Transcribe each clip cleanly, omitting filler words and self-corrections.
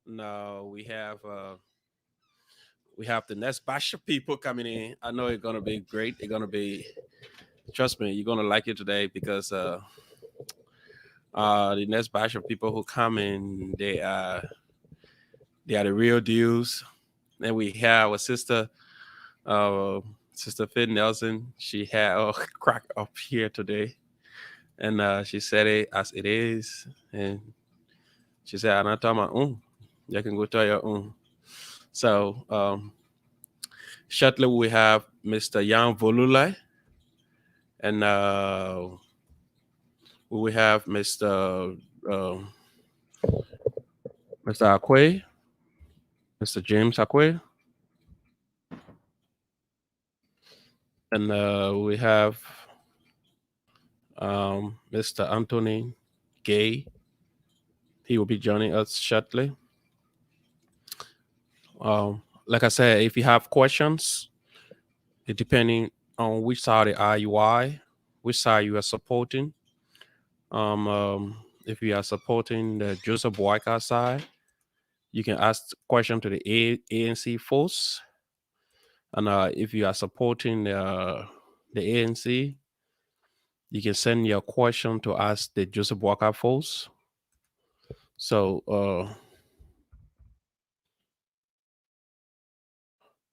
Now we have the next batch of people coming in. I know it's gonna be great. It's gonna be trust me, you're gonna like it today because the next batch of people who come in, they are the real deals. And we have our sister, uh, Sister Fit Nelson. She had a crack up here today, and she said it as it is, and she said, "I'm not talking about you can go tell your own." So shortly we have Mr. Jan Vululle, and we will have uh, Mr. Akoi, Mr. James Akoi, and we have Mr. Anthony Gaye. He will be joining us shortly. Like I said, if you have questions, it depending on which side of the IUI, which side you are supporting. If you are supporting the Joseph Boyka side, you can ask question to the ANC force. And if you are supporting the ANC, you can send your question to ask the Joseph Boyka force. So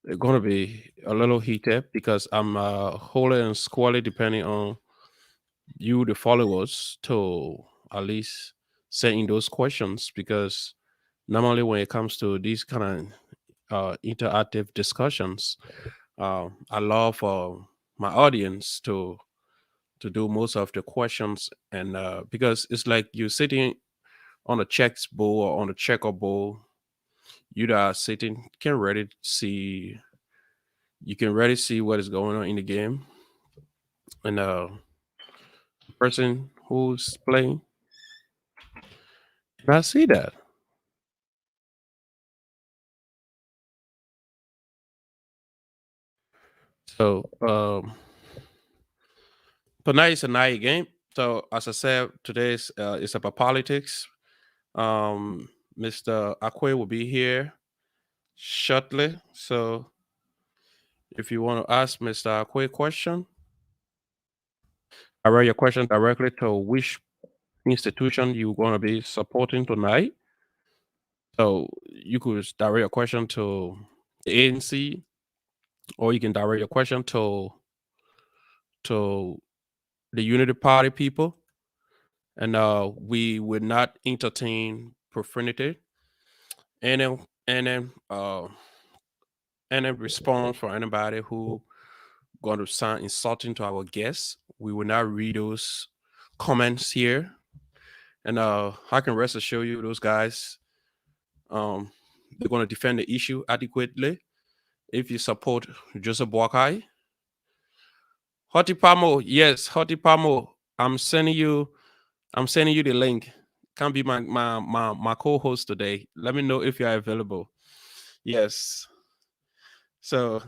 it's going to be a little heated because I'm wholly and squarely depending on you, the followers, to at least send in those questions because normally when it comes to these kind of interactive discussions, I love my audience to do most of the questions and because it's like you're sitting on a checks bowl or on a checkerboard, you are sitting can ready see you can ready see what is going on in the game and the person who's playing I see that. So tonight is a night game. So as I said, today's is about politics. Mr. Akwe will be here shortly. So if you want to ask Mr. Akwe a question, I read your question directly to which institution you want to be supporting tonight. So you could direct your question to the ANC, or you can direct your question to the Unity Party people, and we would not entertain profanity and then and then any response for anybody who going to sound insulting to our guests. We will not read those comments here, and I can rest assure you, those guys, um, they're going to defend the issue adequately. If you support Joseph Boakai, Hoti Pamo, yes, Hoti Pamo, I'm sending you. I'm sending you the link. Can be my co-host today. Let me know if you are available. Yes. So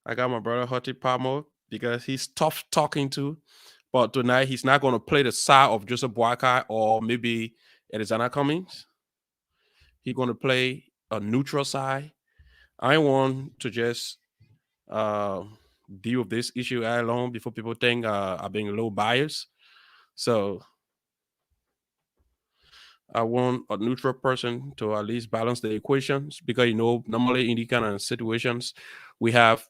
I got my brother Hoti Pamo because he's tough talking to. But tonight he's not going to play the side of Joseph Boakai or maybe Arizona Cummings. He's going to play a neutral side. I want to just uh, deal with this issue alone before people think I'm being a little biased. So I want a neutral person to at least balance the equations because normally in these kind of situations we have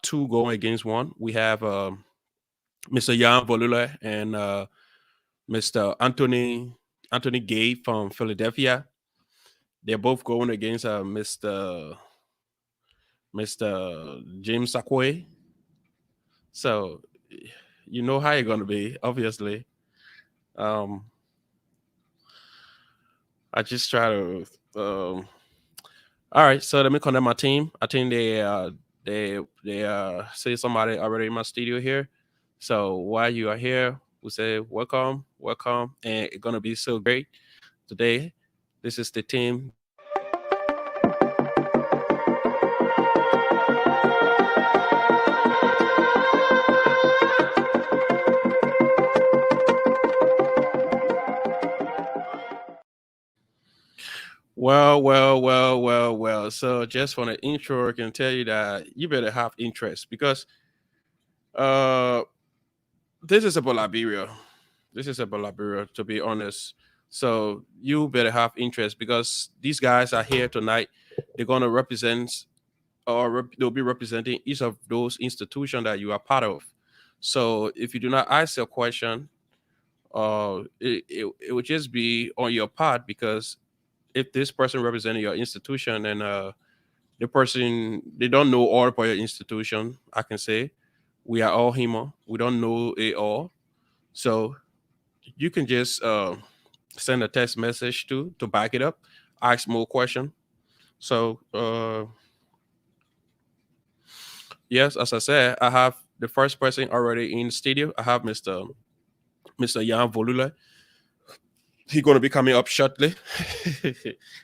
two going against one. We have Mr. Jan Volula and Mr. Anthony Gaye from Philadelphia. They're both going against Mr. James Akwe. So you know how you're gonna be, obviously. Um, I just try to all right, so let me connect my team. I think they say somebody already in my studio here. So while you are here, we say welcome, welcome, and it's gonna be so great today. This is the team. Well. So just for the intro, I can tell you that you better have interest because uh this is about Liberia. This is about Liberia, to be honest. So you better have interest because these guys are here tonight. They're gonna represent they'll be representing each of those institutions that you are part of. So if you do not ask a question, it would just be on your part because if this person representing your institution and the person they don't know all about your institution, I can say we are all human. We don't know it all, so you can just send a text message to back it up, ask more question. So yes, as I said, I have the first person already in the studio. I have Mr. Nyah Vululle. He's gonna be coming up shortly.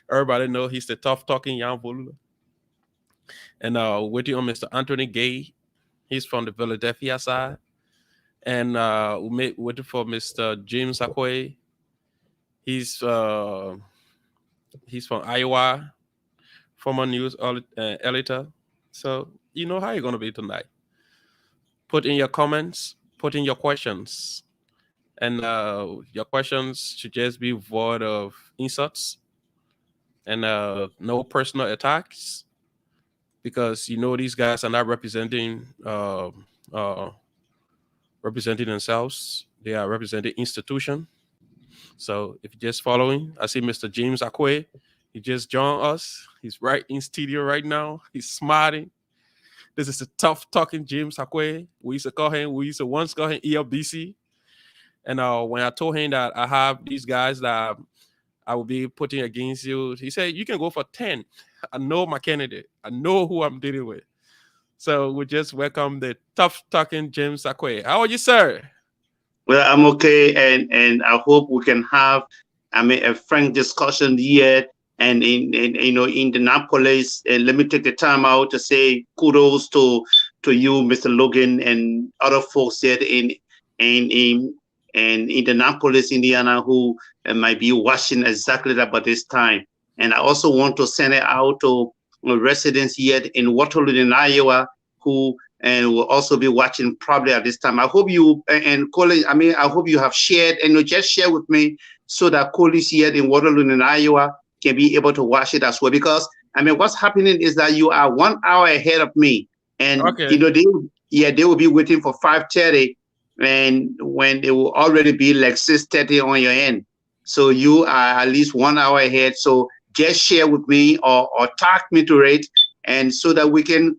Everybody know he's the tough talking Nyah Vululle. And waiting on Mr. Anthony Gaye. He's from the Philadelphia side. And waiting for Mr. James Akoi. He's from Iowa, former news editor. So you know how you're gonna be tonight. Put in your comments, put in your questions, and your questions should just be void of insults and no personal attacks, because you know these guys are not representing themselves. They are representing institution. So if you're just following, I see Mr. James Akoi. He just joined us. He's right in studio right now. He's smiling. This is a tough talking James Akoi. We used to once call him ELBC. And when I told him that I have these guys that I will be putting against you, he said, you can go for 10. I know my candidate. I know who I'm dealing with. So we just welcome the tough talking James Akoi. How are you, sir? Well, I'm okay, and I hope we can have, a frank discussion here. And in Indianapolis, and let me take the time out to say kudos to you, Mr. Logan, and other folks here in Indianapolis, Indiana, who might be watching exactly about this time. And I also want to send it out to residents here in Waterloo, in Iowa, who and will also be watching probably at this time. I hope you and colleagues, I hope you have shared and just share with me so that colleagues here in Waterloo, in Iowa, can be able to watch it as well. Because what's happening is that you are 1 hour ahead of me, and okay. they will be waiting for 5:30, and when they will already be like 6:30 on your end. So you are at least 1 hour ahead. So just share with me or tag me to it, and so that we can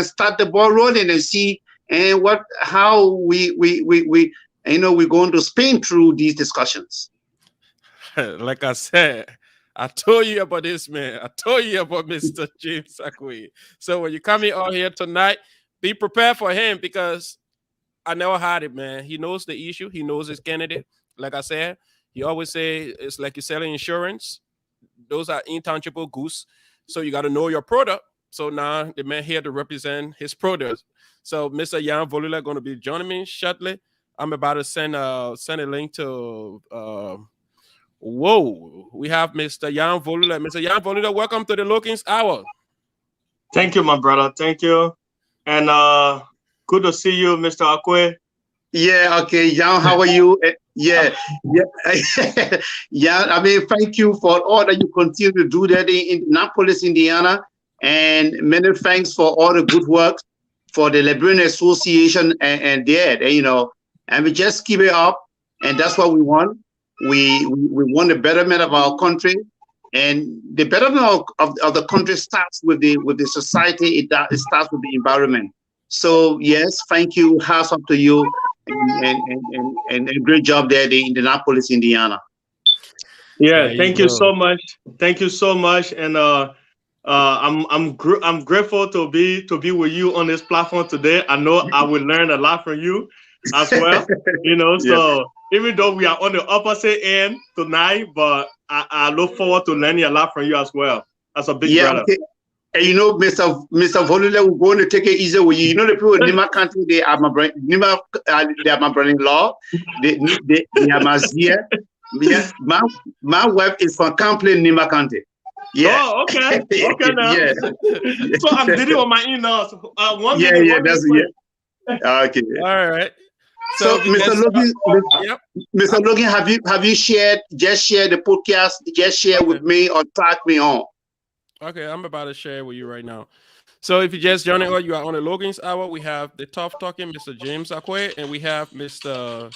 start the ball rolling and see and how we're going to spin through these discussions. Like I said, I told you about this man. I told you about Mr. James Akoi. So when you come in out here tonight, be prepared for him, because I never had it, man. He knows the issue. He knows his candidate. Like I said, he always say it's like you're selling insurance. Those are intangible goods. So you got to know your product. So now the man here to represent his product. So Mr. Nyah Vululle going to be joining me shortly. I'm about to send a link to whoa, we have Mr. Nyah Vululle. Mr. Nyah Vululle, welcome to the Logan's Hour. Thank you, my brother. Thank you. And good to see you, Mr. Akoi. Yeah, okay. Nyah, how are you? Yeah. Yeah, thank you for all that you continue to do there in Indianapolis, Indiana. And many thanks for all the good work for the Liberian Association and we just keep it up. And that's what we want. We want the betterment of our country, and the betterment of the country starts with the society. It starts with the environment. So yes, thank you. Hats up to you, and a great job there in Indianapolis, Indiana. Yeah, thank you so much. Thank you so much, and I'm grateful to be with you on this platform today. I know I will learn a lot from you as well. So even though we are on the opposite end tonight, but I look forward to learning a lot from you as well. As a big brother. Okay. And Mr. Vululle, we're going to take it easy with you. The people in Nyah country, they are my brother-in-law. They are my dear. Yeah, my wife is from Camplin, Nyah country. Yeah. Oh, okay. Okay now. Yeah. So I'm dealing on my emails. One Yeah, minute, yeah, 1 minute, that's please. okay. All right. So, we Mr. just, Logan, yep. Mr. Logan, have you shared the podcast? Just share with me or tag me on. Okay, I'm about to share with you right now. So if you just joining us, you are on the Logan's Hour. We have the tough talking Mr. James Akoi, and we have Mr.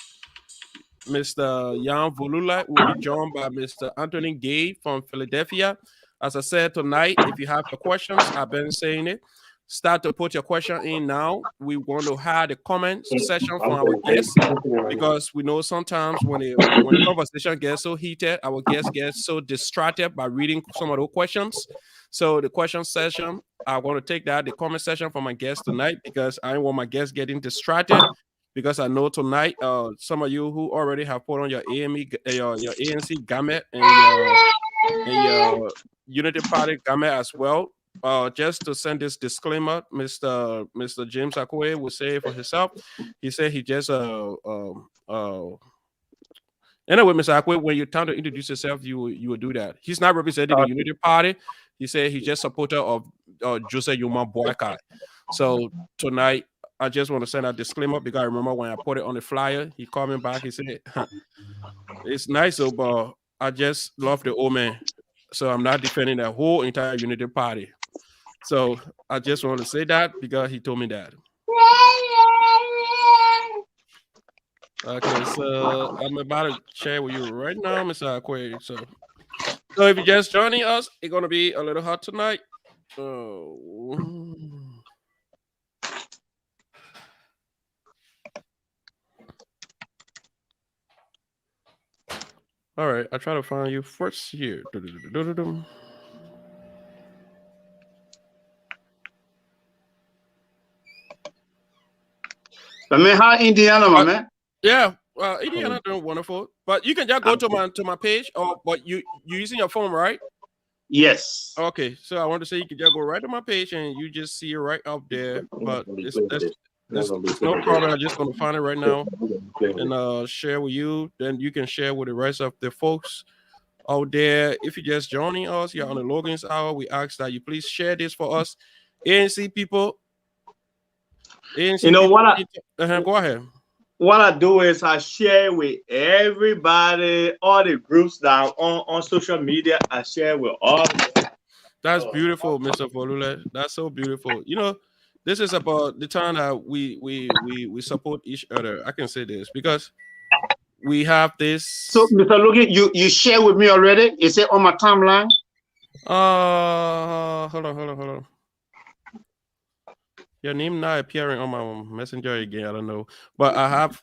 Nyah Vululle will be joined by Mr. Anthony Gaye from Philadelphia. As I said tonight, if you have your questions, I've been saying it. Start to put your question in now. We want to have the comment session from our guests because we know sometimes when the conversation gets so heated, our guests get so distracted by reading some of those questions. So the question session, I want to take the comment session from my guests tonight because I don't want my guests getting distracted because I know tonight, some of you who already have put on your your ANC gamut and your Unity Party gamut as well. Just to send this disclaimer, Mr. James Akoi will say it for himself. He said he just anyway, Mr. Akwe, when you're time to introduce yourself, you will do that. He's not representing the Unity Party. He said he's just supporter of Joseph Yuma Boakai. So tonight, I just want to send a disclaimer because I remember when I put it on the flyer, he called me back. He said, "It's nice, but I just love the old man. So I'm not defending the whole entire Unity Party." So I just want to say that because he told me that. Okay, so I'm about to share with you right now, Mr. Akwe. So if you're just joining us, it's gonna be a little hot tonight. All right, I try to find you first here. I mean, how Indiana, my man? Yeah, Indiana doing wonderful. But you can just go to my page, but you using your phone, right? Yes. Okay, so I want to say you can just go right to my page and you just see it right up there. But it's no problem. I'm just gonna find it right now and share with you. Then you can share with the rest of the folks out there. If you're just joining us, you're on the Logan's Hour. We ask that you please share this for us, ANC people. ANC You know people, what? go ahead. What I do is I share with everybody, all the groups that are on social media. I share with all. That's beautiful, Mr. Vululle. That's so beautiful. You know, this is about the time that we support each other. I can say this because we have this. So, Mr. Logan, you share with me already? Is it on my timeline? Hold on. Your name not appearing on my messenger again. I don't know, but I have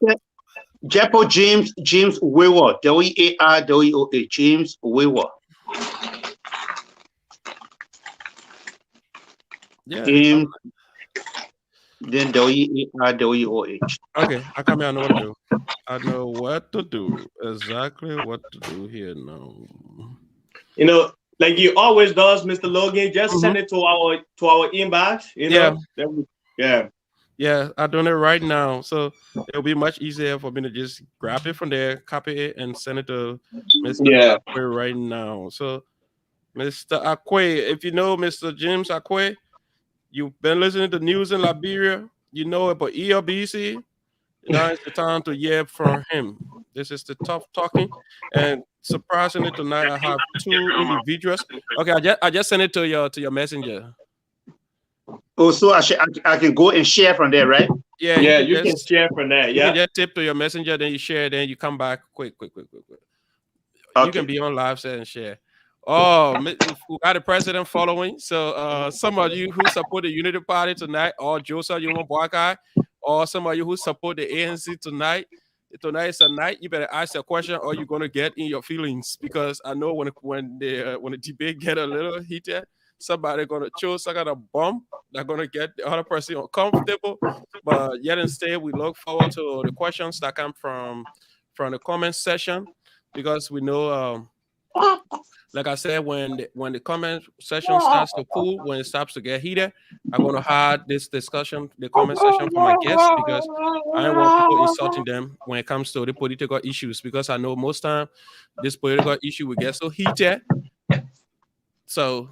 Jepo James Weaver, WARWOA, James Weaver. Yeah. James, then WARWOH. Okay, I come here. I know what to do. I know what to do. Exactly what to do here now. You know, like you always does, Mr. Logan. Just send it to our inbox. You know. Yeah, I'm doing it right now, so it'll be much easier for me to just grab it from there, copy it, and send it to Mr. Akwe right now. So, Mr. Akwe, if you know Mr. James Akwe, you've been listening to news in Liberia. You know about ELBC. Now it's the time to hear from him. This is the tough talking, and surprisingly tonight I have two individuals. Okay, I just sent it to your messenger. Oh, so I can go and share from there, right? Yeah, you can share from there. You can just tip to your messenger, then you share, then you come back quick. Okay. You can be on live set and share. Oh, we got the president following. So some of you who support the Unity Party tonight, or Joseph Yuma Boakai, or some of you who support the ANC tonight is a night. You better ask a question, or you're gonna get in your feelings because I know when the debate get a little heated, somebody gonna choose some kind of bomb. They're gonna get the other person uncomfortable. But yet instead, we look forward to the questions that come from the comment section because we know. Like I said, when the comment session starts to cool, when it starts to get heated, I'm gonna have this discussion, the comment section for my guests because I don't want people insulting them when it comes to the political issues because I know most time this political issue will get so heated So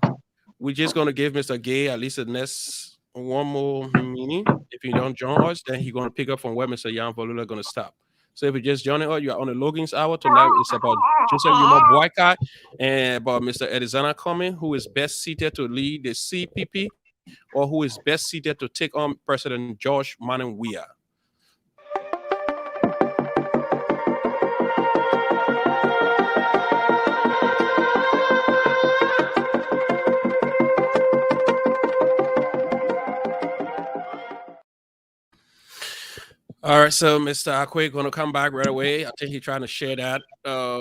we're just gonna give Mr. Gaye at least the next one more minute. If you don't join us, then he's gonna pick up from where Mr. Jan Vululle gonna stop. So if you just joining us, you are on the Logan's hour tonight. It's about Joseph Yuma Boycott and about Mr. Edizana Cumming, who is best seated to lead the CPP or who is best seated to take on President George Manuel Weah. All right, so Mr. Akoi going to come back right away. I think he's trying to share that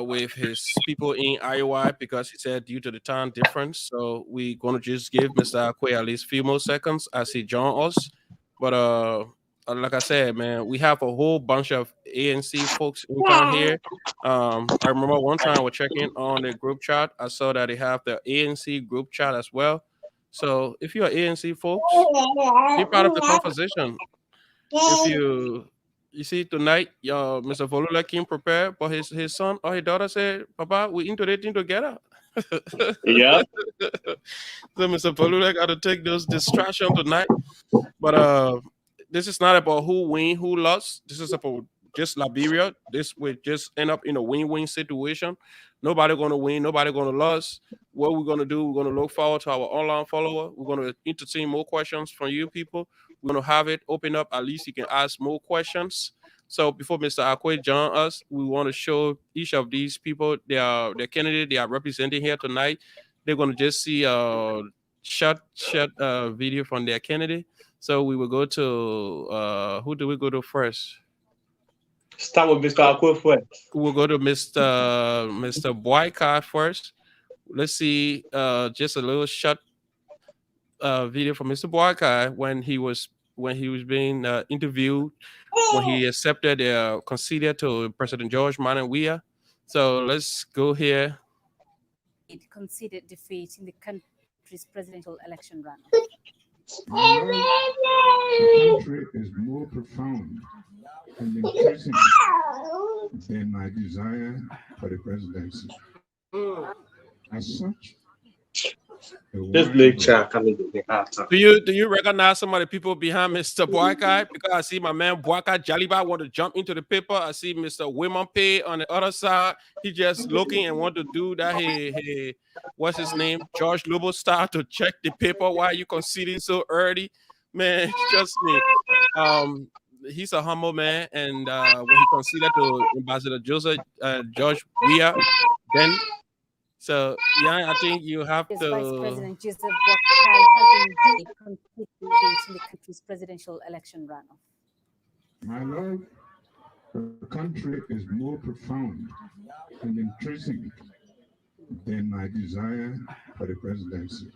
with his people in Iowa because he said due to the time difference. So we're going to just give Mr. Akoi at least a few more seconds as he joins us. But like I said, man, we have a whole bunch of ANC folks in town here. I remember one time we're checking on the group chat. I saw that they have the ANC group chat as well. So if you're ANC folks, be part of the conversation. If you see tonight, Mr. Vululle came prepared, but his son or his daughter said, "Papa, we into this thing together." Yeah. So Mr. Vululle got to take those distractions tonight. But this is not about who win, who lost. This is about just Liberia. This will just end up in a win-win situation. Nobody gonna win, nobody gonna lose. What we're gonna do, we're gonna look forward to our online follower. We're gonna entertain more questions from you people. We're gonna have it open up. At least you can ask more questions. So before Mr. Akoi join us, we want to show each of these people their candidate they are representing here tonight. They're gonna just see a short video from their candidate. So we will go to who do we go to first? Start with Mr. Akoi first. We'll go to Mr. Boycott first. Let's see just a little short video from Mr. Boycott when he was being interviewed when he accepted conceded to President George Manuel Weah. So let's go here. It conceded defeat in the country's presidential election runoff. The country is more profound and increasing than my desire for the presidency. As such, This big chat coming to the house. Do you recognize some of the people behind Mr. Boycott? Because I see my man Boycott Jaliba want to jump into the paper. I see Mr. Wimonpe on the other side. He just looking and want to do that. Hey, what's his name? George Lobo style to check the paper. Why you conceding so early? Man, trust me. He's a humble man, and when he conceded to Ambassador Joseph George Weah, then. So, yeah, I think you have to. Vice President Joseph Boakai has indeed conceded in the country's presidential election runoff. My love, the country is more profound and intrinsic than my desire for the presidency.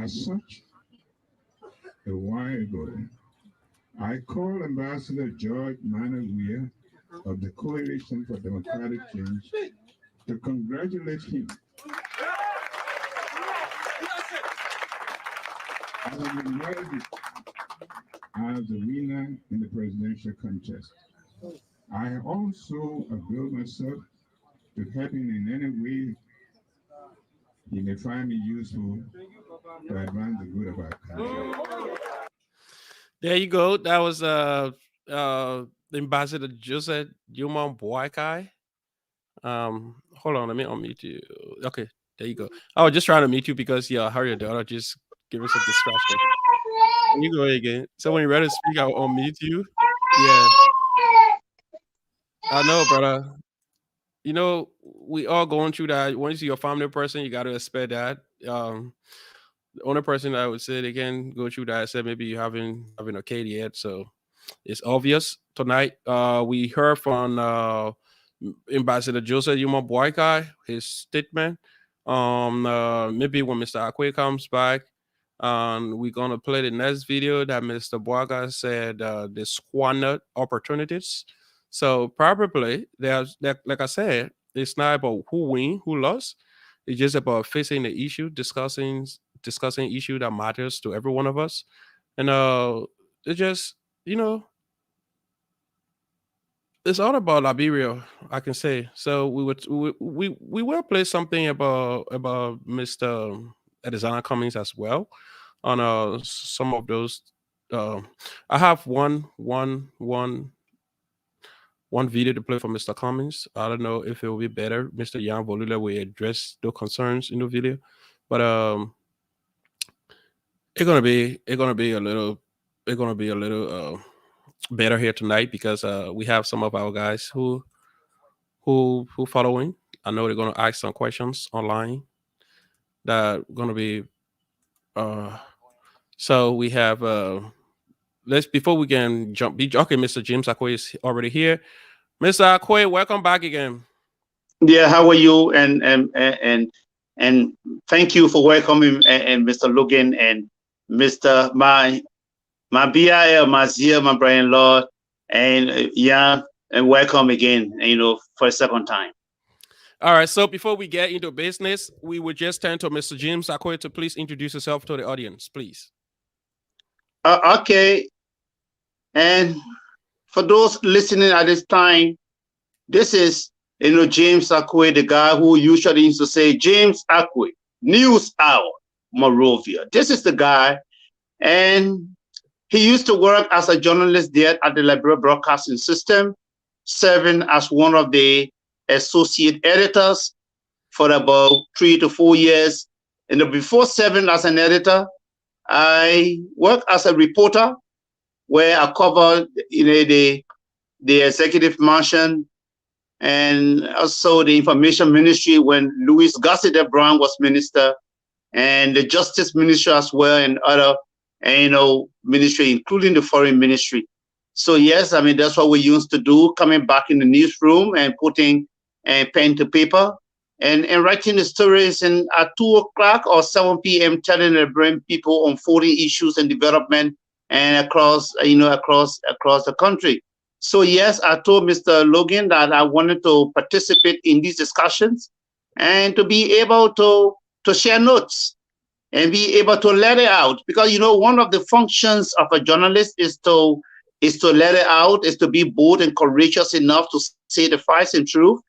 As such, a while ago, I called Ambassador George Manuel Weah of the Coalition for Democratic Change to congratulate him as the winner in the presidential contest. I also avail myself to help him in any way he may find me useful to advance the good of our country. There you go. That was Ambassador Joseph Yuma Boycott. Hold on, let me unmute you. Okay, there you go. I was just trying to meet you because I heard your daughter just give us a distraction. You go again. So when you're ready to speak, I'll unmute you. Yeah. I know, brother. You know, we all going through that. Once you're a family person, you gotta expect that. The only person that I would say they can go through that, I said maybe you haven't a kid yet, so it's obvious. Tonight, we heard from Ambassador Joseph Yuma Boycott, his statement. Maybe when Mr. Akoi comes back, we're gonna play the next video that Mr. Boycott said they squandered opportunities. So probably there's like I said, it's not about who win, who lost. It's just about facing the issue, discussing issue that matters to every one of us, and it just it's all about Liberia, I can say. So we will play something about Mr. Edison Cummings as well on some of those. I have one video to play for Mr. Cummings. I don't know if it will be better. Mr. Nyah Vululle will address the concerns in the video, but it's gonna be a little better here tonight because we have some of our guys who following. I know they're gonna ask some questions online that gonna be so we have let's before we can jump okay, Mr. James Akoi is already here. Mr. Akoi, welcome back again. Yeah, how are you? And thank you for welcoming and Mr. Logan and Mr. my BIL, my Zia, my Brian Lord, and yeah, and welcome again, for a second time. All right, so before we get into business, we would just turn to Mr. James Akoi to please introduce yourself to the audience, please. Okay. And for those listening at this time, this is, James Akoi, the guy who usually used to say, James Akoi, News Hour, Monrovia. This is the guy. And he used to work as a journalist there at the Liberian Broadcasting System, serving as one of the associate editors for about 3 to 4 years. And before serving as an editor, I worked as a reporter where I covered the executive mansion and also the information ministry when Louis Gossett Brown was minister, and the justice ministry as well, and other ministry, including the foreign ministry. So yes, I mean, that's what we used to do, coming back in the newsroom and putting pen to paper and writing the stories, and at 2 o'clock or 7 p.m. telling the brain people on 40 issues and development and across the country. So yes, I told Mr. Logan that I wanted to participate in these discussions and to be able to share notes and be able to let it out, because one of the functions of a journalist is to let it out, is to be bold and courageous enough to say the facts and truth,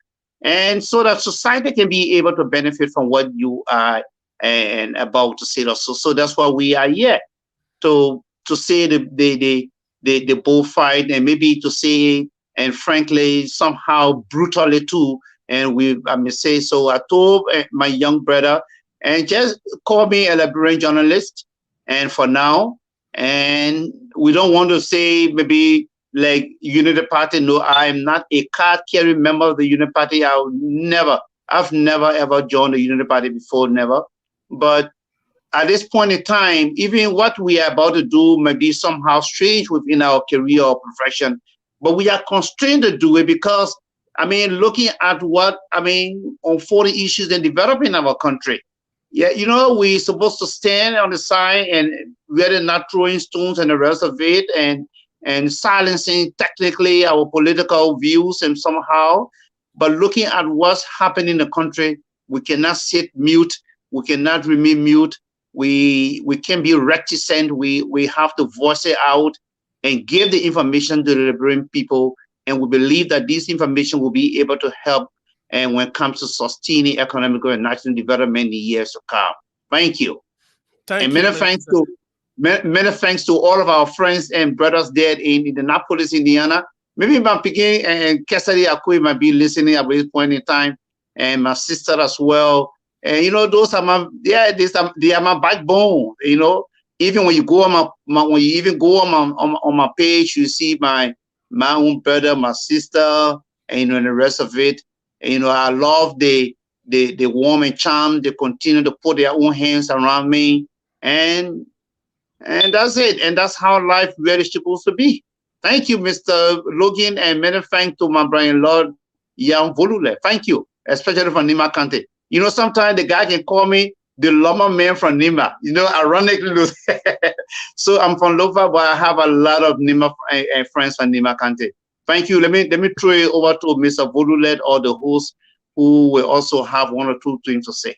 and so that society can be able to benefit from what you are and about to say. So that's why we are here, to say the bullfight, and maybe to say, and frankly, somehow brutally too. And I may say, so I told my young brother, and just call me a Liberian journalist, and for now, and we don't want to say maybe like Unity Party. No, I'm not a card-carrying member of the Unity Party. I've never ever joined the Unity Party before, never. But at this point in time, even what we are about to do may be somehow strange within our career or profession, but we are constrained to do it because, looking at what, on 40 issues and developing our country. Yeah, we're supposed to stand on the side and really not throwing stones and the rest of it, and silencing technically our political views and somehow, but looking at what's happening in the country, we cannot sit mute. We cannot remain mute. We can be reticent. We have to voice it out and give the information to the Liberian people. And we believe that this information will be able to help, and when it comes to sustaining economic and national development in the years to come. Thank you. Many thanks to all of our friends and brothers there in Indianapolis, Indiana. Maybe my Pekin and Cassidy Akoi might be listening at this point in time, and my sister as well. And those are they are my backbone. Even when you go on on my page, you see my own brother, my sister, and the rest of it. I love the warm and charm. They continue to put their own hands around me, and that's it. And that's how life really is supposed to be. Thank you, Mr. Logan, and many thanks to my Brian Lord, Nyah Vululle. Thank you, especially from Nyah County. Sometimes the guy can call me the Loma man from Nyah. Ironically. So I'm from Lova, but I have a lot of Nyah friends from Nyah County. Thank you. Let me throw it over to Mr. Vululle or the host, who will also have one or two things to say.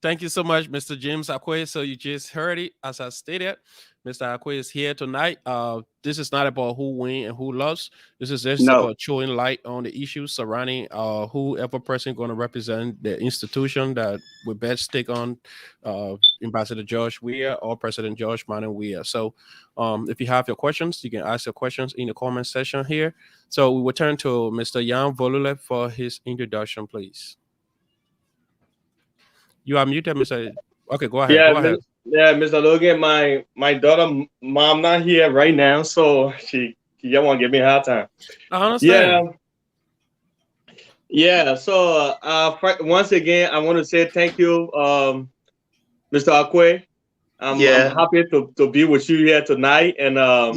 Thank you so much, Mr. James Akoi. So you just heard it, as I stated. Mr. Akoi is here tonight. This is not about who wins and who lost. This is just No. about showing light on the issues surrounding whoever person going to represent the institution that we best stick on, Ambassador George Weah or President George Manuel Weah. So if you have your questions, you can ask your questions in the comment section here. So we will turn to Mr. Nyah Vululle for his introduction, please. You are muted, Mr. Okay, go ahead. Yeah, go ahead. Yeah, Mr. Logan, my daughter mom not here right now, so she don't want to give me a hard time. I understand. Yeah. So once again, I want to say thank you, Mr. Akoi. I'm happy to be with you here tonight, and I'm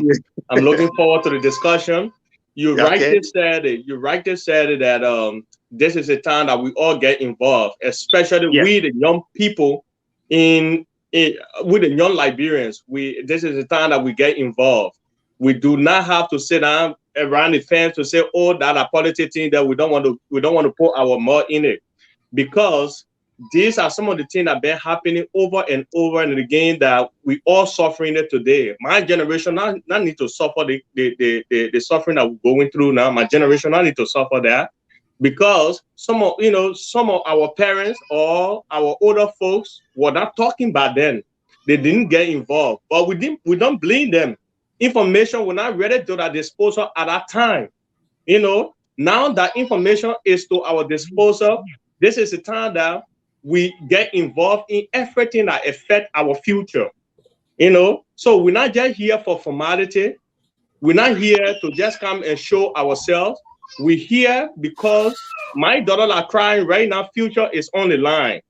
looking forward to the discussion. You rightly said that this is a time that we all get involved, especially we the young people with the young Liberians. This is a time that we get involved. We do not have to sit down around the fence to say, "Oh, that a politics thing that we don't want to put our mouth in it," because these are some of the things that have been happening over and over and again that we all suffering it today. My generation not need to suffer the suffering that we're going through now. My generation not need to suffer that, because some of our parents or our older folks were not talking back then. They didn't get involved, but we don't blame them. Information was not ready to their disposal at that time. Now that information is to our disposal, this is the time that we get involved in everything that affects our future. So we're not just here for formality. We're not here to just come and show ourselves. We're here because my daughter are crying right now. Future is on the line.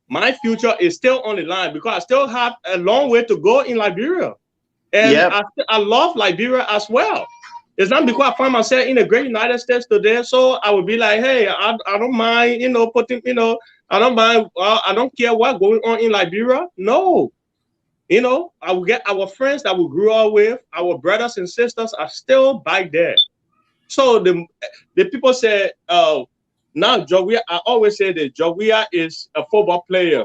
My future is still on the line because I still have a long way to go in Liberia. And I love Liberia as well. It's not because I find myself in the great United States today, so I would be like, hey, I don't mind, I don't mind, I don't care what's going on in Liberia. No, I will get our friends that we grew up with, our brothers and sisters are still back there. So the people say, now Jovia, I always say that Jovia is a football player.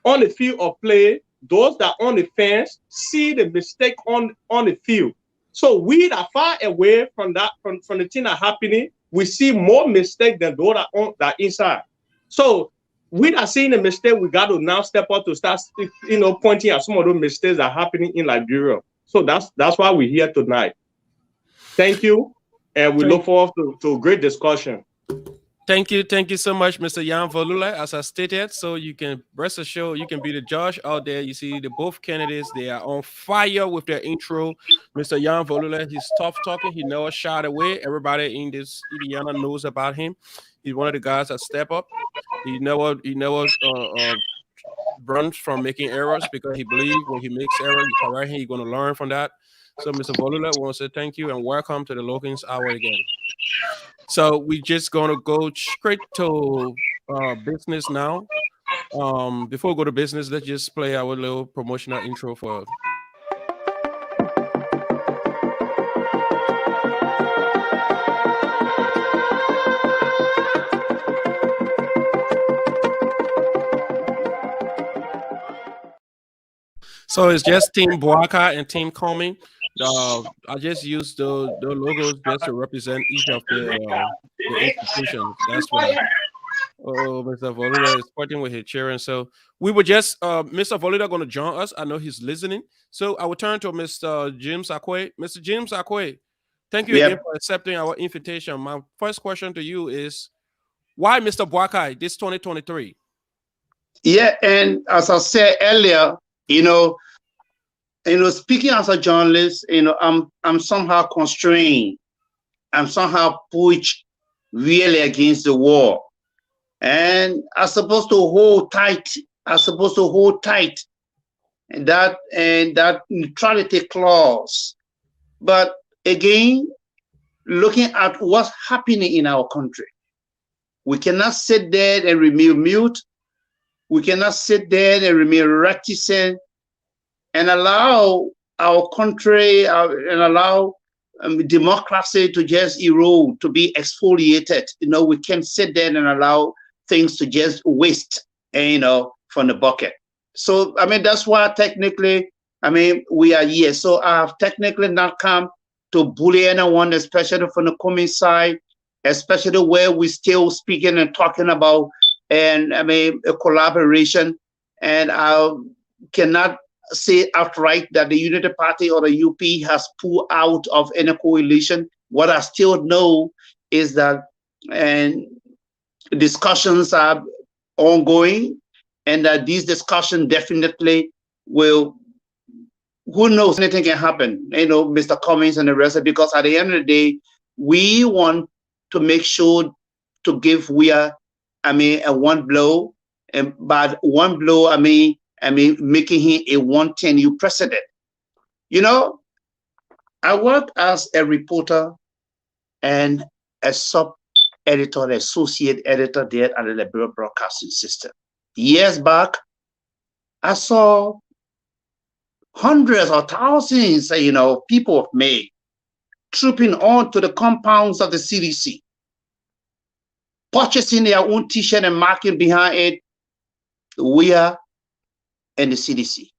On the field of play, those that on the fence see the mistake on the field. So we that far away from that, from the thing that happening, we see more mistake than those that on that inside. So we that seeing the mistake, we got to now step up to start, pointing at some of those mistakes that are happening in Liberia. So that's why we're here tonight. Thank you, and we look forward to a great discussion. Thank you so much, Mr. Nyah Vululle. As I stated, so you can rest assured, you can be the judge out there. You see both candidates, they are on fire with their intro. Mr. Nyah Vululle, he's tough talking. He never shied away. Everybody in this Indiana knows about him. He's one of the guys that step up. He never runs from making errors because he believes when he makes errors, you correct him, you're going to learn from that. So, Mr. Vululle, we want to say thank you and welcome to the Logan's Hour again. So we're just going to go straight to business now. Before we go to business, let's just play our little promotional intro for. So it's just Team Boaka and Team Coming. I just use the logos just to represent each of the institutions. That's why. Oh, Mr. Vululle is fighting with his children. So we were just Mr. Vululle going to join us. I know he's listening. So I will turn to Mr. James Akoi. Mr. James Akoi, thank you again for accepting our invitation. My first question to you is, why Mr. Boakai this 2023? Yeah, and as I said earlier, speaking as a journalist, I'm somehow constrained. I'm somehow pushed really against the wall. And I'm supposed to hold tight. That neutrality clause. But again, looking at what's happening in our country, we cannot sit there and remain mute. We cannot sit there and remain reticent and allow our country and allow democracy to just erode, to be exfoliated. We can't sit there and allow things to just waste from the bucket. So, I mean, that's why technically, I mean, we are here. So I have technically not come to bully anyone, especially from the Cummings side, especially where we still speaking and talking about, and I mean, a collaboration. And I cannot say outright that the Unity Party or the UP has pulled out of any coalition. What I still know is that, and discussions are ongoing, and that these discussions definitely will, who knows, anything can happen, Mr. Cummings and the rest of it, because at the end of the day, we want to make sure to give a one blow, and by one blow, I mean making him a 110U president. I worked as a reporter and a sub-editor, an associate editor there at the Liberian Broadcasting System. Years back, I saw hundreds or thousands, people of May trooping onto the compounds of the CDC, purchasing their own T-shirt and marking behind it, "We are in the CDC."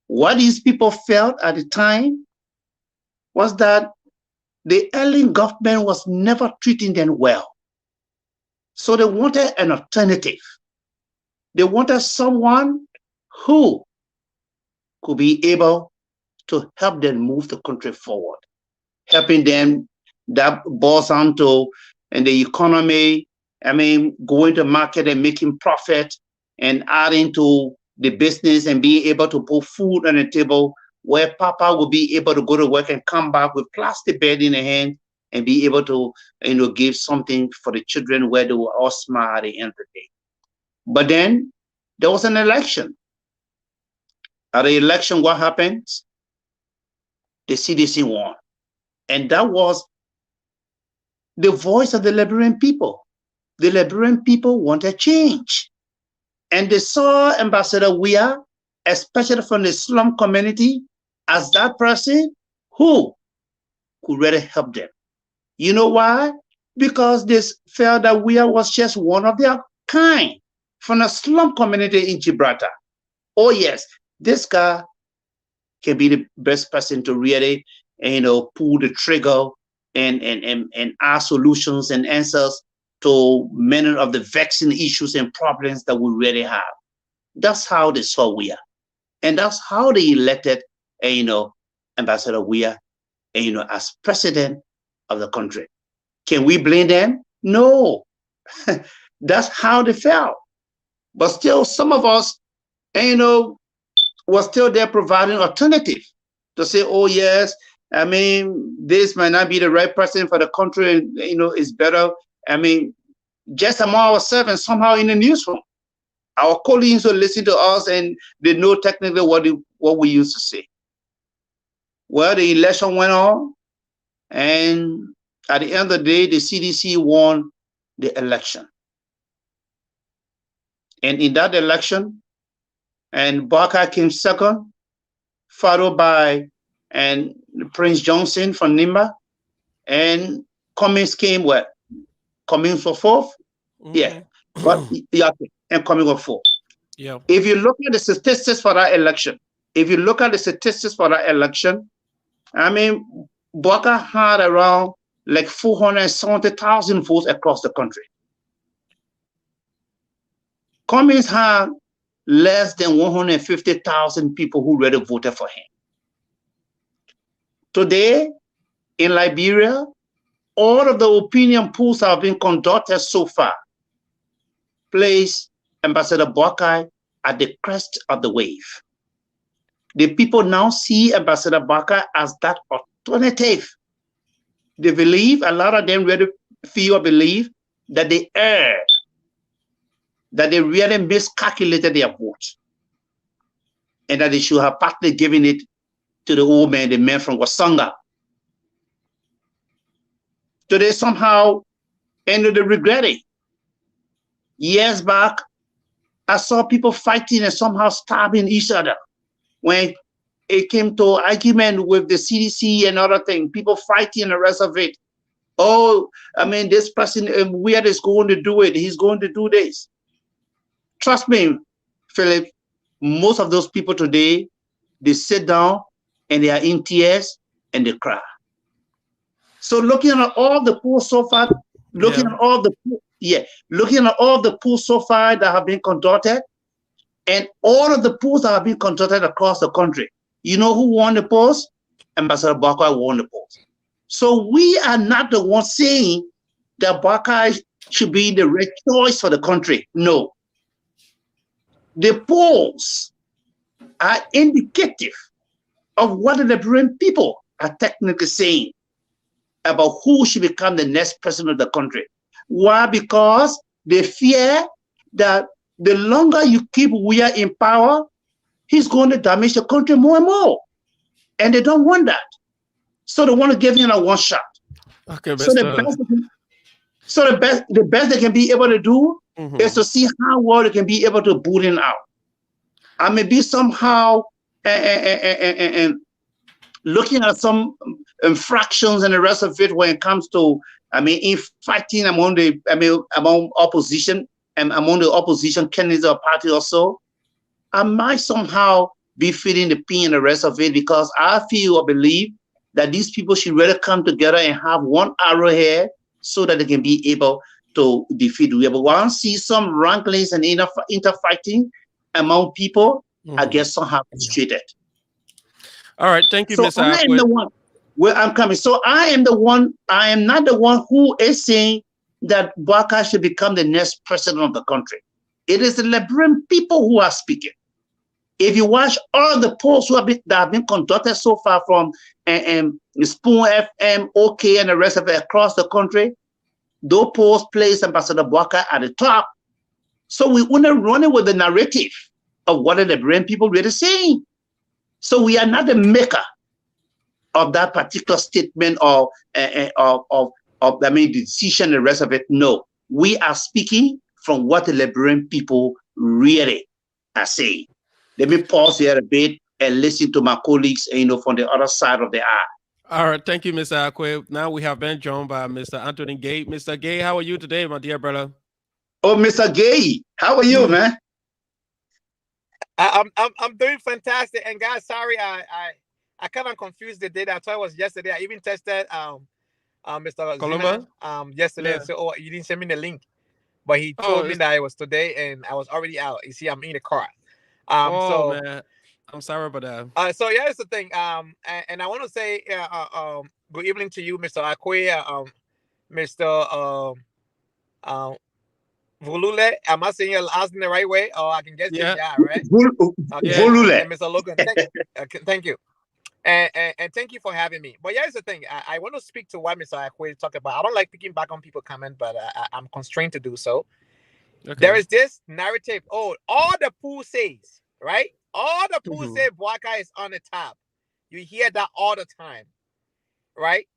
What these people felt at the time was that the alien government was never treating them well. So they wanted an alternative. They wanted someone who could be able to help them move the country forward, helping them that boils down to and the economy, going to market and making profit and adding to the business and being able to put food on the table where Papa will be able to go to work and come back with plastic bag in the hand and be able to, give something for the children where they were all smart at the end of the day. But then there was an election. At the election, what happens? The CDC won. And that was the voice of the Liberian people. The Liberian people wanted change. And they saw Ambassador Weah, especially from the slum community, as that person who could really help them. You know why? Because they felt that Weah was just one of their kind from the slum community in Gibraltar. Oh yes, this guy can be the best person to really, pull the trigger and ask solutions and answers to many of the vexing issues and problems that we really have. That's how they saw Weah. And that's how they elected, Ambassador Weah, as president of the country. Can we blame them? No. That's how they felt. But still, some of us, was still there providing alternative to say, oh yes, this might not be the right person for the country, and it's better. Just among ourselves and somehow in the newsroom, our colleagues will listen to us and they know technically what we used to say. Well, the election went on, and at the end of the day, the CDC won the election. And in that election, and Barker came second, followed by Prince Johnson from Nimba, and Cummings came what? Cummings for fourth? Mm-hmm. Yeah. But yeah, and Cummings for fourth. Yeah. If you look at the statistics for that election, Barker had around like 470,000 votes across the country. Cummings had less than 150,000 people who really voted for him. Today, in Liberia, all of the opinion polls have been conducted so far place Ambassador Barker at the crest of the wave. The people now see Ambassador Barker as that alternative. They believe, a lot of them really feel or believe that they erred, that they really miscalculated their vote, and that they should have partly given it to the old man, the man from Wasanga. Today, somehow, they regret it. Years back, I saw people fighting and somehow stabbing each other. When it came to argument with the CDC and other things, people fighting and the rest of it. Oh, this person, Weah is going to do it. He's going to do this. trust me, Philip, most of those people today, they sit down and they are in tears and they cry. So looking at all the polls so far, looking at all the polls so far that have been conducted, and all of the polls that have been conducted across the country, you know who won the polls? Ambassador Akoi won the polls. So we are not the ones saying that Akoi should be the right choice for the country. No. The polls are indicative of what the Liberian people are technically saying about who should become the next president of the country. Why? Because they fear that the longer you keep Weah in power, he's going to damage the country more and more. And they don't want that. So they want to give him a one shot. Okay, so the best they can be able to do is to see how well they can be able to boot him out. I may be somehow looking at some infractions and the rest of it when it comes to, in fighting among opposition and among the opposition candidates or party or so, I might somehow be feeling the pain and the rest of it, because I feel or believe that these people should really come together and have one arrowhead so that they can be able to defeat Weah. But when I see some ranklings and interfighting among people, I get somehow frustrated. All right, thank you, Mr. I am the one where I'm coming. So I am not the one who is saying that Akoi should become the next president of the country. It is the Liberian people who are speaking. If you watch all the polls that have been conducted so far from Spoon FM, OK, and the rest of it across the country, those polls place Ambassador Akoi at the top. So we want to run it with the narrative of what the Liberian people really saying. So we are not the maker of that particular statement or the decision and the rest of it. No, we are speaking from what the Liberian people really are saying. Let me pause here a bit and listen to my colleagues, from the other side of the aisle. All right, thank you, Mr. Akoi. Now we have been joined by Mr. Anthony Gaye. Mr. Gaye, how are you today, my dear brother? Oh, Mr. Gaye, how are you, man? I'm doing fantastic. And guys, sorry, I kind of confused the date. I thought it was yesterday. I even tested Mr. Columba yesterday and said, "Oh, you didn't send me the link," but he told me that it was today, and I was already out. You see, I'm in the car. Man, I'm sorry about that. So here's the thing. And I want to say, good evening to you, Mr. Akoi, Mr. Vululle. Am I saying your last name the right way, or I can guess it? Yeah, right. Vululle. And Mr. Logan, thank you. And thank you for having me. But here's the thing. I want to speak to what Mr. Akoi talked about. I don't like picking back on people's comment, but I'm constrained to do so. Okay. There is this narrative. Oh, all the pool says, right? All the pool say Akoi is on the top. You hear that all the time, right?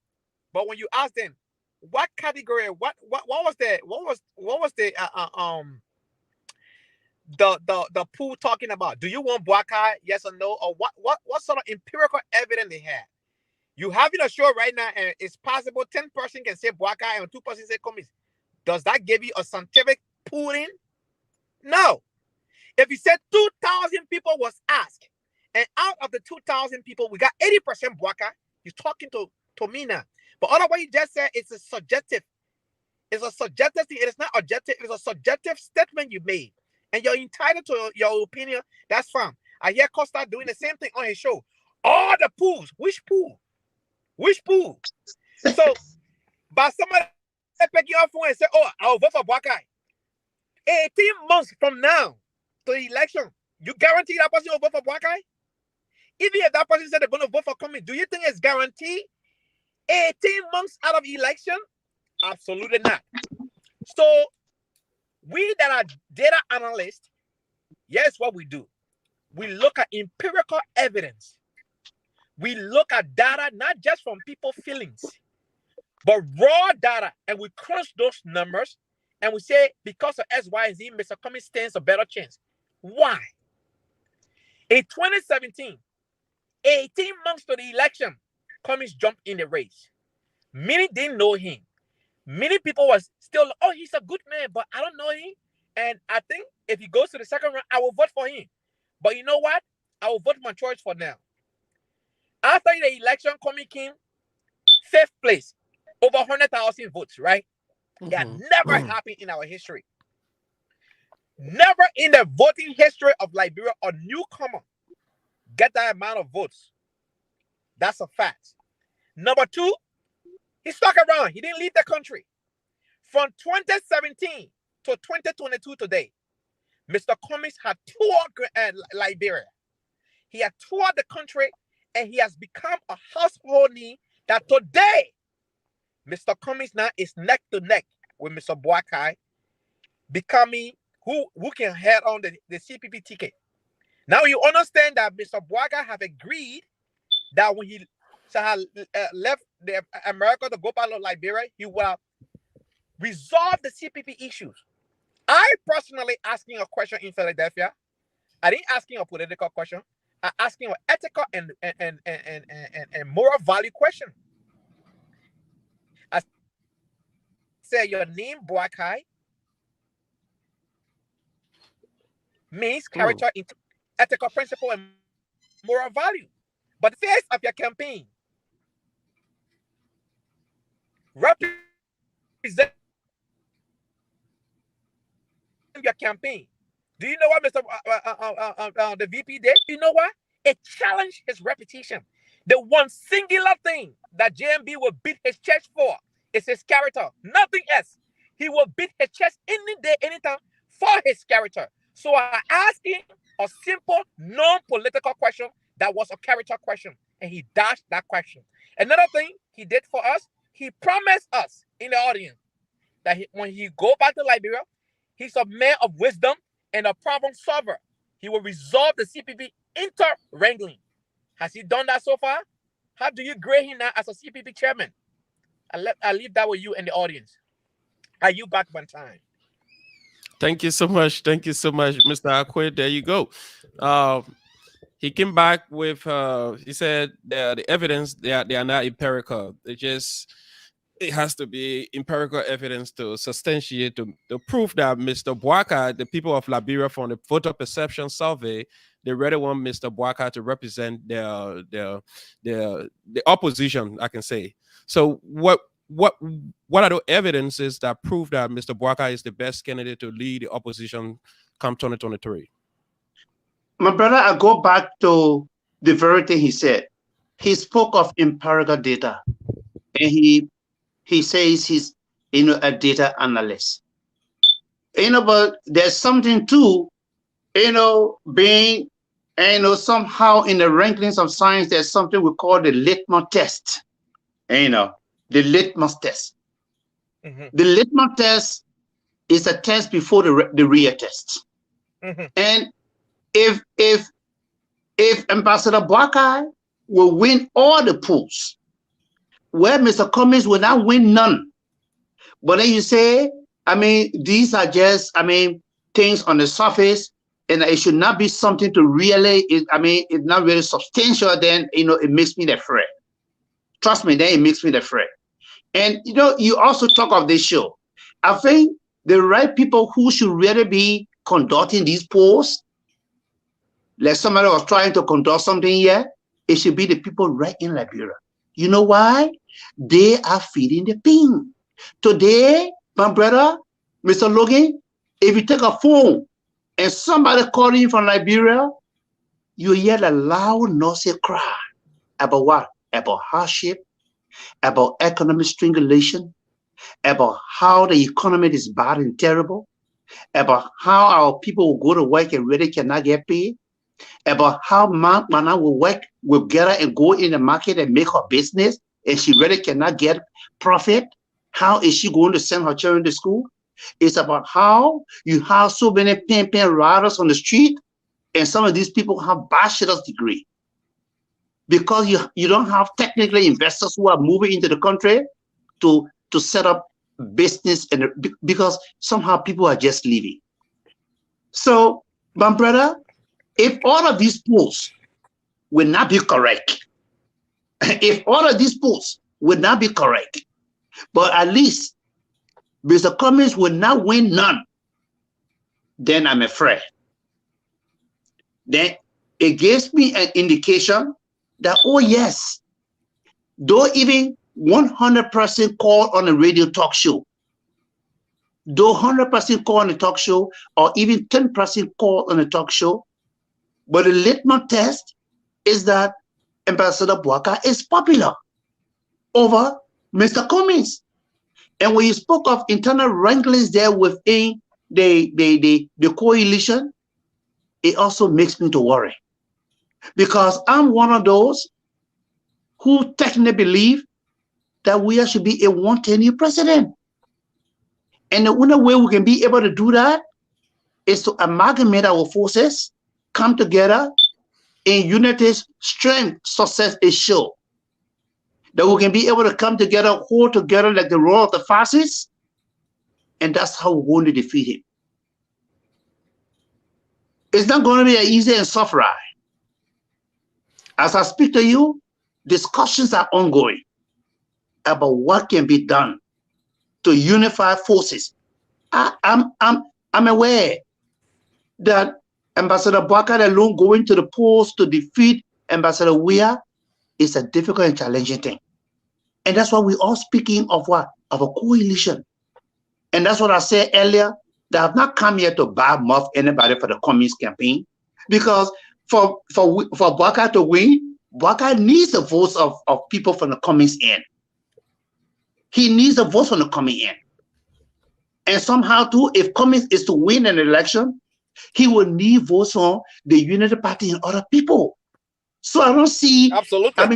But when you ask them, what category? What was the pool talking about? Do you want Akoi? Yes or no? Or what sort of empirical evidence they have? You have it a show right now, and it's possible 10 person can say Akoi and 2 person say Commis. Does that give you a scientific pooling? No. If you said 2,000 people was asked, and out of the 2,000 people, we got 80% Akoi, you're talking to me now. But otherwise, you just said it's a subjective. It's a subjective thing. It is not objective. It's a subjective statement you made. And you're entitled to your opinion. That's fine. I hear Costa doing the same thing on his show. All the pools. Which pool? Which pool? So, but somebody pick you up and say, "Oh, I'll vote for Akoi." 18 months from now to the election, you guarantee that person will vote for Akoi? Even if that person said they're going to vote for Coming, do you think it's guaranteed? 18 months out of election? Absolutely not. So, we that are data analysts, here's what we do. We look at empirical evidence. We look at data, not just from people's feelings, but raw data, and we crunch those numbers, and we say, because of X, Y, and Z, Mr. Cummings stands a better chance. Why? In 2017, 18 months to the election, Cummings jumped in the race. Many didn't know him. Many people was still, oh, he's a good man, but I don't know him. And I think If he goes to the second round, I will vote for him. But you know what? I will vote my choice for now. After the election coming in, 5th place, over 100,000 votes, right? That never happened in our history. Never in the voting history of Liberia a newcomer get that amount of votes. That's a fact. Number 2, he stuck around. He didn't leave the country. From 2017 to 2022 today, Mr. Cummings had toured Liberia. He had toured the country, and he has become a household name that today, Mr. Cummings now is neck to neck with Mr. Boakai, becoming who can head on the CPP ticket. Now you understand that Mr. Boakai have agreed that when he left America to go back to Liberia, he will resolve the CPP issues. I personally asking a question in Philadelphia. I didn't asking a political question. I asking an ethical and moral value question. I say your name Boakai means character, ethical principle, and moral value. But the face of your campaign represent your campaign. Do you know what Mr. The VP did? You know what? It challenged his reputation. The one singular thing that JMB will beat his chest for is his character. Nothing else. He will beat his chest any day, anytime for his character. So I asked him a simple, non-political question that was a character question, and he dashed that question. Another thing he did for us, he promised us in the audience that when he go back to Liberia, he's a man of wisdom and a problem solver. He will resolve the CPP inter-wrangling. Has he done that so far? How do you grade him now as a CPP chairman? I leave that with you and the audience. Are you back one time? Thank you so much. Thank you so much, Mr. Akoi. There you go. He came back with, he said the evidence, they are not empirical. It has to be empirical evidence to substantiate, to prove that Mr. Boakai, the people of Liberia from the voter perception survey, they really want Mr. Boakai to represent the opposition, I can say. So what are the evidences that prove that Mr. Boakai is the best candidate to lead the opposition come 2023? My brother, I go back to the very thing he said. He spoke of empirical data, and he says he's a data analyst. But there's something too, being somehow in the rankings of science, there's something we call the litmus test. The litmus test. The litmus test is a test before the real test. And if Ambassador Boakai will win all the polls, where Mr. Cummings will not win none. But then you say, these are just, things on the surface, and it should not be something to really, it's not really substantial, then, it makes me afraid. Trust me, then it makes me afraid. And, you also talk of this show. I think the right people who should really be conducting these polls, like somebody was trying to conduct something here, it should be the people right in Liberia. You know why? They are feeding the ping. Today, my brother, Mr. Logan, if you take a phone and somebody calling you from Liberia, you hear a loud, noisy cry about what? About hardship, about economic strangulation, about how the economy is bad and terrible, about how our people will go to work and really cannot get paid, about how Mana will work, will get her and go in the market and make her business, and she really cannot get profit. How is she going to send her children to school? It's about how you have so many pen riders on the street, and some of these people have bachelor's degree. Because you don't have technical investors who are moving into the country to set up business, and because somehow people are just leaving. So, my brother, if all of these polls will not be correct, if all of these polls will not be correct, but at least Mr. Cummings will not win none, then I'm afraid. Then it gives me an indication that, oh yes, though even 100% call on a radio talk show, though 100% call on a talk show, or even 10% call on a talk show, but the litmus test is that Ambassador Bouaka is popular over Mr. Cummings. And when you spoke of internal wranglings there within the coalition, it also makes me to worry. Because I'm one of those who technically believe that we should be a one-tenure president. And the only way we can be able to do that is to amalgamate our forces, come together, in unity, strength, success is sure. That we can be able to come together, hold together like the roar of the fascists, and that's how we're going to defeat him. It's not going to be an easy and soft ride. As I speak to you, discussions are ongoing about what can be done to unify forces. I'm aware that Ambassador Bouaka alone going to the polls to defeat Ambassador Weah is a difficult and challenging thing. And that's why we're all speaking of what? Of a coalition. And that's what I said earlier, that I've not come here to bad mouth anybody for the Cummings campaign, because for Bouaka to win, Bouaka needs the votes of people from the Cummings end. He needs the votes from the Cummings end. And somehow too, if Cummings is to win an election, he will need votes from the Unity Party and other people. So I don't see. Absolutely. I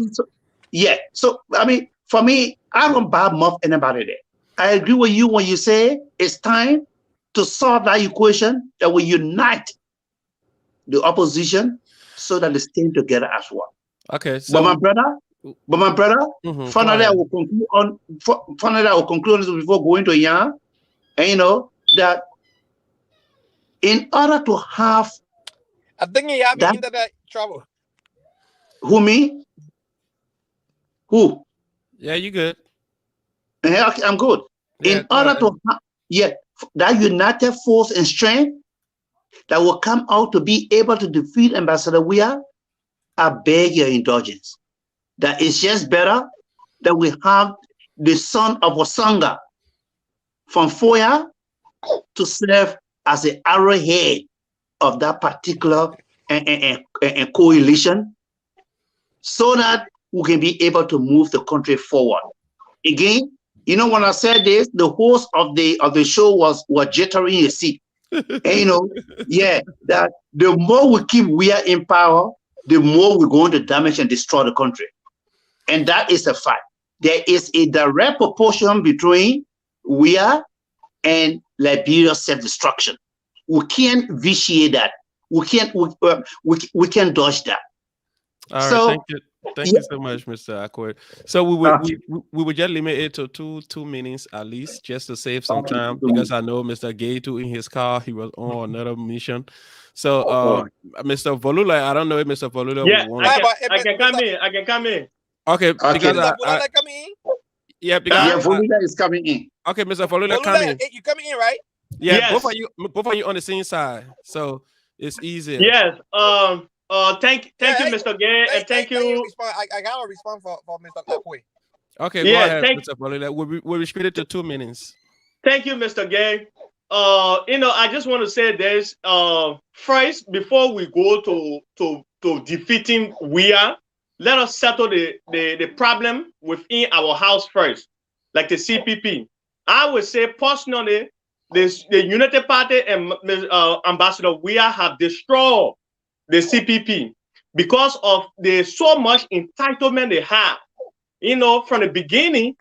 mean, for me, I don't bad mouth anybody there. I agree with you when you say it's time to solve that equation, that we unite the opposition so that they stay together as one. Okay. So, but my brother, finally I will conclude on this before going to Nyah, and you know that in order to have, I think you have internet trouble. Who, me? Who? Yeah, you good. Yeah, okay, I'm good. Yeah, in order to have, that united force and strength that will come out to be able to defeat Ambassador Weah, I beg your indulgence. That it's just better that we have the son of Osanga from Foya to serve as the arrowhead of that particular coalition, so that we can be able to move the country forward. Again, you know, when I said this, the host of the show was jittering his seat. And you know, that the more we keep Weah in power, the more we're going to damage and destroy the country. And that is a fact. There is a direct proportion between Weah and Liberia's self-destruction. We can't vitiate that. We can't dodge that. All right, so, thank you so much, Mr. Akoi. So we would just limit it to two minutes at least, just to save some time, because I know Mr. Gaye too in his car, he was on another mission. So Mr. Vululle, I don't know if Mr. Vululle I can come in. I can come in. Okay, because Vululle coming in? Yeah, because Vululle is coming in. Okay, Mr. Vululle coming. You coming in, right? Yeah, yes. both of you on the same side, so it's easier. Yes. Thank you, Mr. Gaye, and thank you. I got a response for Mr. Akoi. Okay, go ahead, Mr. Vululle. We'll restrict it to 2 minutes. Thank you, Mr. Gaye. You know, I just want to say this. First, before we go to defeating Weah, let us settle the problem within our house first, like the CPP. I would say personally, the Unity Party and Ambassador Weah have destroyed the CPP because of the so much entitlement they have. You know, from the beginning,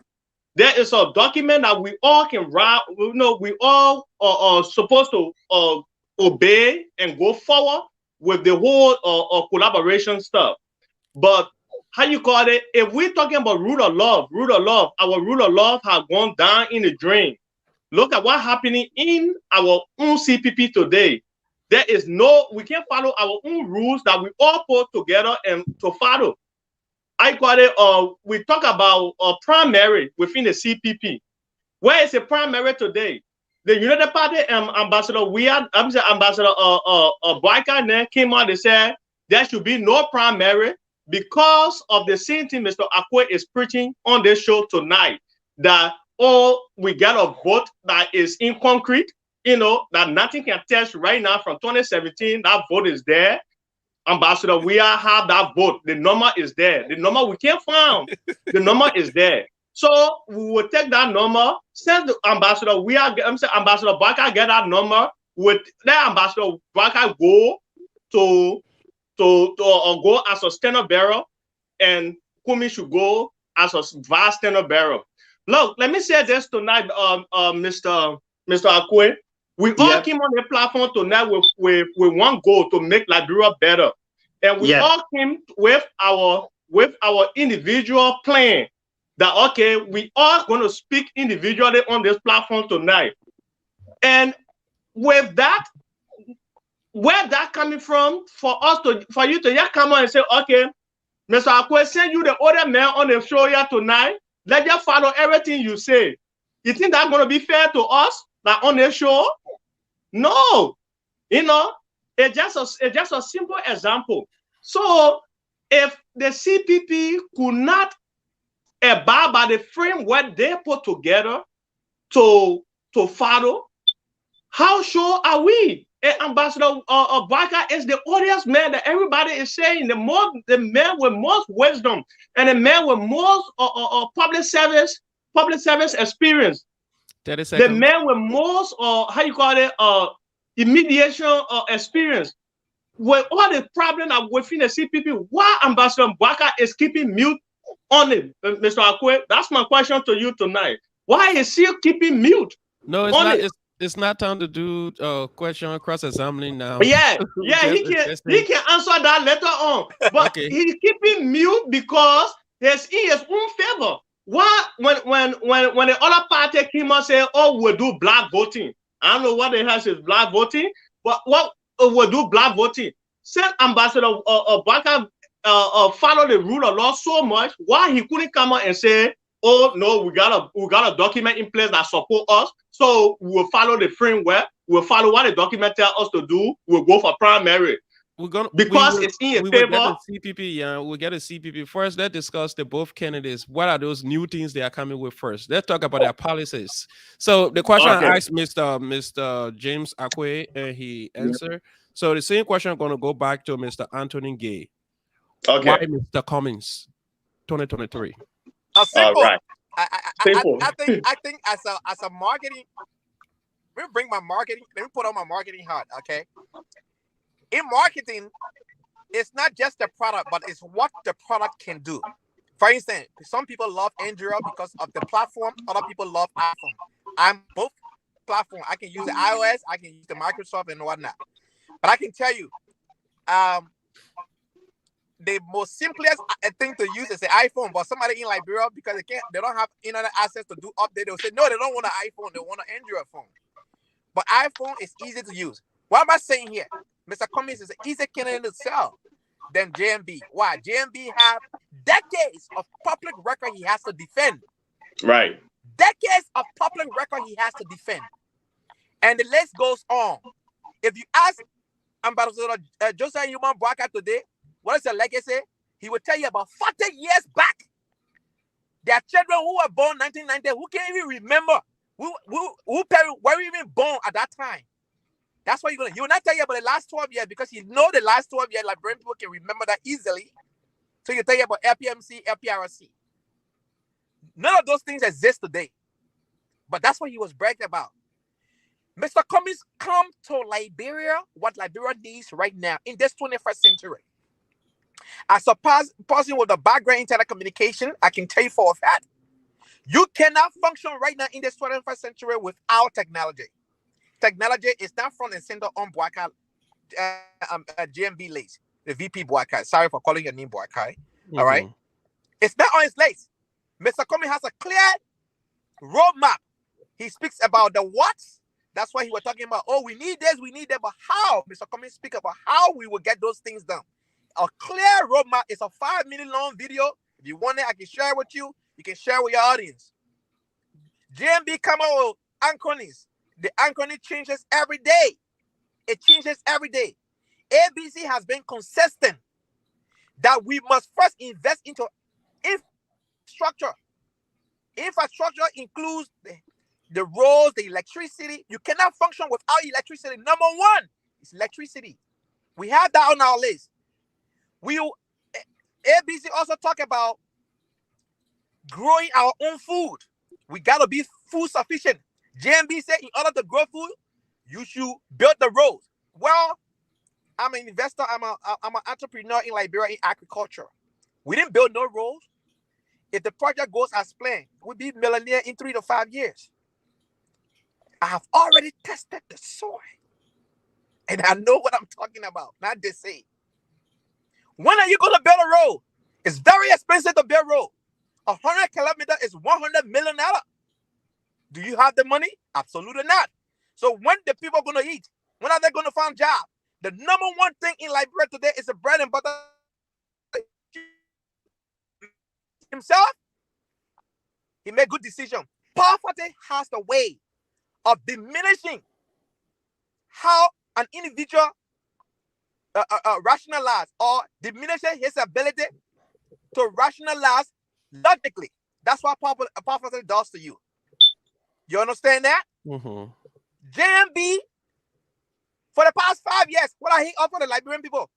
there is a document that we all can write. You know, we all are supposed to obey and go forward with the whole collaboration stuff. But how you call it? If we're talking about rule of law, our rule of law has gone down in the drain. Look at what's happening in our own CPP today. There is we can't follow our own rules that we all put together and to follow. I got it. We talk about primary within the CPP. Where is the primary today? the United Party Ambassador Ambassador Boyka came out and said there should be no primary because of the same thing Mr. Akoi is preaching on this show tonight, that we got a vote that is in concrete, that nothing can test right now from 2017. That vote is there. Ambassador, we have that vote. The number is there. The number we can't find. The number is there. So we will take that number, send the ambassador. Ambassador Boyka get that number. With that ambassador Boyka go to go as a standard bearer, and Kumi should go as a vice standard bearer. Look, let me say this tonight, Mr. Akoi. We all came on the platform tonight with one goal to make Liberia better, and we all came with our individual plan. That okay, we are going to speak individually on this platform tonight, and with that, where that coming from for you to just come on and say, okay, Mr. Akoi, send you the other man on the show here tonight. Let them follow everything you say. You think that's going to be fair to us, like on the show? No, it's just a simple example. So if the CPP could not abide by the framework they put together to follow, how sure are we? Ambassador Boyka is the audience man that everybody is saying, the man with most wisdom and the man with most public service experience. 30 seconds. The man with most immediation experience. With all the problems within the CPP, why Ambassador Boyka is keeping mute on it, Mr. Akoi? That's my question to you tonight. Why is he keeping mute? No, it's not. It's not time to do question cross-examining now. Yeah, he can answer that later on. But he's keeping mute because he's in his own favor. Why when the other party came and said, "Oh, we'll do black voting," I don't know what they have is black voting, but what we'll do black voting. Said Ambassador Boyka follow the rule of law so much, why he couldn't come out and say, "Oh no, we got a document in place that support us, so we'll follow the framework. We'll follow what the document tells us to do. We'll go for primary." It's in your favor. We'll get a CPP first. Let's discuss the both candidates. What are those new things they are coming with first? Let's talk about their policies. So the question I asked Mr. James Akoi, and he answered. So the same question I'm going to go back to Mr. Anthony Gaye. Okay. Why Mr. Cummings 2023? Simple. All right. I think as a marketing, let me put on my marketing hat, okay? In marketing, it's not just the product, but it's what the product can do. For instance, some people love Android because of the platform. Other people love iPhone. I'm both platform. I can use the iOS, I can use the Microsoft and whatnot. But I can tell you, the most simplest thing to use is the iPhone. But somebody in Liberia, because they don't have internet access to do update, they'll say no, they don't want an iPhone, they want an Android phone. But iPhone is easy to use. What am I saying here? Mr. Cummings is an easy candidate to sell than JMB. Why? JMB have decades of public record he has to defend. Right. Decades of public record he has to defend. And the list goes on. If you ask Ambassador Joseph Human Boyka today, what is the legacy? He will tell you about 40 years back. There are children who were born 1990 who can't even remember who parents were even born at that time. That's what he will not tell you about the last 12 years because you know the last 12 years, Liberian people can remember that easily. So you tell you about LPMC, LPRC. None of those things exist today. But that's what he was bragging about. Mr. Cummings, come to Liberia, what Liberia needs right now in this 21st century. As a person with a background in telecommunication, I can tell you for a fact, you cannot function right now in this 21st century without technology. Technology is not front and center on Boyka, GMB list, the VP Boyka. Sorry for calling your name Boyka. All right. It's not on his list. Mr. Cummings has a clear roadmap. He speaks about the what. That's why he was talking about, oh, we need this, we need that. But how? Mr. Cummings speak about how we will get those things done. A clear roadmap is a 5-minute long video. If you want it, I can share it with you. You can share with your audience. JMB come out with anchorings. The acronym changes every day. It changes every day. ELBC has been consistent that we must first invest into infrastructure. Infrastructure includes the roads, the electricity. You cannot function without electricity. Number one is electricity. We have that on our list. ELBC also talk about growing our own food. We gotta be food sufficient. JMB said in order to grow food, you should build the roads. Well, I'm an investor. I'm an entrepreneur in Liberia in agriculture. We didn't build no roads. If the project goes as planned, we'll be millionaire in 3 to 5 years. I have already tested the soil, and I know what I'm talking about. Not to say. When are you going to build a road? It's very expensive to build a road. 100 kilometers is $100 million. Do you have the money? Absolutely not. So when the people are going to eat? When are they going to find jobs? The number one thing in Liberia today is the bread and butter. Himself, he made good decision. Poverty has the way of diminishing how an individual rationalize or diminishing his ability to rationalize logically. That's what poverty does to you. You understand that? JMB, for the past 5 years, what I hear for the Liberian people,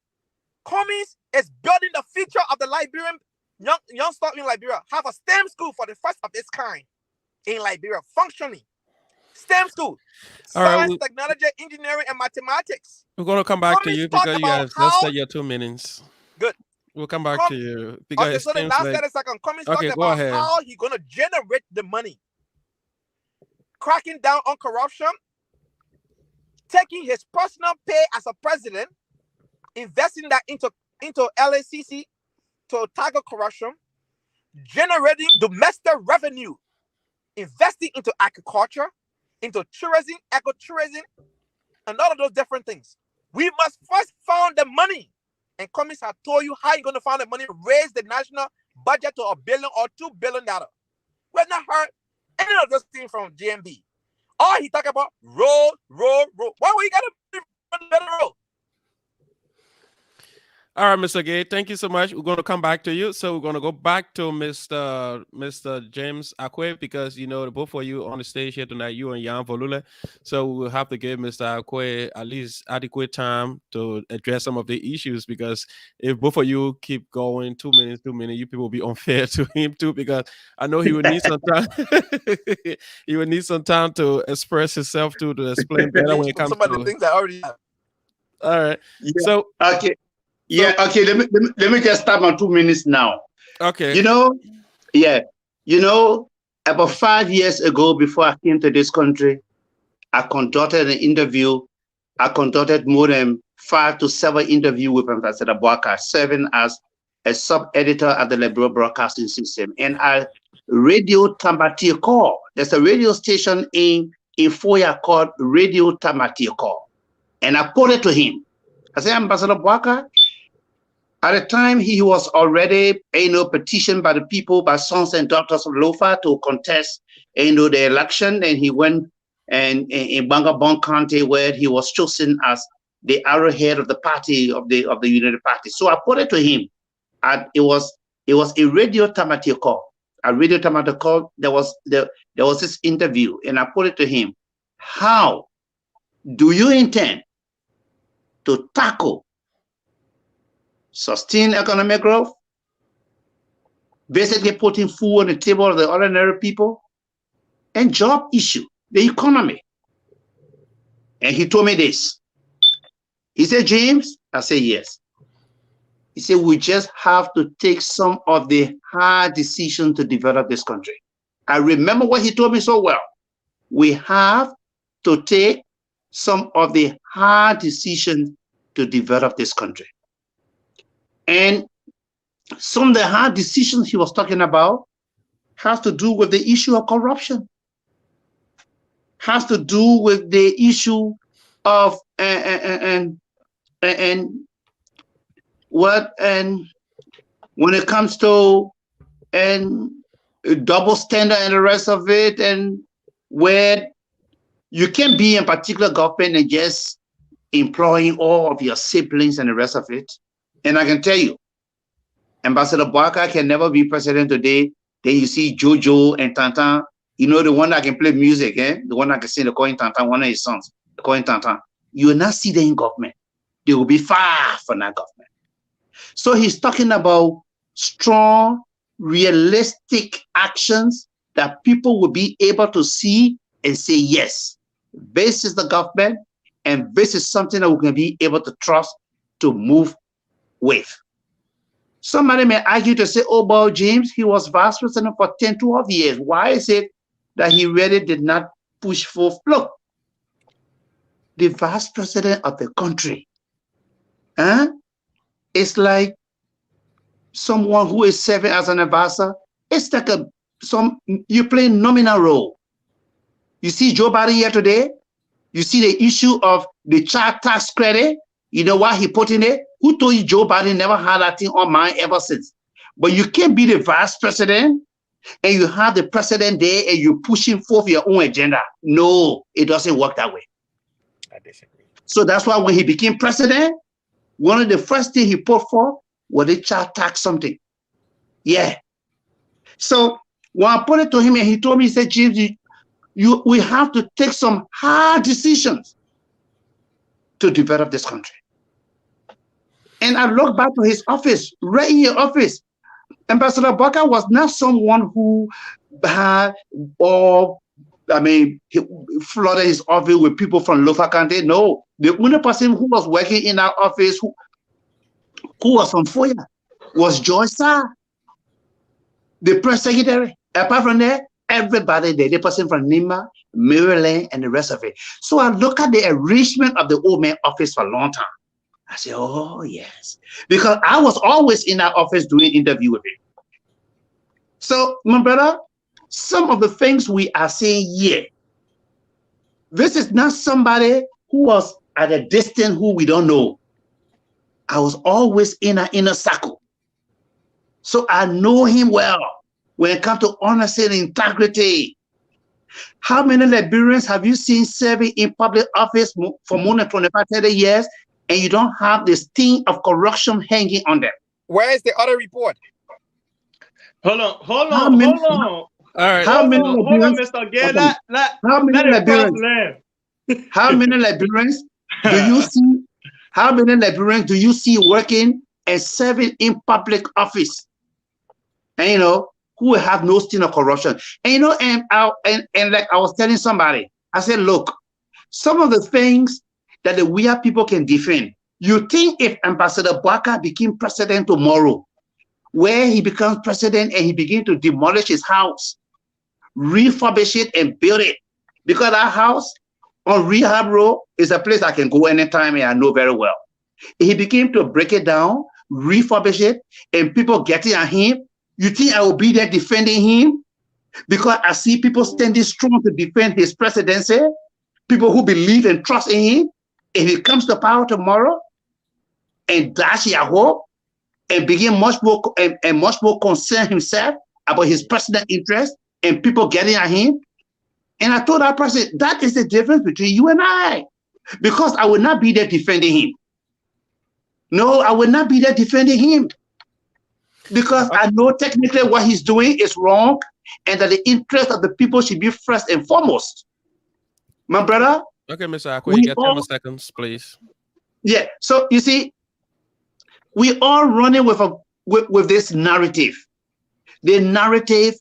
Cummings is building the future of the Liberian young stock in Liberia. Have a STEM school for the first of its kind in Liberia, functioning. STEM school, science, technology, engineering, and mathematics. We're going to come back to you because you have just said your 2 minutes. Good. We'll come back to you. Because okay, so the last 30 seconds, Cummings talking about how he's going to generate the money. Cracking down on corruption, taking his personal pay as a president, investing that into LACC to tackle corruption, generating domestic revenue, investing into agriculture, into tourism, ecotourism, and all of those different things. We must first find the money. And Cummings have told you how you're going to find the money to raise the national budget to $1 billion or $2 billion. We have not heard any of those things from GMB. All he talk about road. Why were you got to run the road? All right, Mr. Gaye, thank you so much. We're going to come back to you. So we're going to go back to Mr. James Akoi because, you know, both of you on the stage here tonight, you and Nyah Vululle. So we'll have to give Mr. Akoi at least adequate time to address some of the issues because if both of you keep going 2 minutes, you people will be unfair to him too because I know he would need some time. He would need some time to express himself to explain better when it comes to some of the things I already have. All right. Yeah. So okay. Yeah, okay. Let me just start on 2 minutes now. Okay. You know, about 5 years ago, before I came to this country, I conducted an interview. I conducted more than 5 to 7 interviews with Ambassador Boakar, serving as a sub-editor at the Liberian Broadcasting System. And I Radio Tamati Call. There's a radio station in Foya called Radio Tamati Call. And I quoted to him. I said, Ambassador Boakar, at the time, he was already, petitioned by the people, by sons and daughters of Lofa to contest, the election. And he went in Bangabong County, where he was chosen as the arrowhead of the party, of the United Party. So I put it to him. And it was a radio Tamati call. A radio Tamati call. There was this interview, and I put it to him. How do you intend to tackle sustain economic growth, basically putting food on the table of the ordinary people, and job issue, the economy? And he told me this. He said, James, I said, yes. He said, we just have to take some of the hard decisions to develop this country. I remember what he told me so well. We have to take some of the hard decisions to develop this country. And some of the hard decisions he was talking about has to do with the issue of corruption, has to do with the issue of when it comes to double standard and the rest of it, and where You can't be in particular government and just employing all of your siblings and the rest of it. And I can tell you, Ambassador Boakai can never be president today. Then you see Jojo and Tantan, you know, the one that can play music, the one that can sing the Akoi Tantan, one of his sons, the Akoi Tantan. You will not see them in government. They will be far from that government. So he's talking about strong, realistic actions that people will be able to see and say, yes, this is the government, and this is something that we can be able to trust to move with. Somebody may argue to say, oh, Bob James, he was vice president for 10, 12 years. Why is it that he really did not push forth? Look, the vice president of the country, it's like someone who is serving as an advisor. It's like you play nominal role. You see Joe Biden here today. You see the issue of the child tax credit. You know why he put in it? Who told you Joe Biden never had that thing on mind ever since? But you can't be the vice president and you have the president there and you're pushing forth your own agenda. No, it doesn't work that way. I disagree. So that's why when he became president, one of the first things he put forth was the child tax something. Yeah. So when I put it to him and he told me, he said, James, we have to take some hard decisions to develop this country. And I look back to his office, right in your office. Ambassador Boakai was not someone who had he flooded his office with people from local country. No, the only person who was working in our office who was from FOIA was Joy Sarr, the press secretary. Apart from that, everybody there, the person from Nyah, Maryland, and the rest of it. So I look at the arrangement of the old man office for a long time. I said, oh, yes. Because I was always in that office doing interview with him. So, my brother, some of the things we are saying here, this is not somebody who was at a distance who we don't know. I was always in an inner circle. So I know him well when it comes to honesty and integrity. How many Liberians have you seen serving in public office for more than 25, 30 years, and you don't have this sting of corruption hanging on them? Where is the other report? Hold on. All right. Hold on, Mr. Gaye. How many Liberians do you see? How many Liberians do you see working and serving in public office? And you know, who have no sting of corruption. And you know, and like I was telling somebody, I said, look, some of the things that the weird people can defend. You think if Ambassador Boakai became president tomorrow, where he becomes president and he begins to demolish his house, refurbish it and build it, because that house on Rehab Road is a place I can go anytime and I know very well. He became to break it down, refurbish it, and people getting at him. You think I will be there defending him? Because I see people standing strong to defend his presidency, people who believe and trust in him. If he comes to power tomorrow and dash your hope and begin much more concern himself about his personal interest and people getting at him. And I told that person, that is the difference between you and I, because I will not be there defending him. No, I will not be there defending him, because I know technically what he's doing is wrong and that the interest of the people should be first and foremost. My brother. Okay, Mr. Akoi, you got 10 seconds, please. Yeah, so you see, we are running with this narrative, the narrative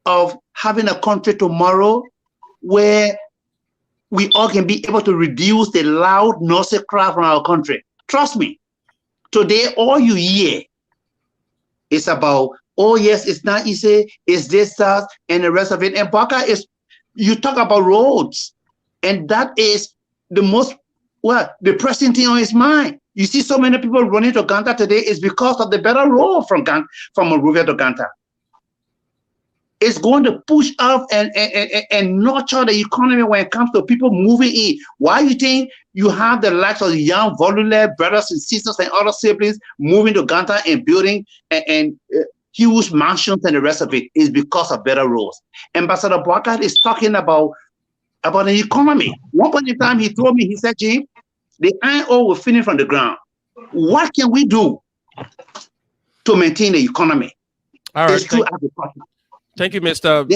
of having a country tomorrow where we all can be able to reduce the loud noisy crowd from our country. Trust me, today all you hear is about, oh yes, it's not easy, it's this, that, and the rest of it. And Boakai is, you talk about roads, and that is the most, depressing thing on his mind. You see so many people running to Ganta today is because of the better road from Monrovia to Ganta. It's going to push up and nurture the economy when it comes to people moving in. Why you think you have the likes of young Vululle brothers and sisters and other siblings moving to Ganta and building and huge mansions and the rest of it is because of better roads. Ambassador Boakai is talking about about the economy. One point in time, he told me, he said, Jim, the iron ore will finish from the ground. What can we do to maintain the economy? All right. It's true agriculture. Thank you, Mr.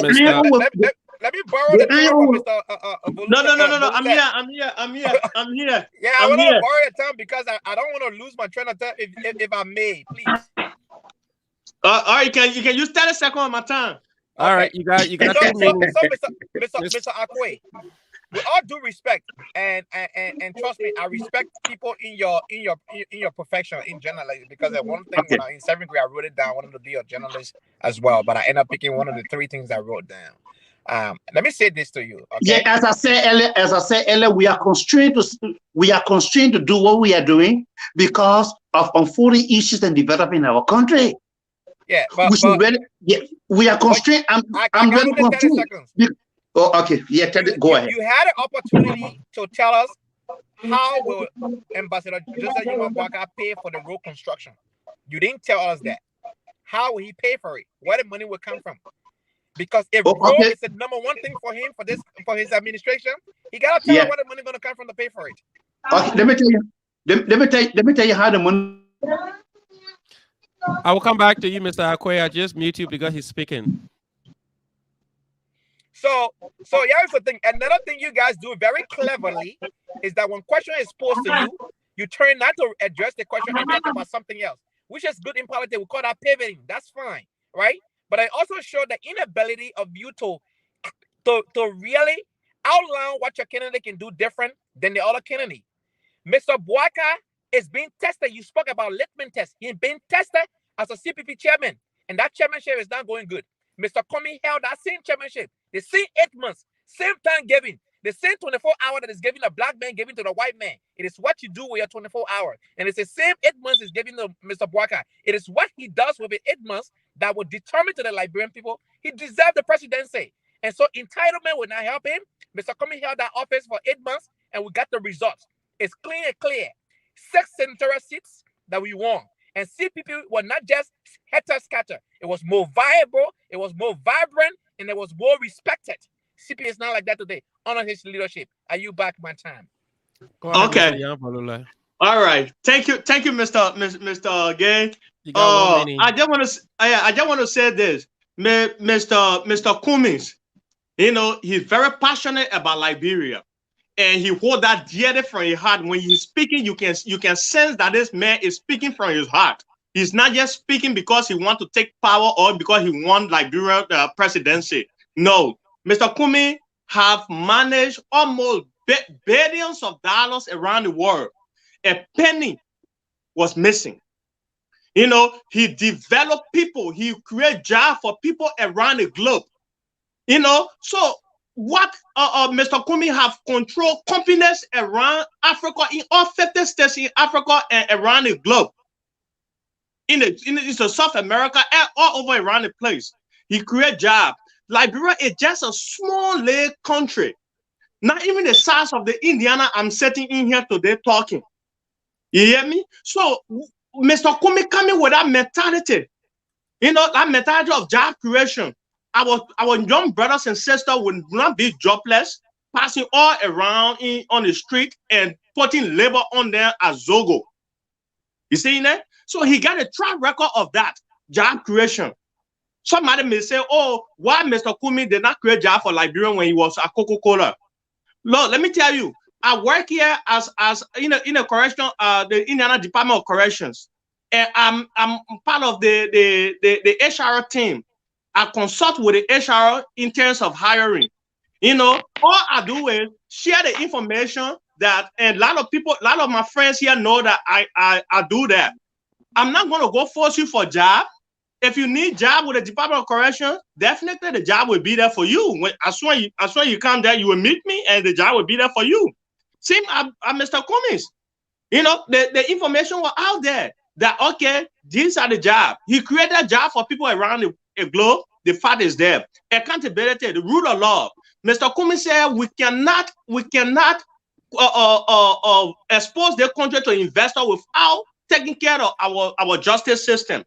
Let me borrow the time from Mr. Vululle. No. I'm here. Yeah, I want to borrow your time because I don't want to lose my train of thought if I may, please. All right, you can use 30 seconds of my time. All right, you got 2 minutes. So, Mr. Akoi, with all due respect, and trust me, I respect people in your profession in journalism, because one thing when in 7th grade I wrote it down, I wanted to be a journalist as well, but I ended up picking one of the 3 things I wrote down. Let me say this to you. Okay? Yeah, as I said earlier, we are constrained to do what we are doing because of unfolding issues and developing our country. Yeah, we are constrained. I'm very constrained. Oh, okay. Yeah, go ahead. You had an opportunity to tell us how will Ambassador Joseph Yuma Boakai pay for the road construction. You didn't tell us that. How will he pay for it? Where the money will come from? Because if road is the number 1 thing for him for his administration, he gotta tell us where the money gonna come from to pay for it. Okay, let me tell you. Let me tell you how the money. I will come back to you, Mr. Akoi. I just mute you because he's speaking. So here's the thing. Another thing you guys do very cleverly is that when question is posed to you, you turn not to address the question and talk about something else, which is good in politics. We call that pivoting. That's fine, right? But I also show the inability of you to really outline what your candidate can do different than the other candidate. Mr. Boakai is being tested. You spoke about litmus test. He's being tested as a CPP chairman, and that chairmanship is not going good. Mr. Comey held that same chairmanship, the same 8 months, same time giving, the same 24 hours that is giving a black man giving to the white man. It is what you do with your 24 hours. And it's the same 8 months is giving to Mr. Boakai. It is what he does with the 8 months that will determine to the Liberian people he deserves the presidency. And so entitlement will not help him. Mr. Comey held that office for 8 months, and we got the results. It's clean and clear. 6 senatorial seats that we won. And CPP were not just scatter. It was more viable, it was more vibrant, and it was more respected. CPP is not like that today. Honor his leadership. Are you back my time? Okay. All right. Thank you, Mr. Gaye. I just want to say this, Mr. Cummings. You know, he's very passionate about Liberia, and he hold that dearly from his heart. When he's speaking, you can sense that this man is speaking from his heart. He's not just speaking because he wants to take power or because he wants Liberia presidency. No, Mr. Cummings have managed almost billions of dollars around the world. A penny was missing. You know, he developed people. He created jobs for people around the globe. You know, so what Mr. Cummings have controlled companies around Africa, in all 50 states in Africa and around the globe, in South America and all over around the place. He create jobs. Liberia is just a small little country, not even the size of the Indiana I'm sitting in here today talking. You hear me? So Mr. Cummings coming with that mentality, you know, that mentality of job creation. Our young brothers and sisters will not be jobless, passing all around on the street and putting labor on them as Zogo. You see that? So he got a track record of that job creation. Somebody may say, oh, why Mr. Cummings did not create job for Liberia when he was at Coca-Cola? Look, let me tell you, I work here as in a correction, the Indiana Department of Corrections, and I'm part of the HR team. I consult with the HR in terms of hiring. You know, all I do is share the information that, and a lot of my friends here know that I do that. I'm not going to go force you for a job. If you need a job with the Department of Corrections, definitely the job will be there for you. As soon as you come there, you will meet me and the job will be there for you. Same as Mr. Cummings. You know, the information was out there that, okay, these are the jobs. He created a job for people around the globe. The fact is there. Accountability, the rule of law. Mr. Cummings said we cannot expose the country to investors without taking care of our justice system.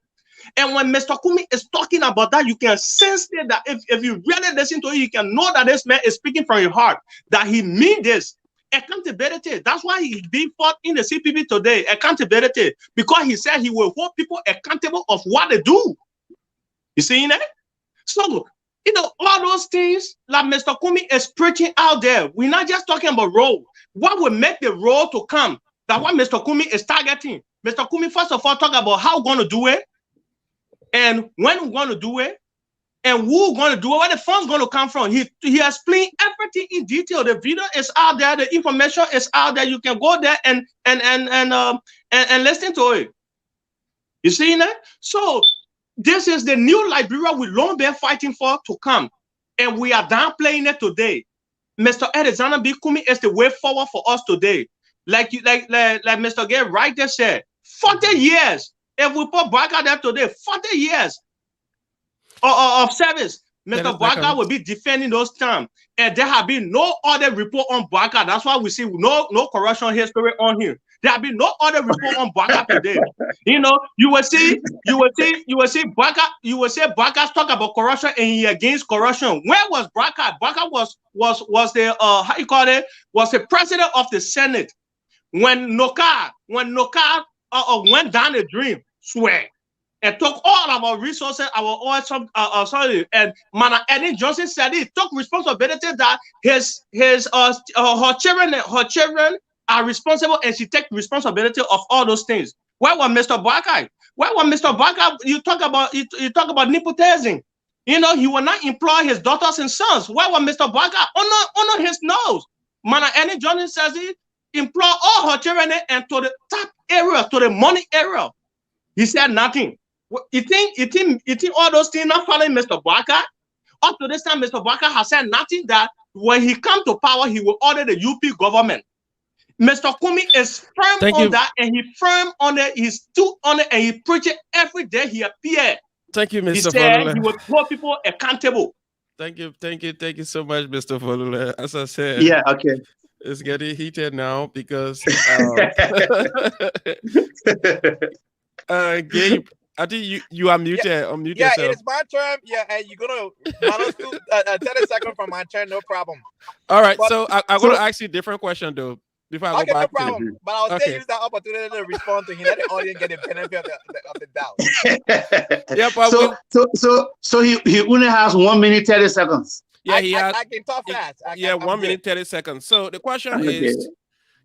And when Mr. Kumi is talking about that, you can sense it, that if you really listen to it, you can know that this man is speaking from your heart, that he means this. Accountability. That's why he's being fought in the CPP today. Accountability. Because he said he will hold people accountable of what they do. You see that? So, you know, all those things like Mr. Kumi is preaching out there. We're not just talking about road. What will make the road to come? That what Mr. Kumi is targeting. Mr. Kumi, first of all, talk about how we're going to do it, and when we're going to do it, and who's going to do it, where the funds going to come from. He explained everything in detail. The video is out there. The information is out there. You can go there and listen to it. You see that? So this is the new Liberia we long been fighting for to come, and we are downplaying it today. Mr. Alexander B. Kumi is the way forward for us today. Like Mr. Gaye right there said, 40 years. If we put Barker there today, 40 years of service, Mr. Barker will be defending those terms. And there have been no other report on Barker. That's why we see no corruption history on him. There have been no other report on Barker today. You know, you will see Barker talk about corruption and he against corruption. Where was Barker? Barker was the how you call it? Was the president of the Senate when Noka went down the dream, swear, and took all of our resources, our oil, and Mana Eddie Johnson said he took responsibility that her children are responsible, and she take responsibility of all those things. Where was Mr. Barker? Where was Mr. Barker? You talk about nepotism. You know, he will not employ his daughters and sons. Where was Mr. Barker? Honor his nose. Mana Eddie Johnson says he employ all her children and to the top area, to the money area. He said nothing. You think all those things not following Mr. Barker? Up to this time, Mr. Barker has said nothing that when he come to power, he will order the UP government. Mr. Kumi is firm on that, and he firm on it. He stood on it, and he preach it every day he appeared. Thank you, Mr. He said he will hold people accountable. Thank you so much, Mr. Vululle. As I said, yeah, okay. It's getting heated now because Gabe, I think you are muted. Unmute yourself. Yeah, it is my turn. Yeah, and you're gonna minus 30 seconds from my turn, no problem. All right, so I'm gonna ask you a different question though. Before I go back no problem. But I'll still use that opportunity to respond to him. Let the audience get the benefit of the doubt. Yeah, but so he only has 1 minute 30 seconds. Yeah, I can talk fast. 1 minute 30 seconds. So the question is,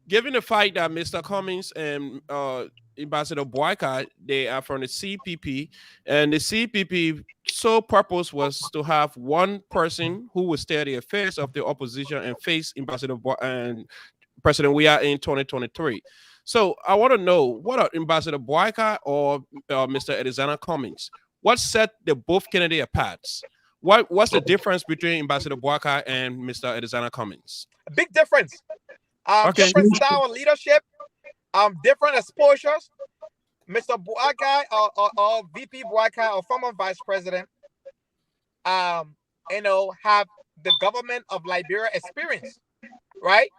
given the fact that Mr. Cummings and Ambassador Boycott, they are from the CPP, and the CPP sole purpose was to have one person who would steer the affairs of the opposition and face Ambassador and President we are in 2023. So I want to know, what are Ambassador Boycott or Mr. Alexander Cummings? What set the both candidates apart? What's the difference between Ambassador Boycott and Mr. Alexander Cummings? A big difference. Different style of leadership, different exposures. Mr. Boycott or VP Boycott or former vice president, have the government of Liberia experience, right?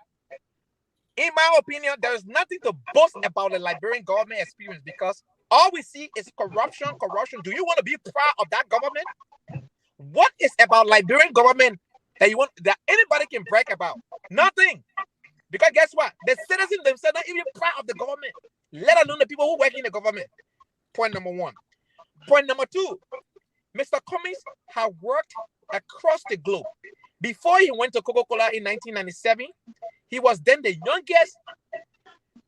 In my opinion, there is nothing to boast about the Liberian government experience because all we see is corruption. Do you want to be proud of that government? What is about Liberian government that anybody can brag about? Nothing. Because guess what? The citizens themselves are not even proud of the government, let alone the people who work in the government. Point number one. Point number two, Mr. Cummings had worked across the globe. Before he went to Coca-Cola in 1997, he was then the youngest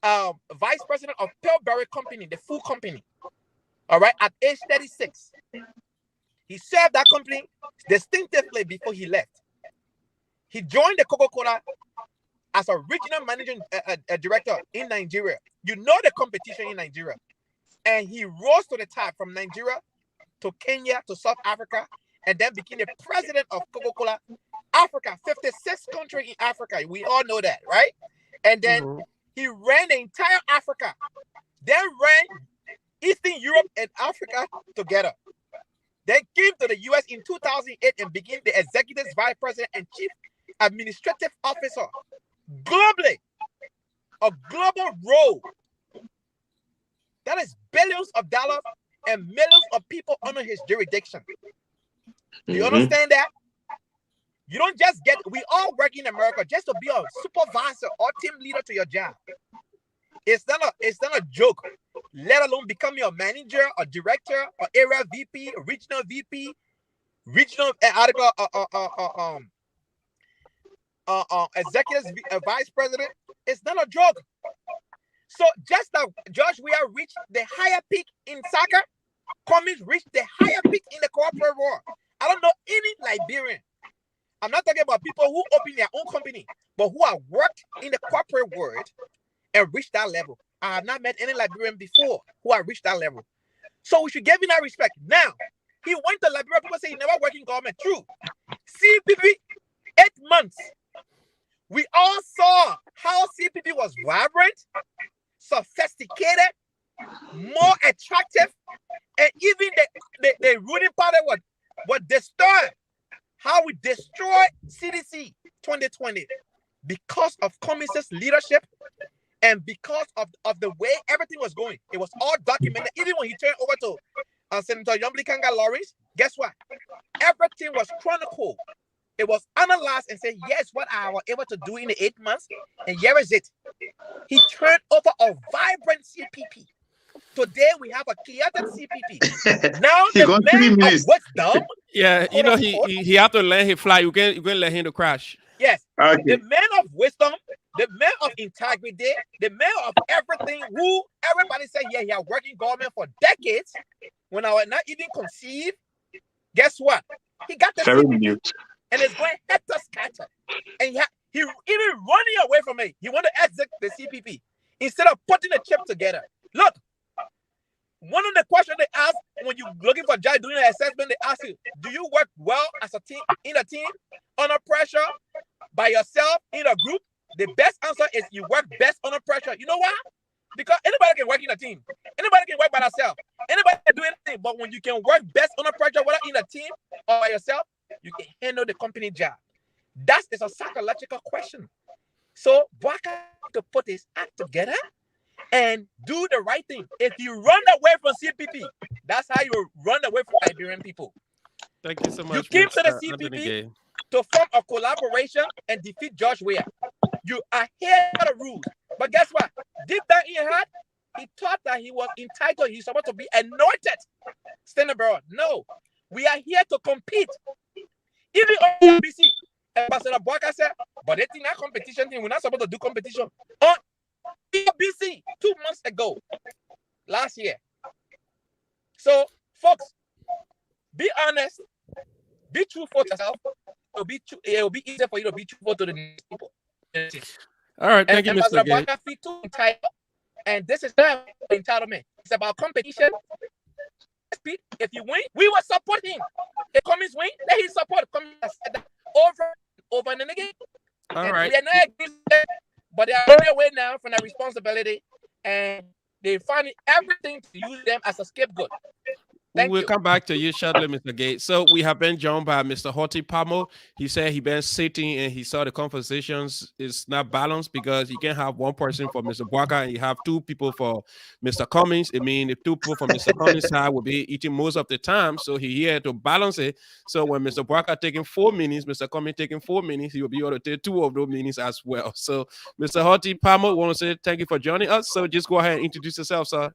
vice president of Pillsbury Company, the food company. All right, at age 36. He served that company distinctively before he left. He joined the Coca-Cola as a regional managing director in Nigeria. You know the competition in Nigeria. And he rose to the top from Nigeria to Kenya to South Africa, and then became the president of Coca-Cola Africa, 56th country in Africa. We all know that, right? And then he ran the entire Africa, then ran Eastern Europe and Africa together. Then came to the US in 2008 and became the executive vice president and chief administrative officer globally. A global role. That is billions of dollars and millions of people under his jurisdiction. Do you understand that? You don't just get, we all work in America just to be a supervisor or team leader to your job. It's not a joke, let alone becoming a manager, a director, or area VP, a regional VP, regional executive vice president. It's not a joke. So just like Josh, we have reached the higher peak in soccer, Cummings reached the higher peak in the corporate world. I don't know any Liberian. I'm not talking about people who open their own company, but who have worked in the corporate world and reached that level. I have not met any Liberian before who have reached that level. So we should give him that respect. Now, he went to Liberia. People say he never worked in government. True. CPP, 8 months. We all saw how CPP was vibrant, sophisticated, more attractive, and even the ruling party was disturbed. How we destroyed CDC 2020 because of Cummings' leadership and because of the way everything was going. It was all documented. Even when he turned over to Senator Yombly Kanga Lawrence, guess what? Everything was chronicled. It was analyzed and said, yes, what I was able to do in the 8 months, and here is it. He turned over a vibrant CPP. Today we have a chaotic CPP. Now the man of wisdom. Yeah, you know he have to let him fly. You can let him to crash. Yes, okay. The man of wisdom, the man of integrity, the man of everything. Who everybody said, yeah, he has worked in government for decades. When I was not even conceived, guess what? He got the CPP, and it's going hector scatter. And he even running away from me. He want to exit the CPP instead of putting the chip together. Look. One of the questions they ask when you're looking for a job doing an assessment, they ask you, do you work well as a team, in a team, under pressure, by yourself, in a group? The best answer is you work best under pressure. You know why? Because anybody can work in a team. Anybody can work by themselves. Anybody can do anything. But when you can work best under pressure, whether in a team or by yourself, you can handle the company job. That is a psychological question. So Bwaka have to put his act together and do the right thing. If you run away from CPP, that's how you run away from Liberian people. Thank you so much. You came to the CPP to form a collaboration and defeat George Weah. You are here for the rules. But guess what? Deep down in your heart, he thought that he was entitled. He's supposed to be anointed standing abroad. No, we are here to compete. Even on ELBC, Ambassador Bwaka said, but they think that competition thing, we're not supposed to do competition. On ELBC 2 months ago, last year. So, folks, be honest, be truthful to yourself. It will be easier for you to be truthful to the next people. All right, thank you, Mr. Gaye. And this is not entitlement. It's about competition. If you win, we will support him. If Cummings win, let him support Cummings over and again. All right. We are not against them, but they are running away now from their responsibility, and they find everything to use them as a scapegoat. We'll come back to you shortly, Mr. Gates. So we have been joined by Mr. Horty Pamo. He said he been sitting and he saw the conversations is not balanced because you can't have one person for Mr. Bwaka and you have two people for Mr. Cummings. I mean, the two people from Mr. Cummings' side will be eating most of the time. So he here to balance it. So when Mr. Bwaka taking 4 minutes, Mr. Cummings taking 4 minutes, he will be able to take 2 of those minutes as well. So Mr. Horty Pamo, want to say thank you for joining us. So just go ahead and introduce yourself, sir.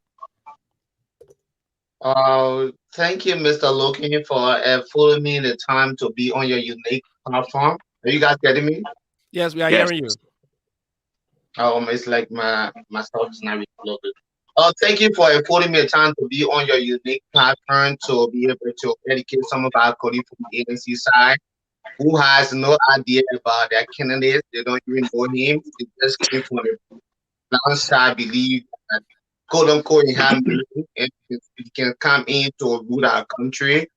Thank you, Mr. Logan, for affording me the time to be on your unique platform. Are you guys getting me? Yes, we are hearing you. It's like my stuff is not loaded. Thank you for affording me the time to be on your unique platform to be able to educate some of our colleagues from the agency side who has no idea about their candidates. They don't even know him. They just came from the downside, believe that quote unquote and he can come in to rule our country.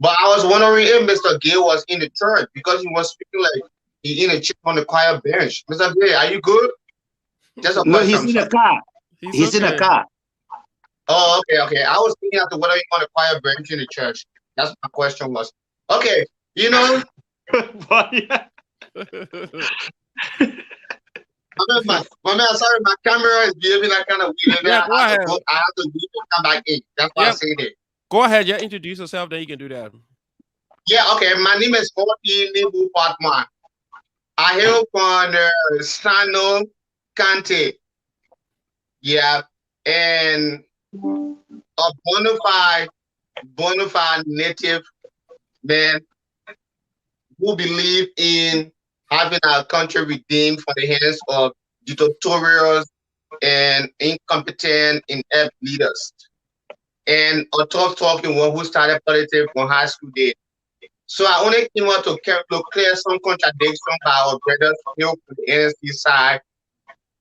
But I was wondering if Mr. Gaye was in the church because he was speaking like he in a chip on the choir bench. Mr. Gaye, are you good? Just a no, he's in the car. He's in the car. Oh, okay. I was thinking after whether you on the choir bench in the church. That's my question was. Okay, you know. Sorry, my camera is behaving that kind of weird. Yeah, go ahead. I have to leave and come back in. That's why I say that. Go ahead. Yeah, introduce yourself. Then you can do that. Yeah, okay. My name is Forty Nibu Patman. I hail from Sano County. Yeah, and a bona fide native man who believe in having our country redeemed from the hands of dictatorial and incompetent inept leaders. And a tough talking one who started politics from high school days. So I only came out to clear some contradiction by our brothers here from the NSC side,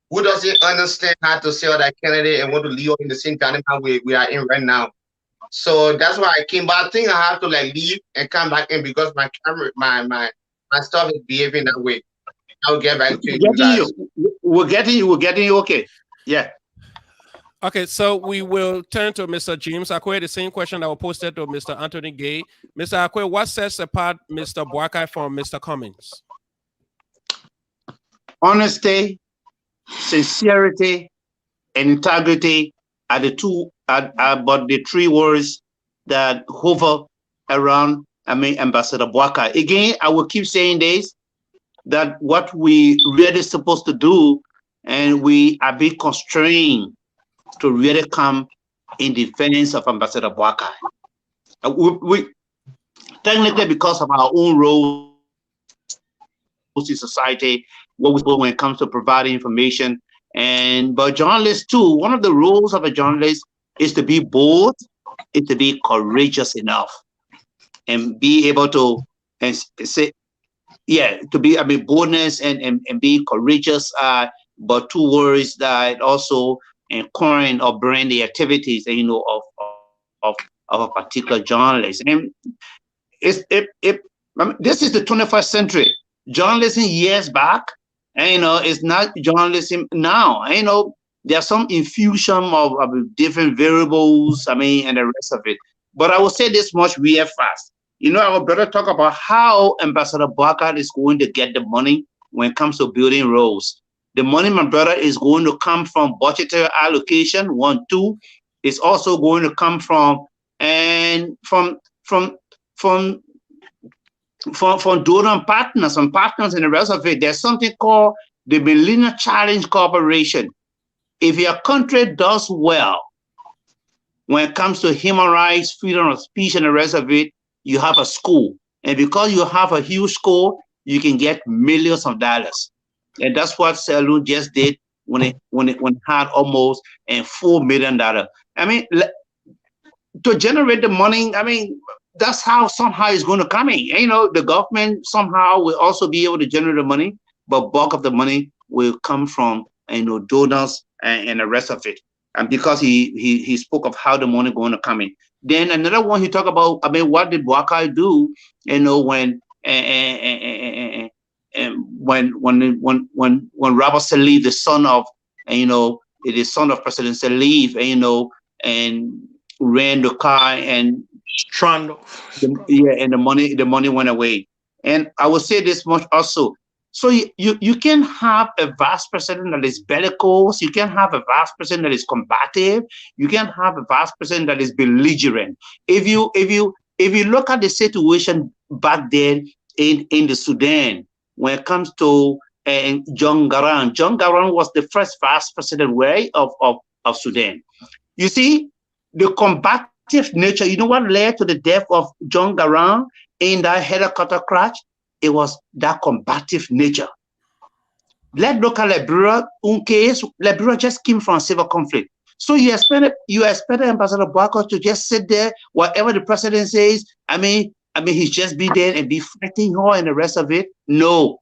who doesn't understand how to sell that candidate and want to leave in the same dilemma we are in right now. So that's why I came, but I think I have to like leave and come back in because my camera, my stuff is behaving that way. I'll get back to you guys. We're getting you. Okay. Yeah. Okay, so we will turn to Mr. James Akoi. The same question that was posted to Mr. Anthony Gaye. Mr. Akoi, what sets apart Mr. Boakai from Mr. Cummings? Honesty, sincerity, and integrity are the two, but the three words that hover around, Ambassador Boakai. Again, I will keep saying this, that what we really supposed to do, and we are being constrained to really come in defense of Ambassador Boakai. We technically, because of our own roles in society, what we do when it comes to providing information, but journalists too, one of the roles of a journalist is to be bold, is to be courageous enough, and be able to say, yeah, to be, boldness and be courageous, but two words that also encourage or brand the activities, of a particular journalist. And this is the 21st century. Journalism years back, and it's not journalism now. There's some infusion of different variables, and the rest of it. But I will say this much real fast. Our brother talk about how Ambassador Boakai is going to get the money when it comes to building roads. The money, my brother, is going to come from budgetary allocation, 1, 2. It's also going to come from donor partners and partners and the rest of it. There's something called the Millennium Challenge Corporation. If your country does well when it comes to human rights, freedom of speech, and the rest of it, you have a school. And because you have a huge school, you can get millions of dollars. And that's what Salon just did when it had almost $4 million. To generate the money, that's how somehow it's going to come in. The government somehow will also be able to generate the money, but bulk of the money will come from donors and the rest of it. And because he spoke of how the money going to come in. Then another one he talked about, what did Boakai do? When Robert Salif, the son of President Salif, and ran the car and and the money went away. And I will say this much also. So you can have a vice president that is bellicose. You can have a vice president that is combative. You can have a vice president that is belligerent. If you look at the situation back then in the Sudan, when it comes to John Garang was the first vice president of Sudan. You see, the combative nature, you know what led to the death of John Garang in that helicopter crash? It was that combative nature. Let's look at Liberia. In case Liberia just came from a civil conflict. So you expect Ambassador Boakai to just sit there, whatever the president says, he's just be there and be fighting her and the rest of it. No,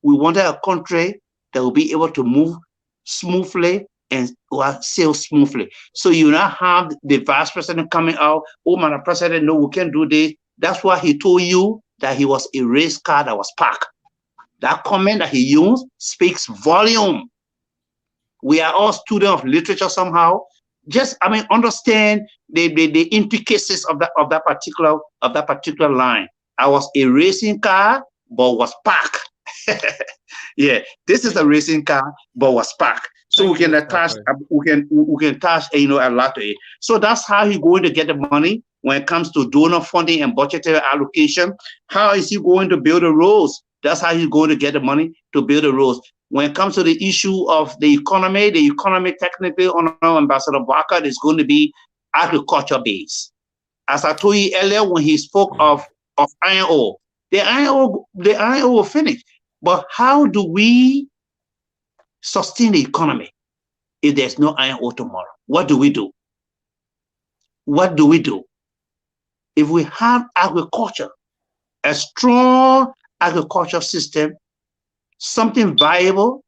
we wanted a country that will be able to move smoothly and sail smoothly. So you now have the vice president coming out, oh, Madam President, no, we can't do this. That's why he told you that he was a race car that was parked. That comment that he used speaks volume. We are all students of literature somehow. Just, understand the intricacies of that particular line. I was a racing car, but was parked. Yeah, this is a racing car, but was parked. So Thank we you, can Mr. attach, Akoi. we can attach, a lot to it. So that's how he's going to get the money when it comes to donor funding and budgetary allocation. How is he going to build the roads? That's how he's going to get the money to build the roads. When it comes to the issue of the economy technically on Ambassador Barker is going to be agriculture based. As I told you earlier when he spoke of iron ore, the iron ore will finish. But how do we sustain the economy if there's no iron ore tomorrow? What do we do? What do we do? If we have agriculture, a strong agriculture system, something viable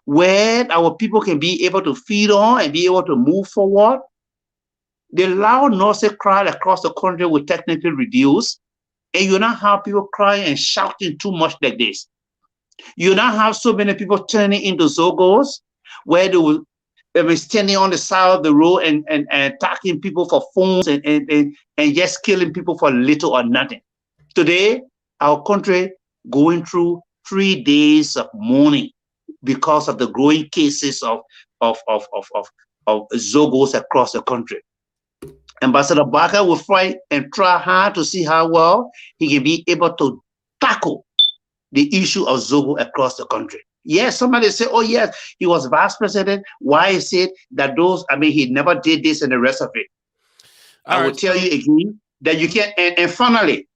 where our people can be able to feed on and be able to move forward, the loud noise cry across the country will technically reduce, and you not have people crying and shouting too much like this. You not have so many people turning into Zogos where they will be standing on the side of the road and attacking people for phones and just killing people for little or nothing. Today, our country going through 3 days of mourning because of the growing cases of Zogos across the country. Ambassador Barker will fight and try hard to see how well he can be able to tackle the issue of Zogo across the country. Yes, somebody say, oh yes, he was vice president. Why is it that he never did this and the rest of it? I will tell you again that you can't, and finally,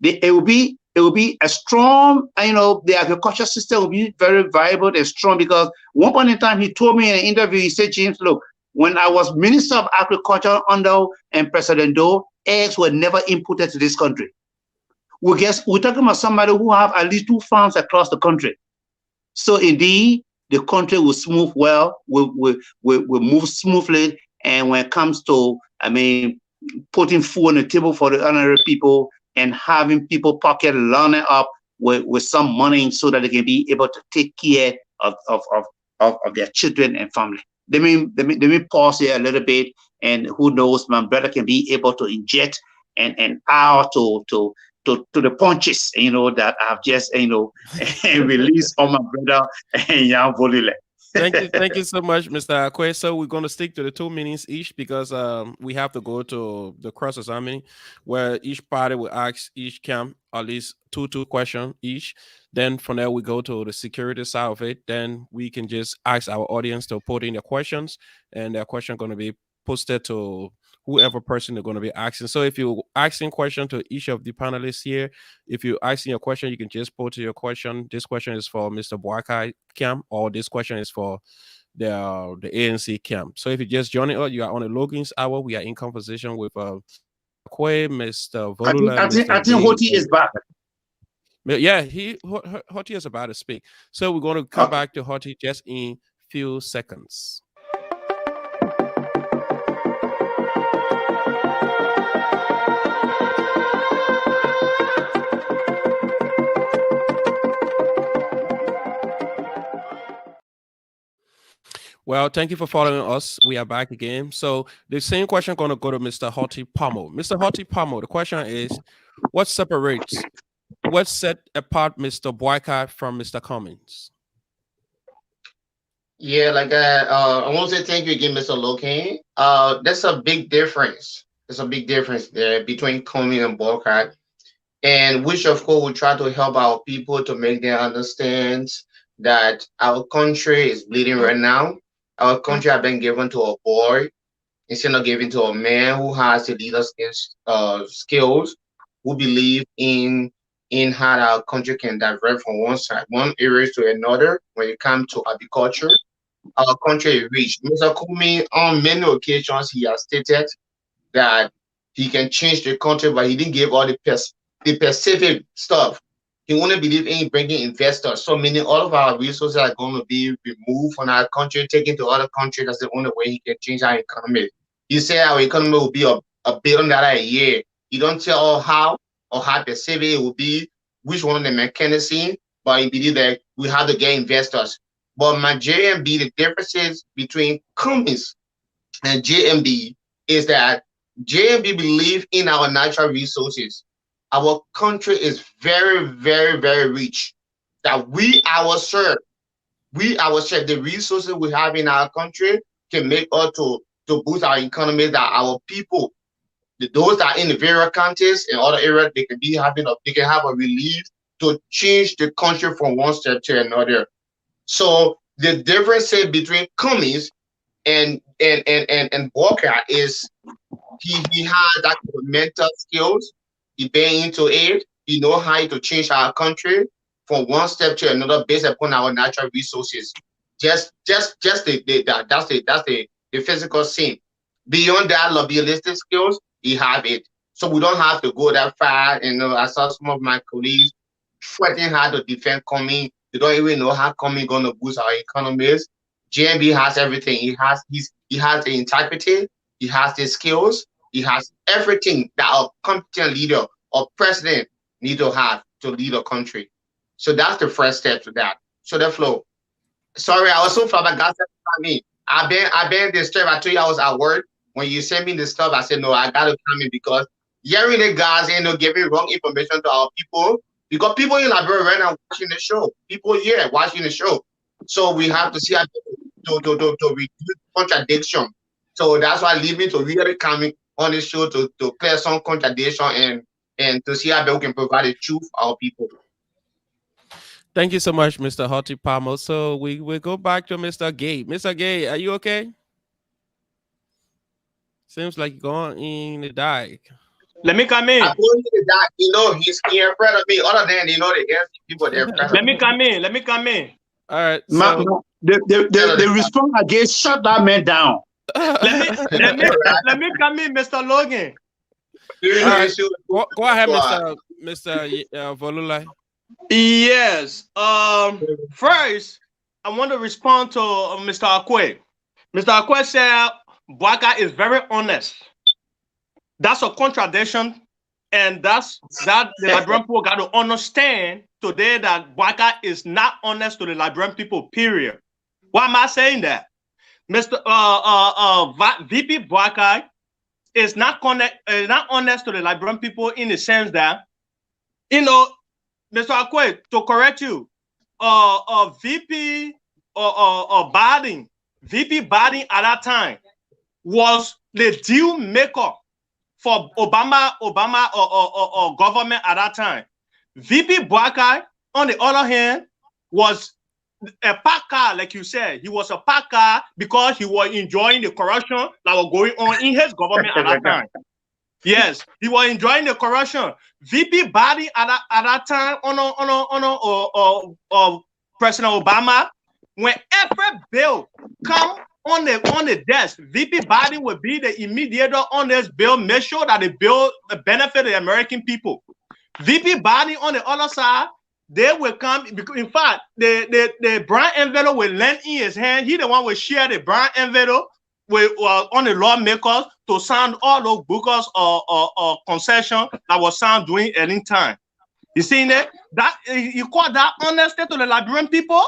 it will be a strong, the agriculture system will be very viable and strong, because one point in time he told me in an interview, he said, James, look, when I was Minister of Agriculture under President Doe, eggs were never imported to this country. We're talking about somebody who have at least 2 farms across the country. So indeed, the country will will move smoothly. And when it comes to, putting food on the table for the ordinary people and having people pocket lining up with some money so that they can be able to take care of their children and family. Let me pause here a little bit, and who knows, my brother can be able to inject and out to the punches, that I've just, released on my brother and Nyah Vululle. Thank you so much, Mr. Akoi. So we're going to stick to the 2 minutes each, because we have to go to the cross examining, where each party will ask each camp at least two questions each. Then from there we go to the security side of it. Then we can just ask our audience to put in their questions, and their question going to be posted to whoever person they're going to be asking. So if you're asking question to each of the panelists here, if you're asking a question, you can just put your question. This question is for Mr. Boakai camp, or this question is for the ANC camp. So if you just joining us, you are on the Logan's Hour. We are in conversation with Akoi, Mr. Vululle. I think Hoti is back. Yeah, Hoti is about to speak. So we're going to come back to Hoti just in few seconds. Well, thank you for following us. We are back again. So the same question going to go to Mr. Hoti Pomo. Mr. Hoti Pomo, the question is, what set apart Mr. Boycott from Mr. Cummings? Yeah, I want to say thank you again, Mr. Logan. That's a big difference. There's a big difference there between Cummings and Boycott, and which of course will try to help our people to make them understand that our country is bleeding right now. Our country has been given to a boy instead of giving to a man who has the leadership skills, who believe in how our country can divert from one area to another when it comes to agriculture. Our country is rich. Mr. Kumi, on many occasions, he has stated that he can change the country, but he didn't give all the specific stuff. He only believe in bringing investors. So meaning all of our resources are going to be removed from our country, taken to other countries. That's the only way he can change our economy. He said our economy will be $1 billion a year. He don't tell how or how specific it will be, which one of the mechanism, but he believe that we have to get investors. But my JMB, the differences between Cummings and JMB is that JMB believe in our natural resources. Our country is very, very, very rich. that we ourselves, the resources we have in our country can make us to boost our economy, that our people, those that are in the various counties and other areas, they can have a relief to change the country from one step to another. So the difference between Cummings and Walker is he has that mental skills. He been into it. He know how to change our country from one step to another based upon our natural resources. Just that's the physical scene. Beyond that, lobbyistic skills, he have it. So we don't have to go that far. I saw some of my colleagues fighting hard to defend Cummings. They don't even know how Cummings going to boost our economies. JMB has everything. He has the integrity. He has the skills. He has everything that a competent leader or president need to have to lead a country. So that's the first step to that. So the flow. Sorry, I was so flabbergasted by me. I've been disturbed. I told you I was at work. When you sent me the stuff, I said, no, I gotta come in because hearing the guys, giving wrong information to our people. Because people in Liberia right now watching the show. People here watching the show. So we have to see how to reduce contradiction. So that's why I leave me to really come on this show to clear some contradiction and to see how we can provide the truth for our people. Thank you so much, Mr. Hoti Palmer. So we will go back to Mr. Gaye. Mr. Gaye, are you okay? Seems like you're going in the dark. Let me come in. I told you that, he's here in front of me. Other than, the ANC people there. Let me come in. Let me come in. All right. So the response against shut that man down. let me come in, Mr. Logan. Right. Go ahead, Mr. Vululle. Yes. First, I want to respond to Mr. Akoi. Mr. Akoi said Bwaka is very honest. That's a contradiction, and that the Liberian people got to understand today that Bwaka is not honest to the Liberian people. Period. Why am I saying that? Mr. VP Bwaka is not honest to the Liberian people in the sense that, Mr. Akoi, to correct you, VP Biden at that time was the deal maker for Obama government at that time. VP Bwaka, on the other hand, was a packer, like you said. He was a packer because he was enjoying the corruption that was going on in his government at that time. Yes, he was enjoying the corruption. VP Biden at that time on President Obama, when every bill come on the desk, VP Biden would be the intermediator on this bill, make sure that the bill benefit the American people. VP Biden on the other side, they will come. In fact, the brown envelope will lend in his hand. He the one will share the brown envelope with on the lawmakers to sign all those bookers or concession that was signed during any time. You see that? That you call that honesty to the Liberian people?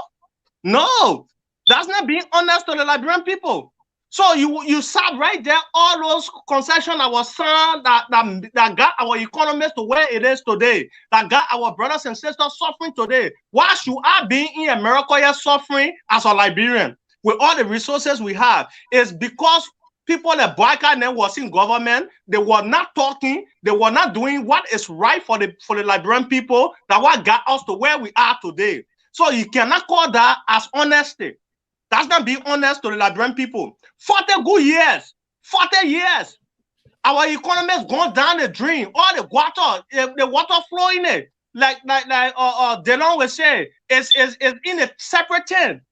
No. That's not being honest to the Liberian people. So you saw right there all those concessions that was signed that got our economies to where it is today, that got our brothers and sisters suffering today. Why should I be in America here suffering as a Liberian with all the resources we have? It's because people that Bwaka then was in government, they were not talking, they were not doing what is right for the Liberian people, that what got us to where we are today. So you cannot call that as honesty. That's not being honest to the Liberian people. 40 good years, 40 years. Our economy has gone down the drain. All the water flowing it. Like Delon will say, it's in a separate tent.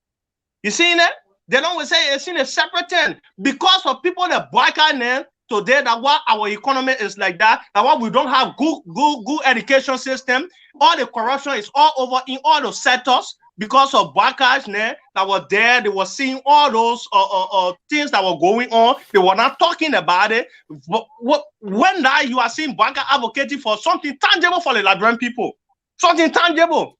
You see that? Delon will say it's in a separate tent. Because of people that Bwaka then today, that what our economy is like that what we don't have good education system. All the corruption is all over in all the sectors. Because of Bwaka that were there, they were seeing all those things that were going on. They were not talking about it. But when that you are seeing Bwaka advocating for something tangible for the Liberian people, something tangible.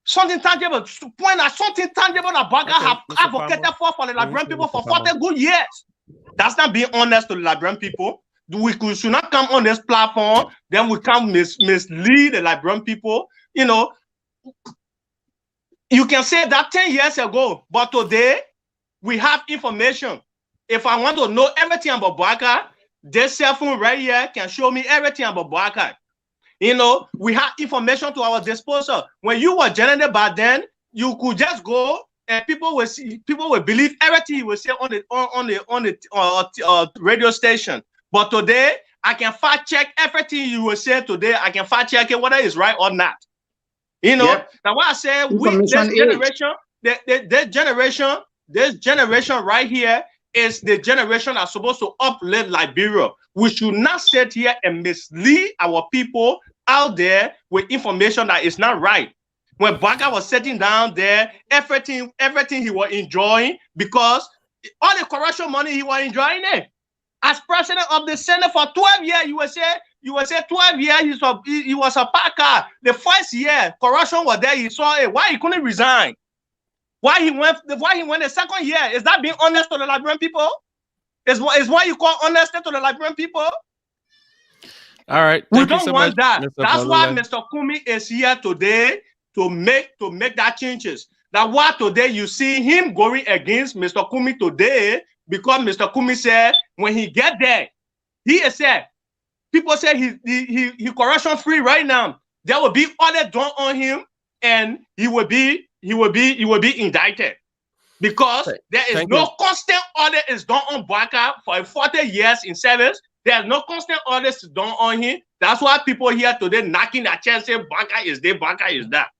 Something tangible. Point at something tangible that Bwaka have advocated for the Liberian people for 40 good years. That's not being honest to the Liberian people. We should not come on this platform, then we can mislead the Liberian people. you know, you can say that 10 years ago, but today we have information. If I want to know everything about Boakai, this cell phone right here can show me everything about Boakai. You know, we have information to our disposal. When you were generated back then, you could just go and people will believe everything you will say on the radio station. But today, I can fact check everything you will say today. I can fact check it whether it's right or not. You know, now what I say, this generation right here is the generation that's supposed to uplift Liberia. We should not sit here and mislead our people out there with information that is not right. When Boakai was sitting down there, everything he was enjoying, because all the corruption money he was enjoying it. As president of the Senate for 12 years, you will say 12 years he was a packer. The first year, corruption was there, he saw it. Why he couldn't resign? Why he went the second year? Is that being honest to the Liberian people? Is what you call honesty to the Liberian people? All right. We don't want that. That's why Mr. Kumi is here today to make that changes. That why today you see him going against Mr. Kumi today, because Mr. Kumi said when he get there, he is said, people say he corruption free right now. There will be audit done on him, and he will be indicted, because there is no constant audit is done on Boakai for 40 years in service. There's no constant audits done on him. That's why people here today knocking their chest saying Boakai is there, Boakai is that.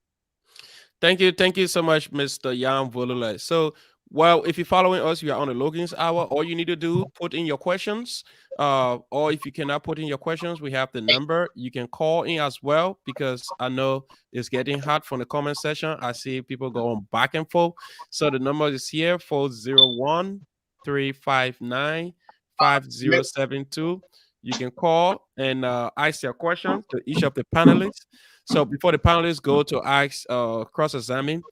Thank you so much, Mr. Nyah Vululle. So, well, if you're following us, you are on the Logan's Hour. All you need to do, put in your questions. Or if you cannot put in your questions, we have the number. You can call in as well, because I know it's getting hot from the comment section. I see people going back and forth. So the number is here, 401-359-5072. You can call and ask your question to each of the panelists. So before the panelists go to ask cross-examine,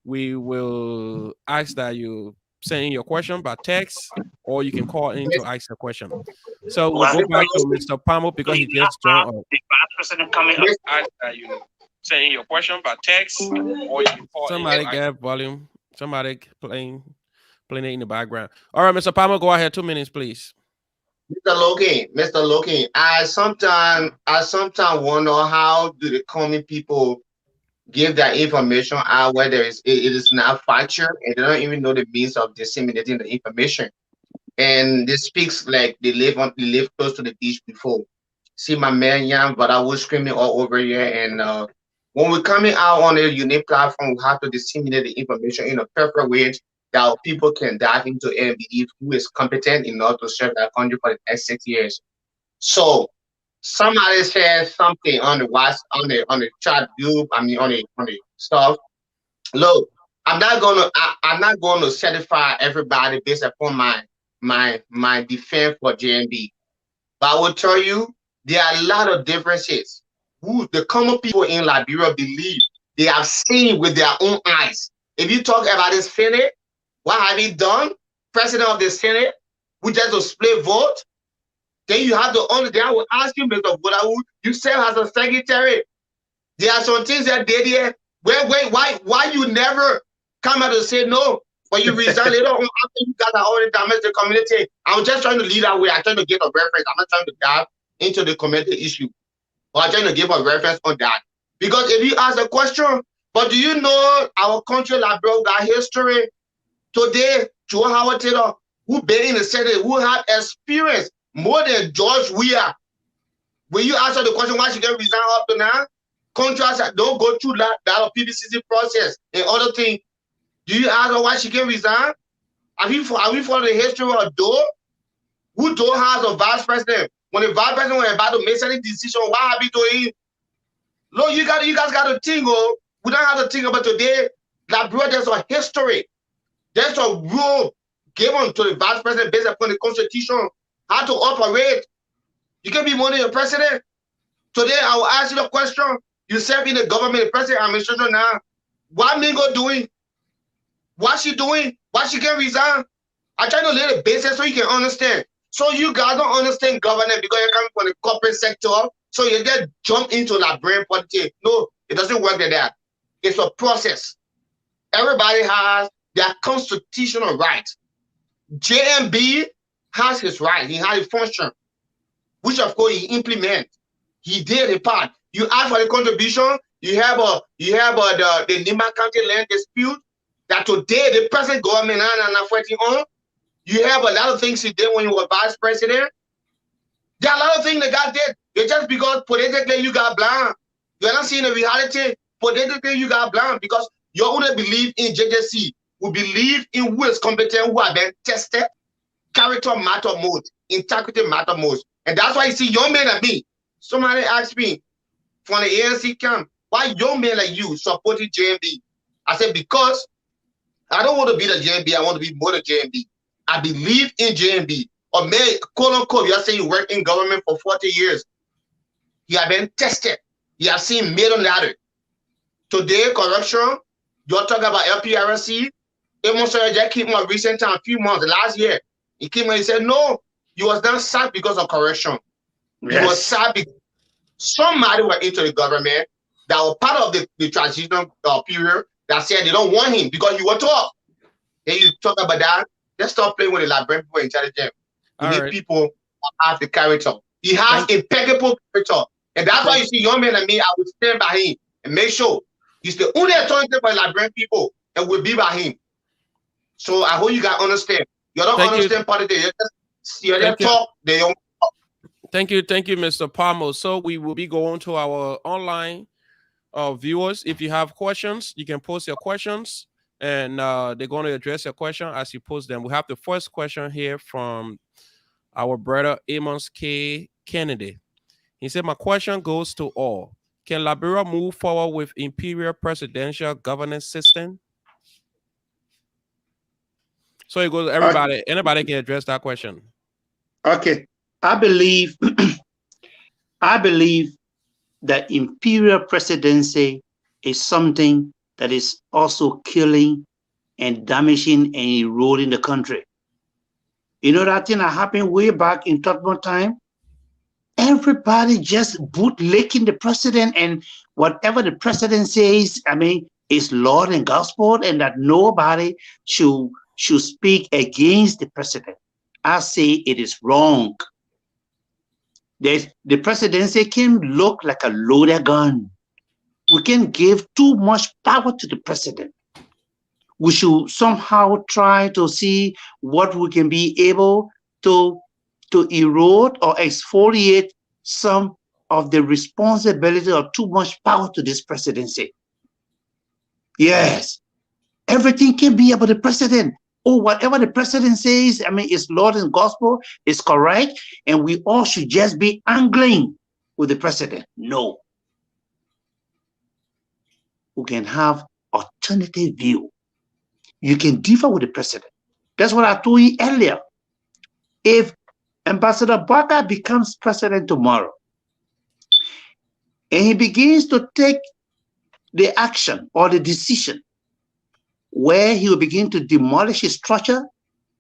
we will ask that you send in your question by text, or you can call in to ask a question. So we'll go back to Mr. Palmer, because he just joined us. Ask that you send in your question by text, or you can call somebody get volume. Somebody playing it in the background. All right, Mr. Palmer, go ahead. 2 minutes, please. Mr. Logan, I sometimes wonder, how do the common people give that information out, whether it is not factual, and they don't even know the means of disseminating the information. And this speaks like they live close to the beach before. See my man Nyah, but I was screaming all over here. And when we're coming out on a unique platform, we have to disseminate the information in a perfect way that people can dive into and believe who is competent enough to serve that country for the next 6 years. So somebody said something on the chat group, on the stuff. Look, I'm not gonna certify everybody based upon my defense for JNB. But I will tell you, there are a lot of differences. Who the common people in Liberia believe they have seen with their own eyes. If you talk about this Senate, what have he done? President of the Senate, we just to split vote. Then you have the only thing I will ask you, Mr. Vululle, you serve as a secretary. There are some things that they did. Why you never come out and say no? When you resign later on after you guys are already damaged the community. I'm just trying to lead that way. I'm trying to get a reference. I'm not trying to dive into the community issue. But I'm trying to give a reference on that. Because if you ask a question, but do you know our country, Liberia, got history? Today, Joe Howard Taylor, who been in the Senate, who have experience more than George Weah. When you answer the question, why she get resign up to now? Contracts that don't go through that of PBCC process and other things. Do you ask her why she get resign? Are we following the history of Doe? Who Doe has a vice president? When the vice president was about to make any decision, what have you doing? Look, you guys got to think, oh, we don't have to think about today. Liberia, there's a history. There's a rule given to the vice president based upon the constitution, how to operate. You can be more than a president. Today, I will ask you the question. You serve in the government, the president administration now. What Mingo doing? What she doing? Why she can resign? I try to lay the basis so you can understand. So you guys don't understand governance because you're coming from the corporate sector. So you get jumped into Liberian politics. No, It doesn't work like that. It's a process. Everybody has their constitutional right. JMB has his right. He has a function, which of course he implements. He did a part. You ask for the contribution. You have the Nyah County land dispute that today the present government are fighting on. You have a lot of things he did when he was vice president. There are a lot of things the guy did. It's just because politically you got blind. You're not seeing the reality. Politically you got blind because you only believe in JJC. We believe in who is competent, who have been tested. Character matter most. Integrity matter most. And that's why you see young men like me. Somebody asked me from the ANC camp, why young men like you supporting JMB? I said, because I don't want to be the JMB. I want to be more than JMB. I believe in JMB. Or may, quote unquote, you are saying you work in government for 40 years. You have been tested. You have seen made on ladder. Today, corruption, you're talking about LPRC. Just came on recent time, a few months, last year. He came and he said, no, you was not sacked because of corruption. Yes. You was sacked because somebody were into the government that was part of the transitional period that said they don't want him because you were tough. Then you talk about that. Let's stop playing with the Liberian people intelligent. We need people who have the character. He has impeccable character. And that's why you see young men like me, I will stand by him and make sure he's the only authority for Liberian people and will be by him. So I hope you guys understand. You don't understand politics. You just talk, they don't talk. Thank you, Mr. Palmer. So we will be going to our online viewers. If you have questions, you can post your questions, and they're going to address your question as you post them. We have the first question here from our brother Amos K. Kennedy. He said, my question goes to all. Can Liberia move forward with imperial presidential governance system? So it goes, everybody, anybody can address that question. Okay. I believe that imperial presidency is something that is also killing and damaging and eroding the country. You know that thing that happened way back in Tottenham time? Everybody just bootlicking the president, and whatever the president says, I mean, is Lord and gospel, and that nobody should speak against the president. I say it is wrong. The presidency can look like a loaded gun. We can give too much power to the president. We should somehow try to see what we can be able to erode or exfoliate some of the responsibility of too much power to this presidency. Yes, everything can be about the president. Oh, whatever the president says, I mean, it's Lord and gospel, is correct, and we all should just be angling with the president. No. We can have alternative view. You can differ with the president. That's what I told you earlier. If Ambassador Barker becomes president tomorrow, and he begins to take the action or the decision where he will begin to demolish his structure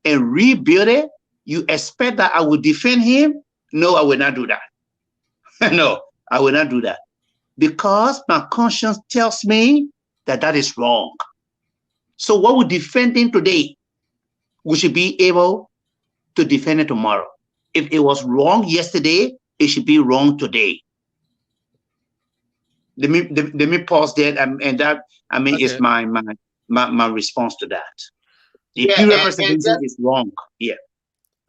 and rebuild it, you expect that I will defend him? No, I will not do that. No, I will not do that. Because my conscience tells me that that is wrong. So what we're defending today, we should be able to defend it tomorrow. If it was wrong yesterday, it should be wrong today. Let me pause there, and that, I mean, is my response to that. The imperial presidency is wrong. Yeah.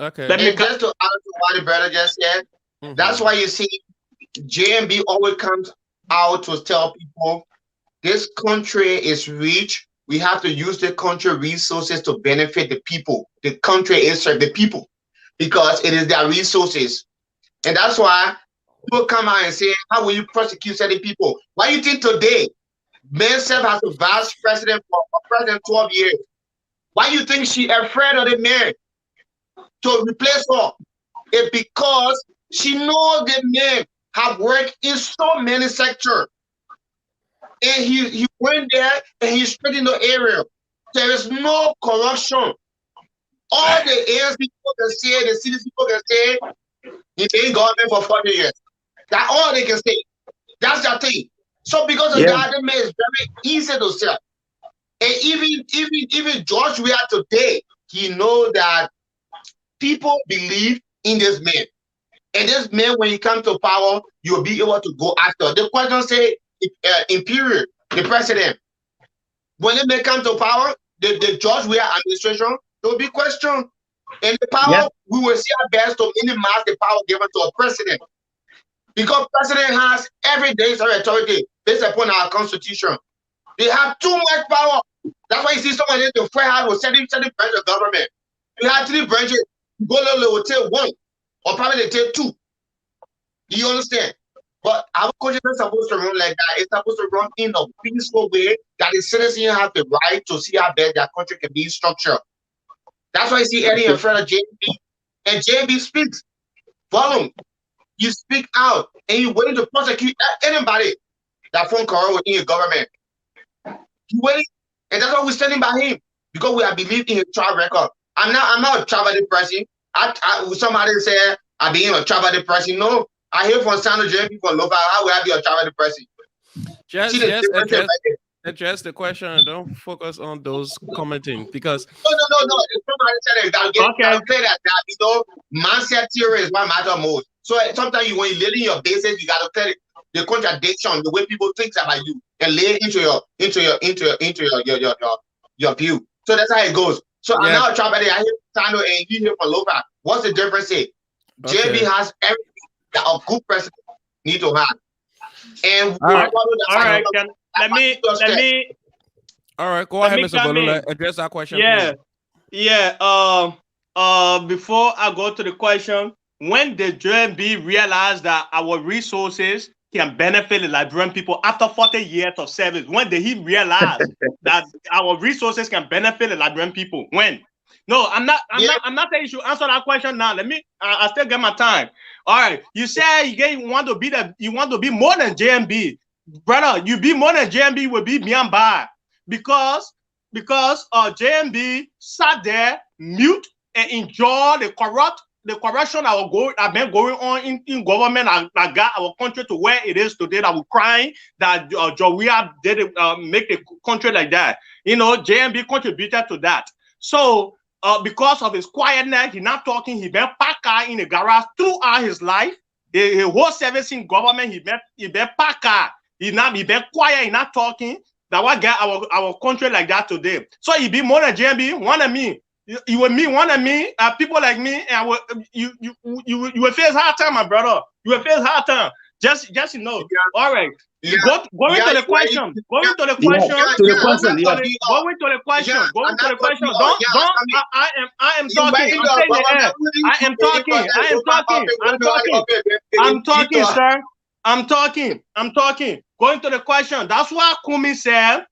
Okay. Just to add to what the brother just said, that's why you see JMB always comes out to tell people this country is rich. We have to use the country resources to benefit the people. The country is for the people because it is their resources. And that's why people come out and say, how will you prosecute certain people? Why do you think today, Mansell has a vice president for president 12 years? Why do you think she afraid of the man to replace her? It's because she knows the man have worked in so many sectors. And he went there and he straightened the area. There is no corruption. All the ANC people can say, the city people can say, he been in government for 40 years. That's all they can say. That's their thing. So because of that, the man is very easy to sell. And even George Weah today, he knows that people believe in this man. And this man, when he comes to power, you'll be able to go after. The question say, Imperial, the president, when the man comes to power, the George Weah administration, there will be questioned. And the power, we will see our best to minimize the power given to a president. Because president has everyday authority based upon our constitution. They have too much power. That's why you see someone in the Fred House with 70 branches of government. You have 3 branches, Vululle will take 1, or probably they take 2. Do you understand? But our country is not supposed to run like that. It's supposed to run in a peaceful way that the citizens have the right to see how best their country can be structured. That's why you see Eddie in front of JB, and JB speaks volume. You speak out, and you're willing to prosecute anybody that phone call within your government. You willing, and that's why we're standing by him, because we have believed in his track record. I'm not a travel person. Somebody said I being a travel person. No, I hear from San Jose people from local. How will I be a travel person? Just address the question and don't focus on those commenting, because no. Somebody said you gotta clear that you know, mindset theory is what matters most. So sometimes when you lay in your basis, you gotta clear the contradiction, the way people think about you, and lay into your view. So that's how it goes. So I'm now a travel. I hear Sano and you hear from local. What's the difference? JB has everything that a good president need to have. And all right, let me. All right, go ahead, Mr. Vululle. Address that question. Before I go to the question, when the JMB realized that our resources can benefit the Liberian people after 40 years of service, when did he realize that our resources can benefit the Liberian people? When? No, I'm not saying you should answer that question now. Let me. I still get my time. All right. You say you want to be more than JMB, brother. You be more than JMB will be Myanmar, because JMB sat there mute and enjoy the corruption that been going on in government that got our country to where it is today. That we're crying that Joria did make the country like that. You know, JMB contributed to that. So. Because of his quietness, he's not talking. He been parked in the garage throughout his life. His whole service in government, he been parked. He been quiet. He not talking. That what got our country like that today. So he be more than JMB, one of me. You with me, one of me. People like me, and you will face hard time, my brother. You will face hard time. Just you know. All right. Going to the question. Going to the question. Don't. I am talking. I'm talking, sir. I'm talking. Going to the question. That's why Kumi said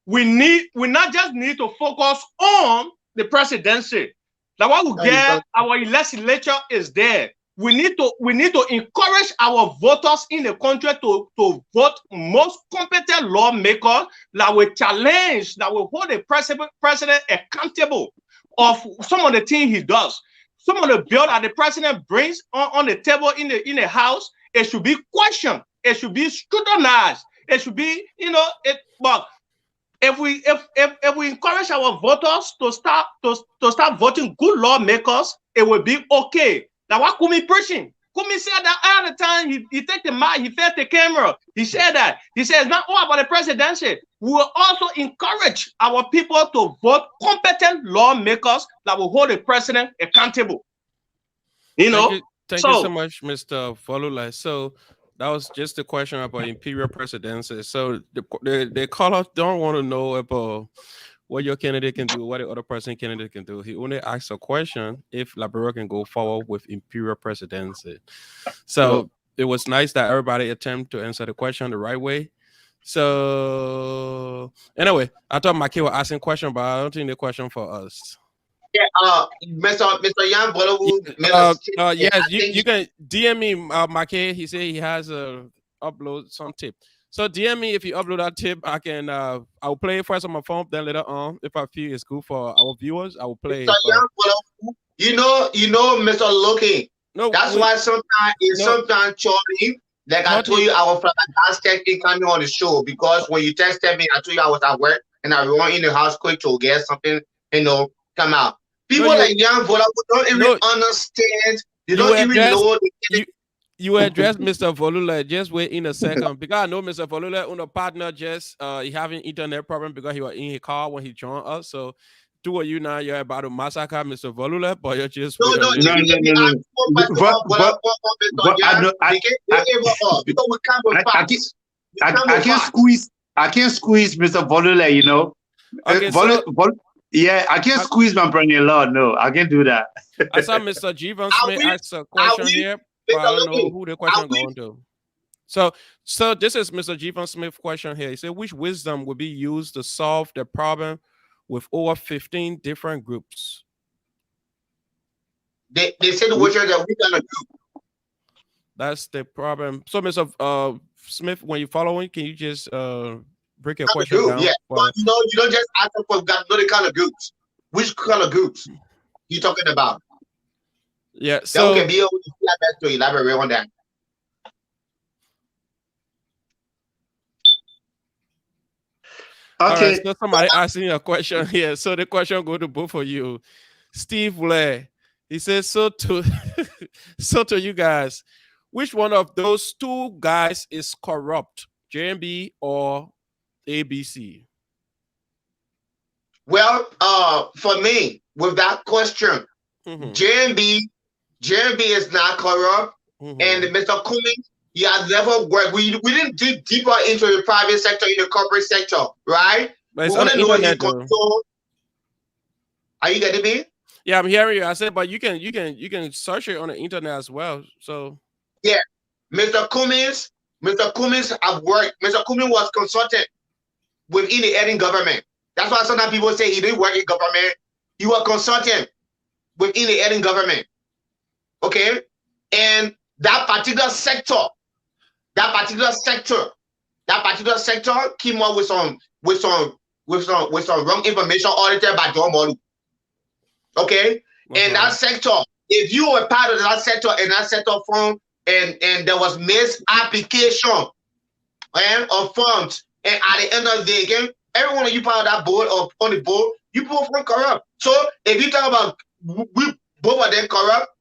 we not just need to focus on the presidency. That what we get our legislature is there. We need to encourage our voters in the country to vote most competent lawmakers that will challenge, that will hold the president accountable of some of the things he does. Some of the bill that the president brings on the table in the house, it should be questioned. It should be scrutinized. It should be, but if we encourage our voters to start voting good lawmakers, it will be okay. Now, what Kumi preaching? Kumi said that all the time. He take the mic, he faced the camera. He said that. He says not all about the presidency. We will also encourage our people to vote competent lawmakers that will hold the president accountable. Thank you so much, Mr. Vululle. So that was just a question about imperial presidency. So the callers don't want to know about what your candidate can do, what the other person candidate can do. He only asks a question if Liberia can go forward with imperial presidency. So it was nice that everybody attempted to answer the question the right way. So anyway, I thought Maki was asking a question, but I don't think the question for us. Yeah, Mr. Yan Bolowu. Yes, you can DM me, Maki. He said he has upload some tip. So DM me if you upload that tip. I can I'll play it first on my phone, then later on, if I feel it's good for our viewers, I will play it. You know, Mr. Logan. No, that's why sometimes charming Like I told you, I was flabbergasted coming on the show because when you texted me, I told you I was at work and I run in the house quick to get something, come out. People like young Vululle don't even understand. They don't even know. You address Mr. Vululle. Just wait in a second because I know Mr. Vululle on a partner just he having internet problem because he was in his car when he joined us. So do you now you're about to massacre Mr. Vululle, but you're just no. I can't squeeze Mr. Vululle, you know. Okay, yeah, I can't squeeze my brother Lord. No, I can't do that. I saw Mr. Jeevan Smith ask a question here, but I don't know who the question going to. So this is Mr. Jeevan Smith question here. He said, which wisdom would be used to solve the problem with over 15 different groups? They said the wisdom that we're gonna do. That's the problem. So, Mr. Smith, when you're following, can you just break your question down? Yeah, but you don't just ask them for the kind of groups. Which kind of groups you talking about? Yeah, so that can be able to elaborate on that. Okay. All right, so somebody asking a question here. So the question go to both of you. Steve Vululle, he says, so to you guys, which one of those two guys is corrupt, JMB or ELBC? Well, for me, with that question, JMB is not corrupt, and Mr. Cummings, he has never worked. We didn't dig deeper into the private sector, in the corporate sector, right? But it's on the internet, control. Are you getting me? Yeah, I'm hearing you. I said, but you can search it on the internet as well. So yeah, Mr. Cummings have worked. Mr. Cummings was consultant within the Eden government. That's why sometimes people say he didn't work in government. He was consultant within the Eden government. Okay, and that particular sector came up with some wrong information audited by John Molu. Okay, and that sector, if you were part of that sector and that sector fund, and there was misapplication of funds, and at the end of the day, again, every one of you part of that board or on the board, you both were corrupt. So if you talk about we both of them corrupt,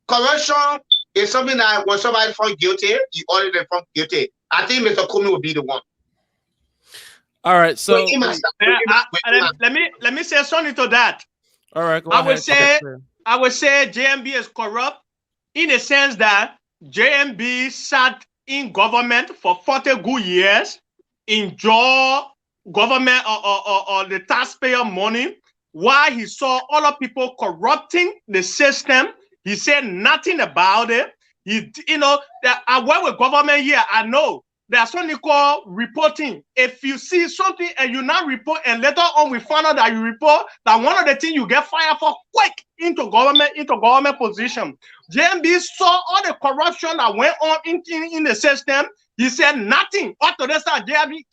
corruption is something that when somebody found guilty, you audit them found guilty. I think Mr. Cummings would be the one. All right, so let me say something to that. All right, go ahead. I would say JMB is corrupt in the sense that JMB sat in government for 40 good years, enjoy government or the taxpayer money, while he saw other people corrupting the system. He said nothing about it. I work with government here. I know there's something called reporting. If you see something and you not report, and later on we find out that you report, that one of the things you get fired for quick into government position. JMB saw all the corruption that went on in the system. He said nothing. Up to this time, JMB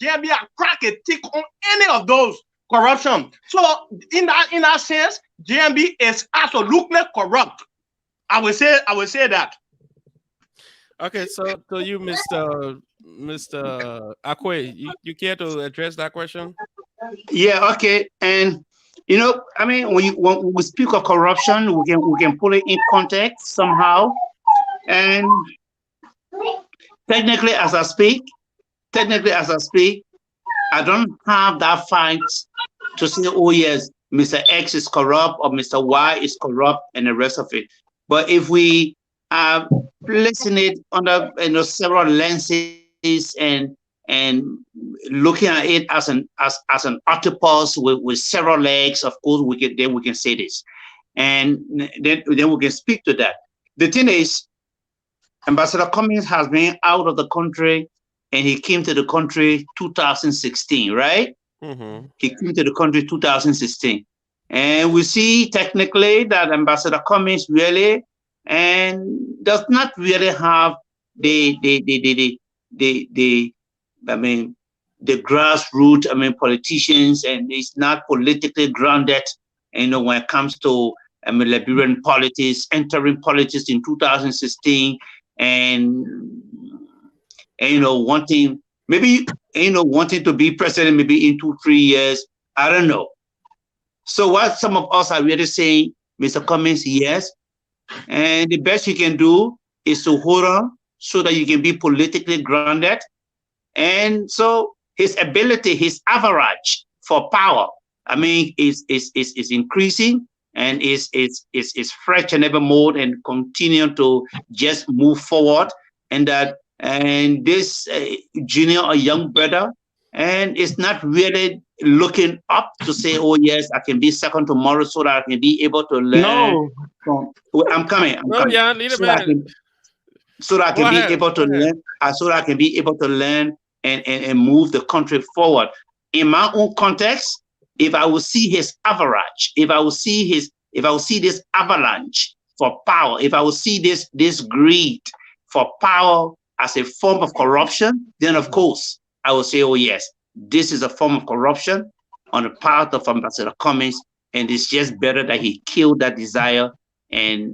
crack a tick on any of those corruption. So in that sense, JMB is absolutely corrupt. I would say that. Okay, so to you, Mr. Akoi, you care to address that question? Yeah, okay. And I mean, when we speak of corruption, we can put it in context somehow. And technically as I speak, I don't have that fight to say, oh yes, Mr. X is corrupt or Mr. Y is corrupt and the rest of it. But if we placing it under several lenses and looking at it as an octopus with several legs, of course we can say this, and then we can speak to that. The thing is, Ambassador Cummings has been out of the country, and he came to the country 2016, right? He came to the country 2016, and we see technically that Ambassador Cummings really and does not really have the grassroots politicians, and it's not politically grounded. When it comes to Liberian politics, entering politics in 2016, and and wanting maybe wanting to be president maybe in 2-3 years. I don't know. So what some of us are really saying, Mr. Cummings, yes, and the best you can do is to hold on so that you can be politically grounded. And so his ability, his average for power, I mean, is increasing and is fresh and ever more and continue to just move forward. And this junior or young brother, and it's not really looking up to say, oh yes, I can be second tomorrow so that I can be able to learn. No. I'm coming. Yeah, lead a man. So that I can be able to learn, so that I can be able to learn and move the country forward. In my own context, if I will see his average, if I will see this avalanche for power, if I will see this greed for power as a form of corruption, then of course I will say, oh yes, this is a form of corruption on the part of Ambassador Cummings, and it's just better that he killed that desire and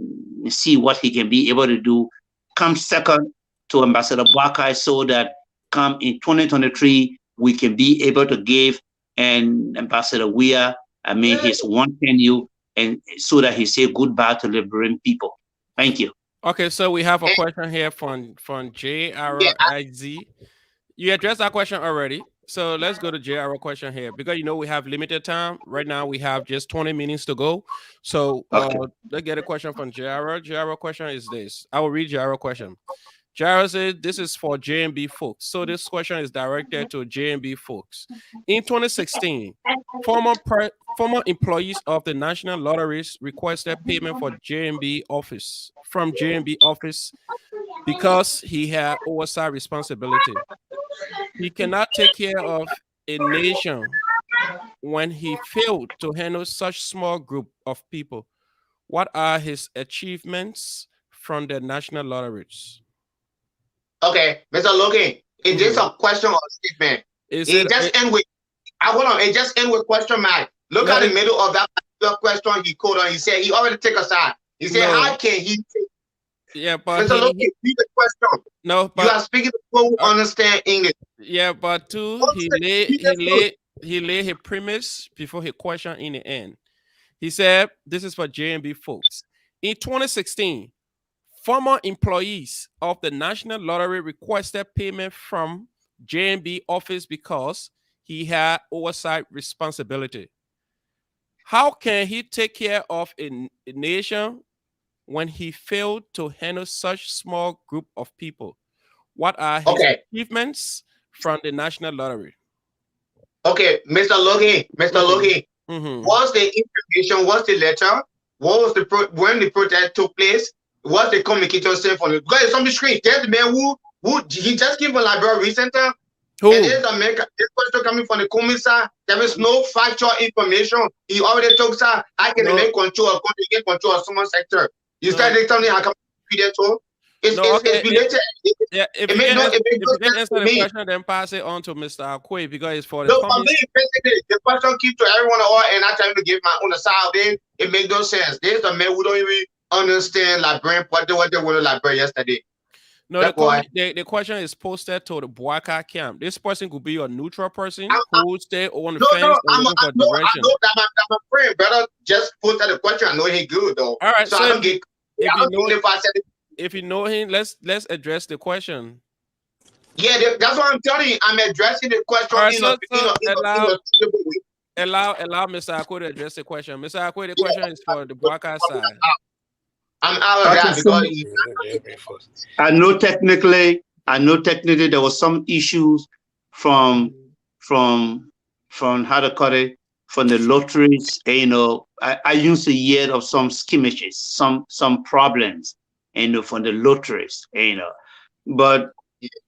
see what he can be able to do. Come second to Ambassador Boakai so that come in 2023, we can be able to give and Ambassador Weah, his one tenure, and so that he say goodbye to Liberian people. Thank you. Okay, so we have a question here from JRIZ. You addressed that question already. So let's go to JR question here because we have limited time. Right now we have just 20 minutes to go. So let's get a question from JR. JR question is this. I will read JR question. JR says this is for JMB folks. So this question is directed to JMB folks. In 2016, former employees of the National Lotteries requested payment for JMB office because he had oversight responsibility. He cannot take care of a nation when he failed to handle such small group of people. What are his achievements from the National Lotteries? Okay, Mr. Logan, is this a question or a statement? It just end with question mark. Look at the middle of that question he quoted on. He said he already take a side. He said, how can he take? Yeah, but Mr. Logan, read the question. No, but you are speaking to people who understand English. Yeah, but too, he laid his premise before his question in the end. He said, this is for JMB folks. In 2016, former employees of the National Lottery requested payment from JMB office because he had oversight responsibility. How can he take care of a nation when he failed to handle such small group of people? What are his achievements from the National Lottery? Okay, Mr. Logan, what's the information? What's the letter? What was when the protest took place? What's the communication saying from it? Because it's on the screen. There's the man who he just came from Liberian recenter. And there's a man, this question coming from the commissar. There is no factual information. He already told sir, I can make control of country, get control of someone's sector. You started telling me how come you that too? It's related. If you can answer the question, then pass it on to Mr. Akoi because it's for the basically, the question keeps to everyone and I try to give my own side of it. It makes no sense. There's a man who don't even understand Liberian what they were Liberian yesterday. No, the question is posted to the Boakai camp. This person could be a neutral person who stay on the fence and looking for direction. I know that my friend, brother, just posted the question. I know he good though. All right, so I don't get. If you know him, let's address the question. Yeah, that's what I'm telling you. I'm addressing the question allow Mr. Akoi to address the question. Mr. Akoi, the question is for the Boakai side. I'm out of that because I know technically there was some issues from how to call it, from the lotteries. I used to hear of some skirmishes, some problems, from the lotteries, but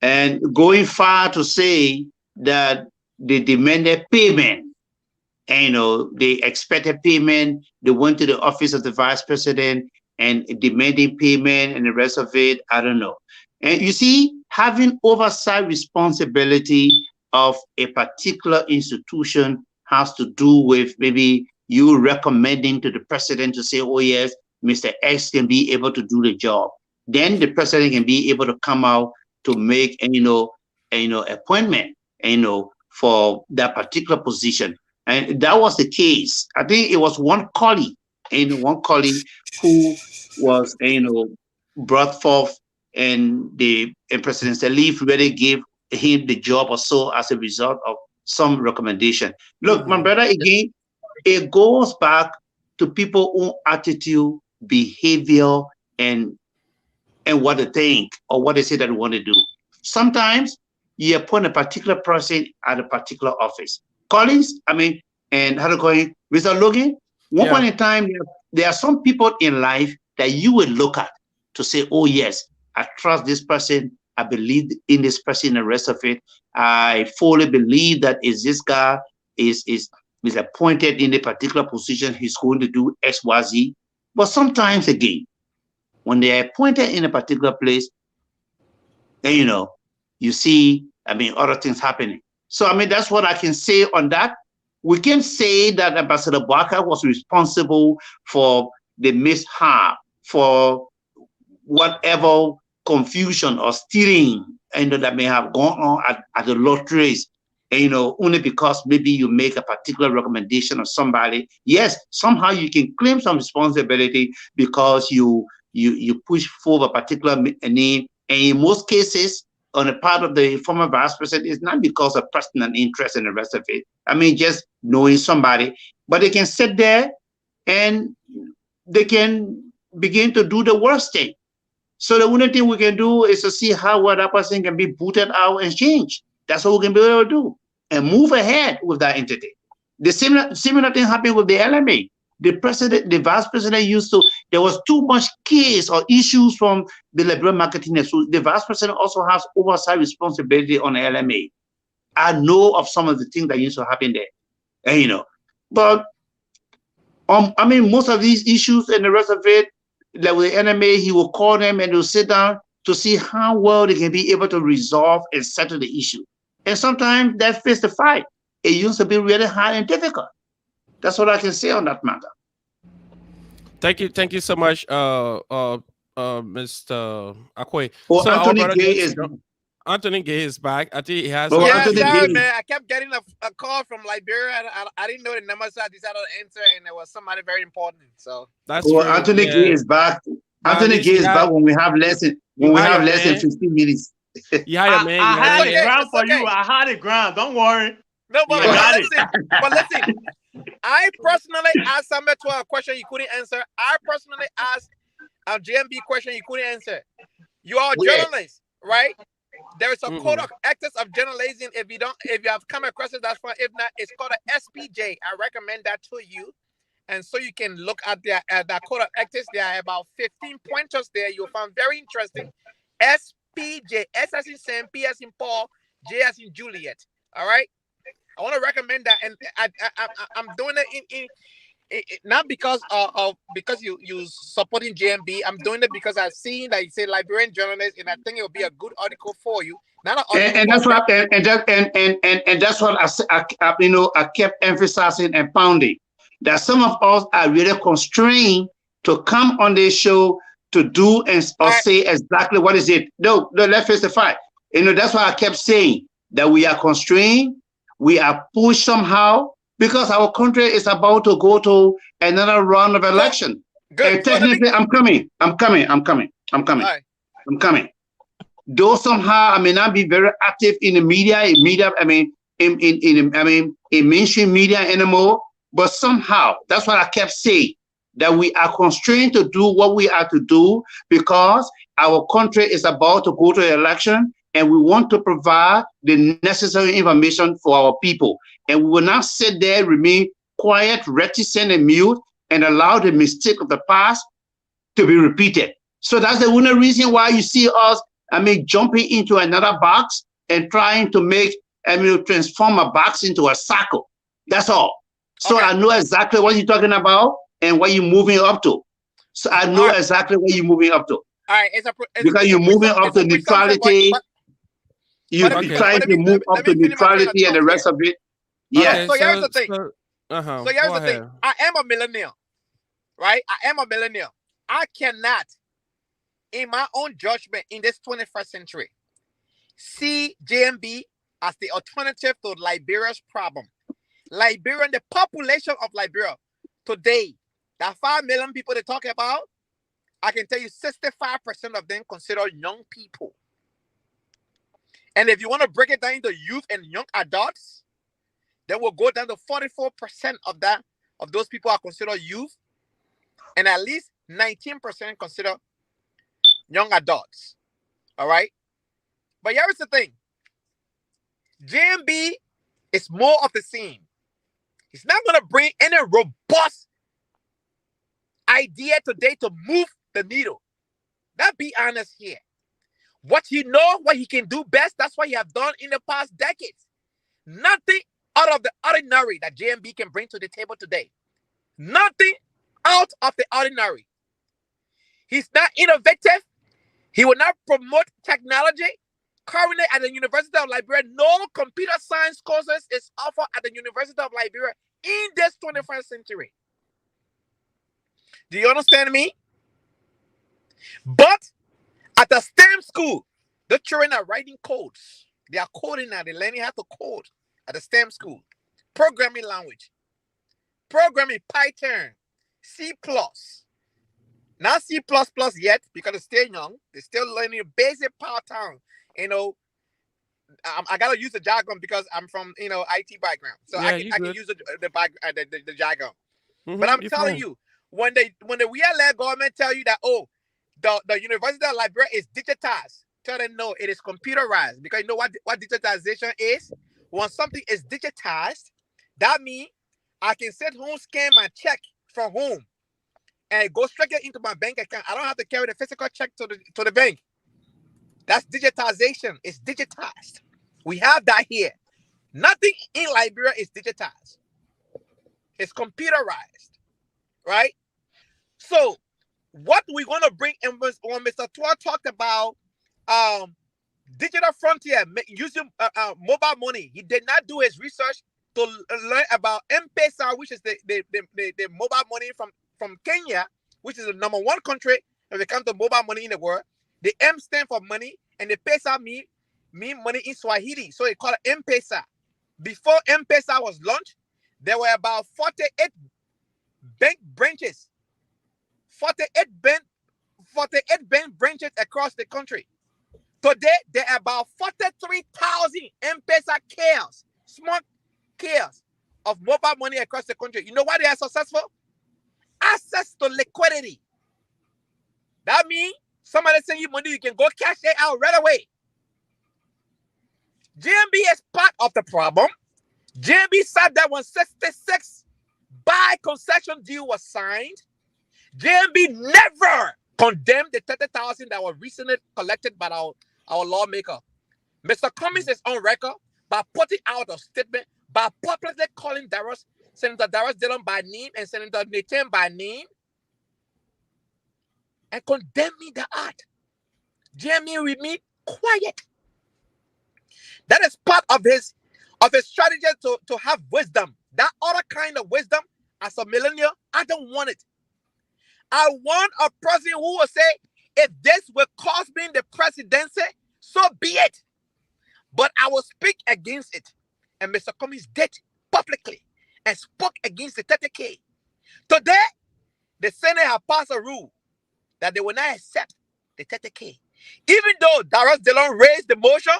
and going far to say that they demanded payment. They expected payment. They went to the office of the vice president and demanding payment and the rest of it, I don't know. And you see, having oversight responsibility of a particular institution has to do with maybe you recommending to the president to say, oh yes, Mr. X can be able to do the job. Then the president can be able to come out to make appointment for that particular position. And that was the case. I think it was one colleague who was brought forth, and the presidential leave really gave him the job or so as a result of some recommendation. Look, my brother, again, it goes back to people's own attitude, behavior, and what they think or what they say that they want to do. Sometimes you appoint a particular person at a particular office. Collins, and how to call it, Mr. Logan, one point in time, there are some people in life that you will look at to say, oh yes, I trust this person, I believe in this person, and the rest of it. I fully believe that this guy is appointed in a particular position, he's going to do X, Y, Z. But sometimes again, when they are appointed in a particular place, then you see, other things happening. So that's what I can say on that. We can say that Ambassador Boakai was responsible for the mishap, for whatever confusion or stealing that may have gone on at the lotteries, only because maybe you make a particular recommendation of somebody. Yes, somehow you can claim some responsibility because you push forward a particular name. And in most cases, on the part of the former vice president, it's not because of personal interest and the rest of it. Just knowing somebody, but they can sit there and they can begin to do the worst thing. So the only thing we can do is to see how that person can be booted out and changed. That's what we can be able to do and move ahead with that entity. The similar thing happened with the LMA. The vice president there was too much case or issues from the Liberian marketing. So the vice president also has oversight responsibility on the LMA. I know of some of the things that used to happen there, but most of these issues and the rest of it, like with the LMA, he will call them and they'll sit down to see how well they can be able to resolve and settle the issue. And sometimes that face the fight. It used to be really hard and difficult. That's what I can say on that matter. Thank you so much, Mr. Akoi. Oh, so Anthony Gaye is back. I think he has. Sorry, man. I kept getting a call from Liberia. I didn't know the number, so I decided to answer, and it was somebody very important. So that's true. Anthony Gaye is back. Anthony Gaye is back when we have less than 15 minutes. Yeah, man. I had the ground for you. I had the ground. Don't worry. No, but listen. I personally asked somebody to a question you couldn't answer. I personally asked a GMB question you couldn't answer. You are a journalist, right? There is a code of ethics of journalism. If you have come across it, that's fine. If not, it's called an SPJ. I recommend that to you, and so you can look at that code of ethics. There are about 15 pointers there. You'll find very interesting. SPJ, S as in Sam, P as in Paul, J as in Juliet. All right. I want to recommend that, and I'm doing it not because because you supporting JMB. I'm doing it because I've seen that you say Liberian journalist, and I think it will be a good article for you. Not an article, and that's what and that's what I kept emphasizing and pounding that some of us are really constrained to come on this show to do or say exactly what is it. No, let's face the fact. That's why I kept saying that we are constrained. We are pushed somehow because our country is about to go to another round of election. Good. And technically, I'm coming. Though somehow I may not be very active in the media, in mainstream media anymore, but somehow that's what I kept saying, that we are constrained to do what we are to do because our country is about to go to election. And we want to provide the necessary information for our people. And we will not sit there, remain quiet, reticent, and mute, and allow the mistake of the past to be repeated. So that's the only reason why you see us, jumping into another box and trying to transform a box into a circle. That's all. So I know exactly what you're talking about and what you're moving up to. So I know exactly what you're moving up to. All right, because you're moving up to neutrality. You're trying to move up to neutrality and the rest of it. Yeah. So here's the thing. So here's the thing. I am a millennial, right? I am a millennial. I cannot, in my own judgment, in this 21st century, see JMB as the alternative to Liberia's problem. Liberian, the population of Liberia today, that 5 million people they talk about, I can tell you 65% of them consider young people. And if you want to break it down into youth and young adults, then we'll go down to 44% of those people are considered youth, and at least 19% consider young adults. All right? But here's the thing. JMB is more of the same. He's not going to bring any robust idea today to move the needle. Let's be honest here. What he knows, what he can do best, that's what he has done in the past decades. Nothing out of the ordinary that JMB can bring to the table today. Nothing out of the ordinary. He's not innovative. He will not promote technology. Currently at the University of Liberia, no computer science courses is offered at the University of Liberia in this 21st century. Do you understand me? But at the STEM school, the children are writing codes. They are coding now. They're learning how to code at the STEM school. Programming language. Programming Python. C++. Not C++ yet because they're still young. They're still learning basic Python. You know, I got to use the jargon because I'm from, IT background. So yeah, I can use the jargon. But I'm telling you, when the real government tell you that, the University of Liberia is digitized, tell them no, it is computerized. Because you know what digitization is? When something is digitized, that means I can sit home, scan my check from home, and go straight into my bank account. I don't have to carry the physical check to the bank. That's digitization. It's digitized. We have that here. Nothing in Liberia is digitized. It's computerized, right? So what we're going to bring, and when Mr. Tua talked about digital frontier, using mobile money, he did not do his research to learn about M-Pesa, which is the mobile money from Kenya, which is the #1 country when it comes to mobile money in the world. The M stand for money, and the Pesa mean money in Swahili. So they call it M-Pesa. Before M-Pesa was launched, there were about 48 bank branches. 48 bank branches across the country. Today, there are about 43,000 M-Pesa kiosks, small kiosks of mobile money across the country. You know why they are successful? Access to liquidity. That means somebody send you money, you can go cash it out right away. JMB is part of the problem. JMB said that when 66 buy concession deal was signed, JMB never condemned the 30,000 that were recently collected by our lawmaker. Mr. Cummings is on record by putting out a statement by publicly calling Senator Darius Dillon by name and Senator Nathan by name and condemning the act. JMB remained quiet. That is part of his strategy to have wisdom. That other kind of wisdom, as a millennial, I don't want it. I want a person who will say, if this will cost me the presidency, so be it. But I will speak against it. And Mr. Cummings did publicly and spoke against the 30K. Today, the Senate has passed a rule that they will not accept the 30K. Even though Darius Dillon raised the motion,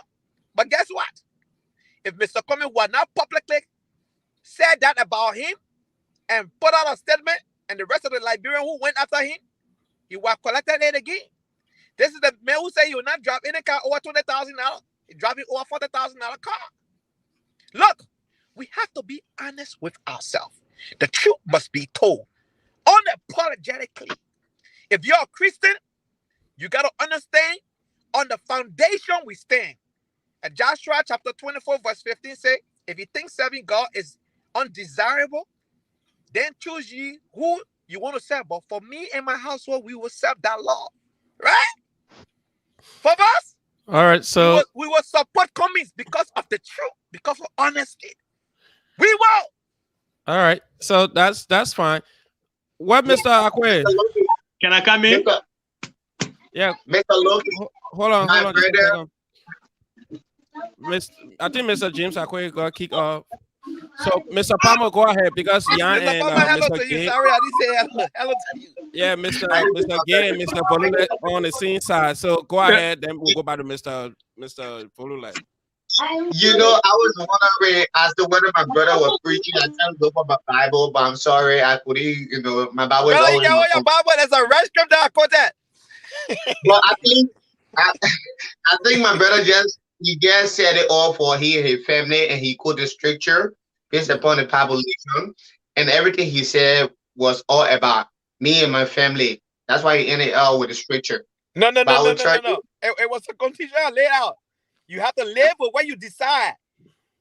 but guess what? If Mr. Cummings was not publicly said that about him and put out a statement, and the rest of the Liberian who went after him, he was collected it again. This is the man who said he will not drive any car over $20,000. He's driving over $40,000 car. Look, we have to be honest with ourselves. The truth must be told unapologetically. If you're a Christian, you got to understand on the foundation we stand. And Joshua chapter 24 verse 15 say, if you think serving God is undesirable, then choose ye who you want to serve. But for me and my household, we will serve that Lord. Right? For us, all right, so we will support Cummings because of the truth, because of honesty. We will. All right, so that's fine. What, Mr. Akoi? Can I come in? Yeah. Mr. Logan. Hold on. I think Mr. James Akoi got kicked off. So, Mr. Palmer, go ahead because Nyah Mr. and Palmer, hello Mr. to you. Gaye. Sorry, I didn't say hello. Hello to you. Yeah, Mr. Gaye and Mr. Vululle on the same side. So go ahead, then we'll go back to Mr. Vululle. You know, I was wondering as to whether my brother was preaching. I tried to go for my Bible, but I'm sorry, I couldn't. You know, my Bible is Brother, you always got my your Bible. There's a restroom that I put that. But I think my brother he just said it all for he and his family, and he quoted the scripture based upon the population, and everything he said was all about me and my family. That's why he ended out with the scripture. No. It was a condition laid out. You have to live with what you decide.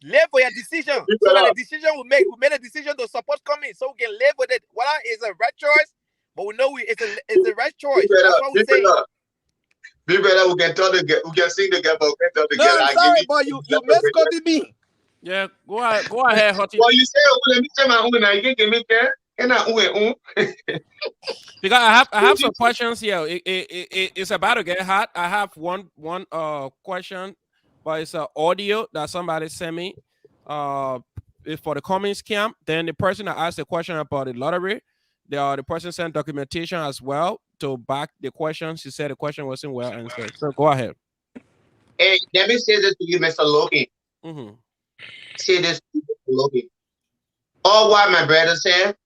Live for your decision. So that the decision we made a decision to support coming, so we can live with it. Whether it's a right choice, but we know it's a right choice. That's what we say. Be better, we can sing together, we can talk together. No, I'm sorry, but you misquoted me. Yeah, go ahead, Hottie. Well, you say, let me say my own, now you can give me care. Because I have some questions here. It's about to get hot. I have one question, but it's an audio that somebody sent me it's for the Cummings camp. Then the person that asked the question about the lottery, the person sent documentation as well to back the question. She said the question wasn't well answered. So go ahead. Hey, let me say this to you, Mr. Logan. Say this to you, Mr. Logan. All what my brother said,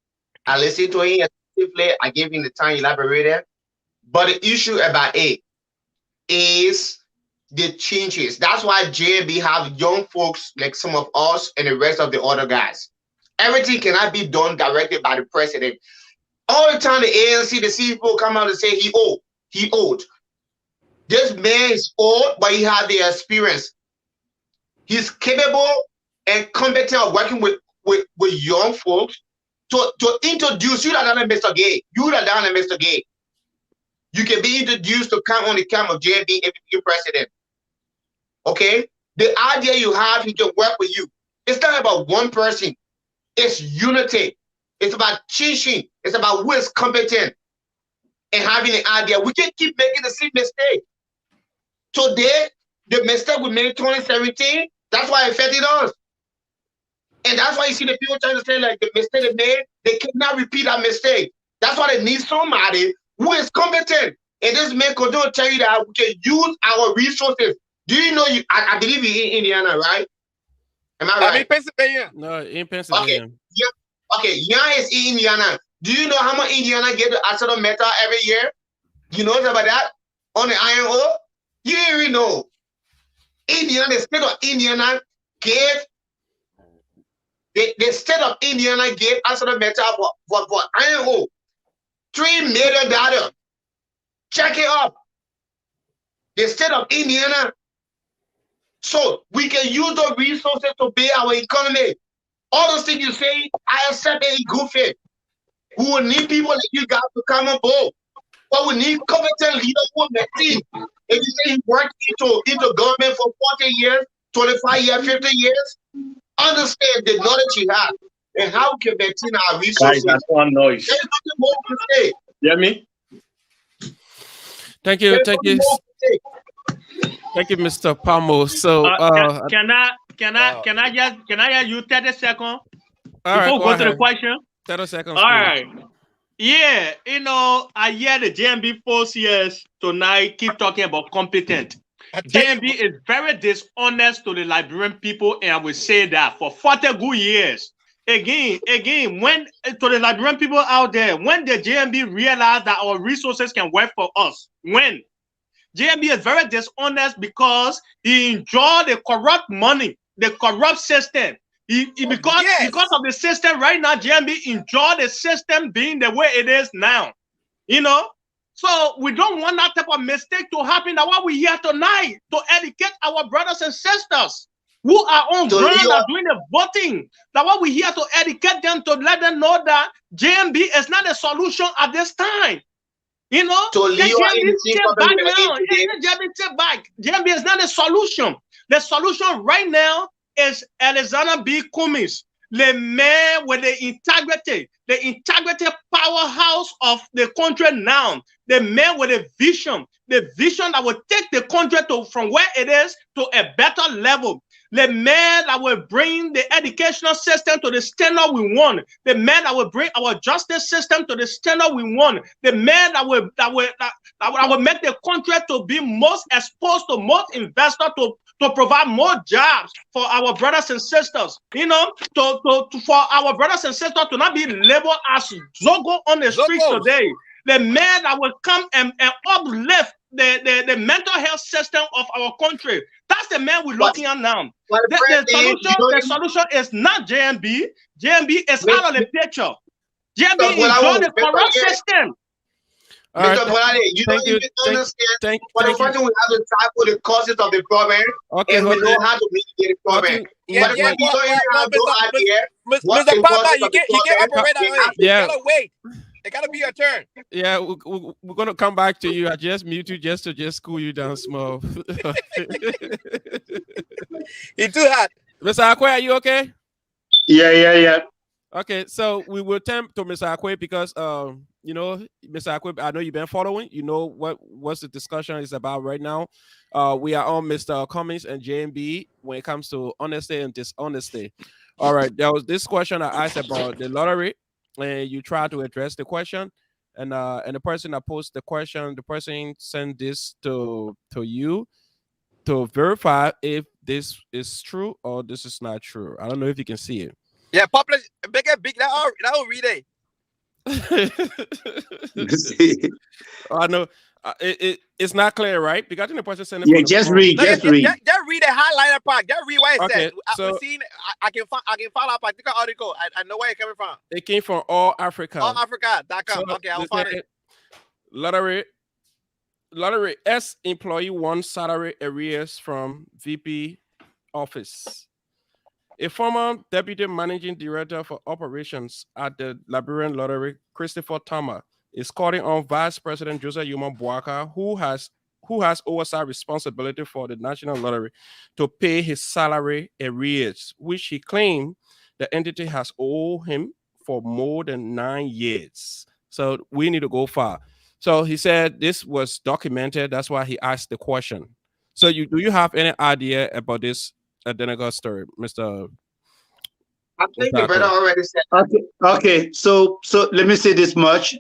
I listened to him attentively. I gave him the time he elaborated. But the issue about it is the changes. That's why JB have young folks like some of us and the rest of the other guys. Everything cannot be done directly by the president. All the time the ANC, the CFO come out and say he old. This man is old, but he has the experience. He's capable and competent of working with young folks to introduce you that Mr. Gaye. You that Mr. Gaye. You can be introduced to come on the camp of JB if you're president. Okay? The idea you have, he can work with you. It's not about one person. It's unity. It's about teaching. It's about who is competent and having an idea. We can't keep making the same mistake. Today, the mistake we made in 2017, that's why it affected us. And that's why you see the people trying to say like the mistake they made, they cannot repeat that mistake. That's why they need somebody who is competent. And this man could do tell you that we can use our resources. Do you know I believe you're in Indiana, right? Am I right? I'm in Pennsylvania. No, in Pennsylvania. Okay. Yeah. Okay, Nyah is in Indiana. Do you know how much Indiana get the acid metal every year? You know about that? On the iron ore? You didn't even know. Indiana, the state of Indiana gave the state of Indiana gave acid metal for iron ore. $3 million. Check it up. The state of Indiana. So we can use the resources to build our economy. All those things you say, I accept it in good faith. We will need people like you guys to come on board. But we need competent leaders who are team. If you say you worked into government for 40 years, 25 years, 50 years, understand the knowledge you have and how we can maintain our resources. Guys, that's one noise. There's nothing more to say. You hear me? Thank you, Mr. Palmo. So can I just you 30 seconds all before right, we go to the question? 30 seconds. All right. Yeah, you know, I hear the JMB folks here tonight keep talking about competent. JMB is very dishonest to the Liberian people, and I will say that for 40 good years. Again, when to the Liberian people out there, when the JMB realized that our resources can work for us, when JMB is very dishonest because he enjoyed the corrupt money, the corrupt system. Because of the system right now, JMB enjoy the system being the way it is now. You know? So we don't want that type of mistake to happen. That's why we're here tonight, to educate our brothers and sisters who are on ground are doing the voting. That's why we're here to educate them, to let them know that JMB is not a solution at this time. You know, JMB is not a solution. The solution right now is Alexander B. Cummings. the man with the integrity powerhouse of the country now, the man with a vision that will take the country from where it is to a better level. The man that will bring the educational system to the standard we want. The man that will bring our justice system to the standard we want. The man that will make the country to be most exposed to most investors to provide more jobs for our brothers and sisters. You know, for our brothers and sisters to not be labeled as Zogo on the streets today. The man that will come and uplift the mental health system of our country. That's the man we're looking at now. The solution is not JMB. JMB is out of the picture. JMB enjoys the corrupt system. Mr. Vululle, you don't even understand. For the first thing, we have to tackle the causes of the problem, and we know how to mitigate the problem. Yeah, you don't even have no idea. Mr. Papa, you can't operate that way. Yeah. You gotta wait. It gotta be your turn. Yeah, we're gonna come back to you. I just mute you just to cool you down small. It's too hot. Mr. Akoi, are you okay? Yeah. Okay, so we will turn to Mr. Akoi because you know, Mr. Akoi, I know you've been following. You know what's the discussion is about right now. We are on Mr. Cummings and JMB when it comes to honesty and dishonesty. All right, there was this question I asked about the lottery, and you try to address the question, and the person that posed the question, the person sent this to you to verify if this is true or this is not true. I don't know if you can see it. Yeah, publish big that will read it. I know it's not clear, right? Because the person sent it. Yeah, just read. Just read the highlighter part. Just read what it says. So I can follow up a particular article. I know where it coming from. It came from All Africa. AllAfrica.com. So okay, I'll find it. Lottery S employee won salary arrears from VP office. A former deputy managing director for operations at the Liberian Lottery, Christopher Tama, is calling on Vice President Joseph Yuma Boaka, who has oversight responsibility for the National Lottery, to pay his salary arrears, which he claimed the entity has owed him for more than 9 years. So we need to go far. So he said this was documented. That's why he asked the question. So do you have any idea about this identical story, Mr. I think the brother already said. Okay. So let me say this much,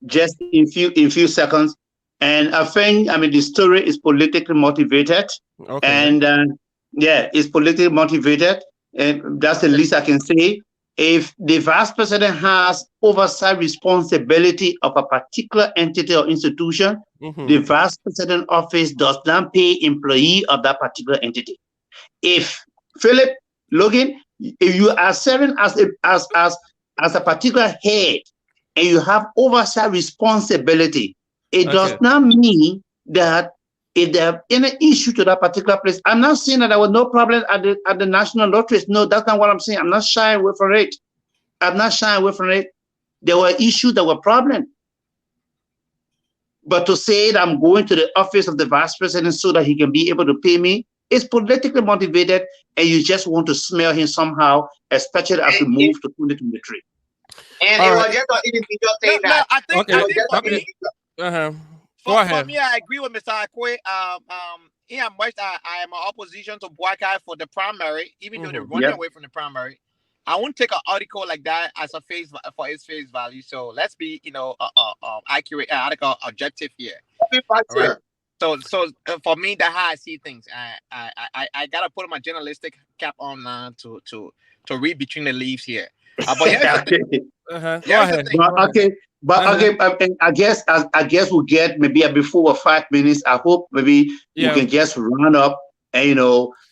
just in few seconds. And I think, the story is politically motivated. Okay. And it's politically motivated. And that's the least I can say. If the vice president has oversight responsibility of a particular entity or institution, the vice president office does not pay employee of that particular entity. If Philip, Logan, if you are serving as a particular head and you have oversight responsibility, it does not mean that if they have any issue to that particular place. I'm not saying that there was no problem at the national lotteries. No, that's not what I'm saying. I'm not shying away from it. There were issues, there were problems. But to say that I'm going to the office of the vice president so that he can be able to pay me, it's politically motivated, and you just want to smear him somehow, especially as we move to 2023. And it was just an individual thing that. I think Go ahead. For me, I agree with Mr. Akoi. I am in opposition to boycott for the primary, even though they're running away from the primary. I won't take an article like that as a for its face value. So let's be, accurate, article objective here. Right? So for me, that's how I see things. I gotta put my journalistic cap on to read between the leaves here. But Go ahead. I guess we'll get maybe every 4 or 5 minutes. I hope maybe we can just run up and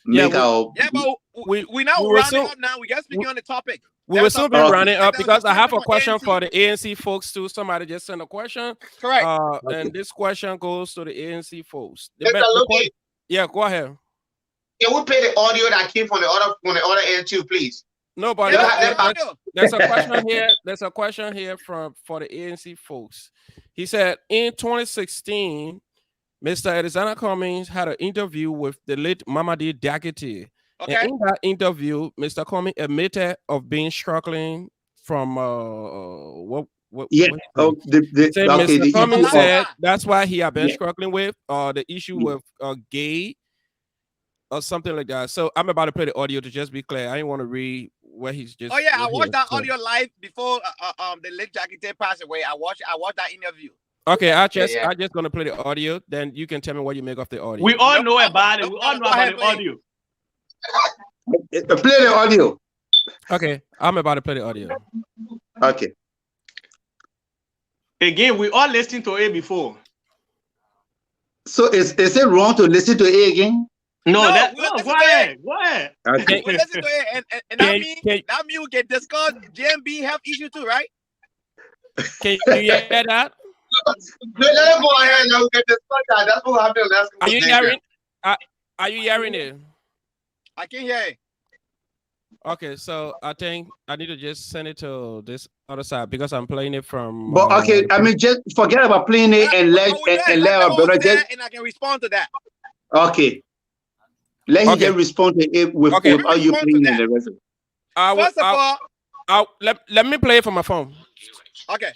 make our. Yeah, but we're not rounding up now. We got speaking on the topic. We will still be running up because I have a question for the ANC folks too. Somebody just sent a question. Correct. And this question goes to the ANC folks. Yeah, go ahead. Can we play the audio that came from the other end too, please? No, but there's a question here. There's a question here for the ANC folks. He said in 2016, Mr. Alexander Cummings had an interview with the late Mamadi Diakité Okay. And in that interview, Mr. Comey admitted of being struggling from what Yeah. Oh, say okay. Mr. The Comey issue of said that's why he had been yeah. struggling with the issue with Gaye or something like that. So I'm about to play the audio to just be clear. I didn't want to read what he's just. Oh yeah, I watched that so. audio live before the late Jackie Tay passed away. I watched that interview. Okay, I just gonna play the audio. Then you can tell me what you make of the audio. We all know about it. We all know about the audio. Play the audio. Okay, I'm about to play the audio. Okay. Again, we all listened to it before. So is it wrong to listen to it again? No, go ahead. Okay. We listen to it, and that means we can discuss JMB health issue too, right? Can you hear that? Let him go ahead and get discuss that. That's what happened last week. Are you hearing? Are you hearing it? I can hear it. Okay, so I think I need to just send it to this other side because I'm playing it from. But okay, I mean, just forget about playing it and let our brother just. And I can respond to that. Okay. Let him just respond to it with how you playing the rest of it. First of all, let me play it from my phone. Okay.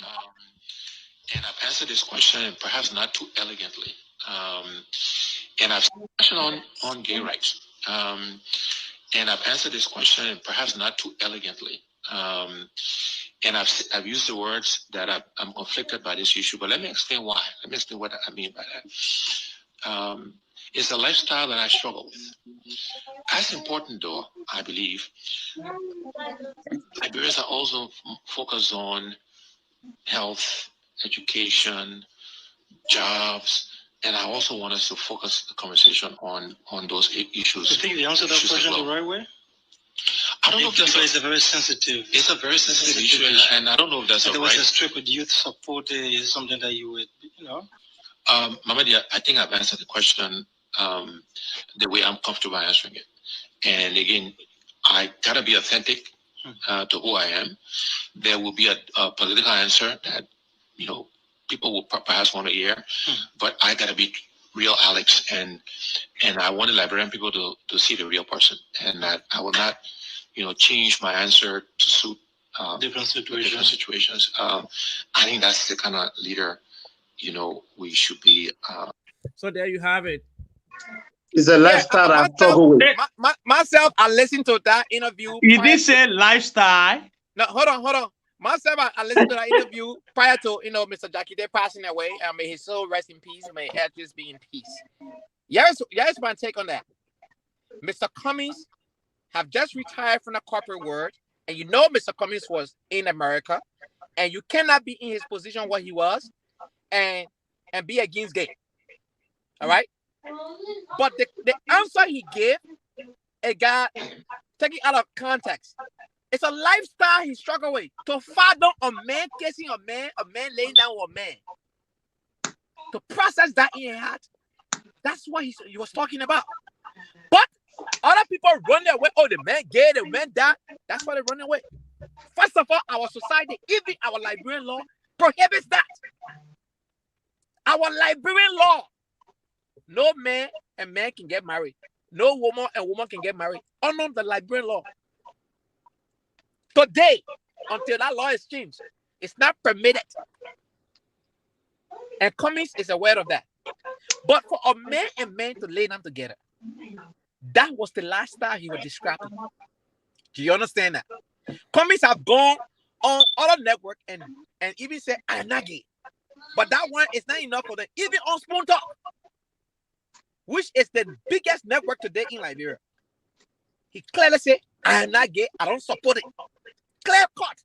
And I've answered this question, perhaps not too elegantly. And I've question on gay rights. And I've answered this question, perhaps not too elegantly. And I've used the words that I'm conflicted by this issue, but let me explain why. Let me explain what I mean by that. It's a lifestyle that I struggle with. As important, though, I believe, Liberians are also focused on health, education, jobs, and I also want us to focus the conversation on those issues. I think you answered that question the right way. I don't know if it's a very sensitive. It's a very sensitive issue, and I don't know if that's there was a strip with youth support is something that you would, Mamadi, I think I've answered the question the way I'm comfortable answering it. And again, I gotta be authentic to who I am. There will be a political answer that people will perhaps want to hear, but I gotta be real, Alex, and I want the Liberian people to see the real person, and that I will not, change my answer to suit different situations. I think that's the kind of leader, we should be. So there you have it. It's a lifestyle I struggle with. Myself, I listened to that interview. You did say lifestyle. No, hold on. Myself, I listened to that interview prior to Mr. Jackie Day passing away. May his soul rest in peace. May health just be in peace. Here's my take on that. Mr. Cummings have just retired from the corporate world, and Mr. Cummings was in America, and you cannot be in his position where he was, and be against gay. All right. But the answer he gave, it got taken out of context. It's a lifestyle he struggled with. To fathom a man kissing a man laying down with a man. To process that in your heart, that's what he was talking about. But other people run their way. Oh, the man gay, the man that. That's why they run away. First of all, our society, even our Liberian law, prohibits that. Our Liberian law. No man and man can get married. No woman and woman can get married under the Liberian law. Today, until that law is changed, it's not permitted. And Cummings is aware of that. But for a man and man to lay down together, that was the lifestyle he was describing. Do you understand that? Cummings have gone on other network and even said, I'm not gay. But that one is not enough for them. Even on Spoon Talk, which is the biggest network today in Liberia. He clearly said, I am not gay. I don't support it. Clear cut.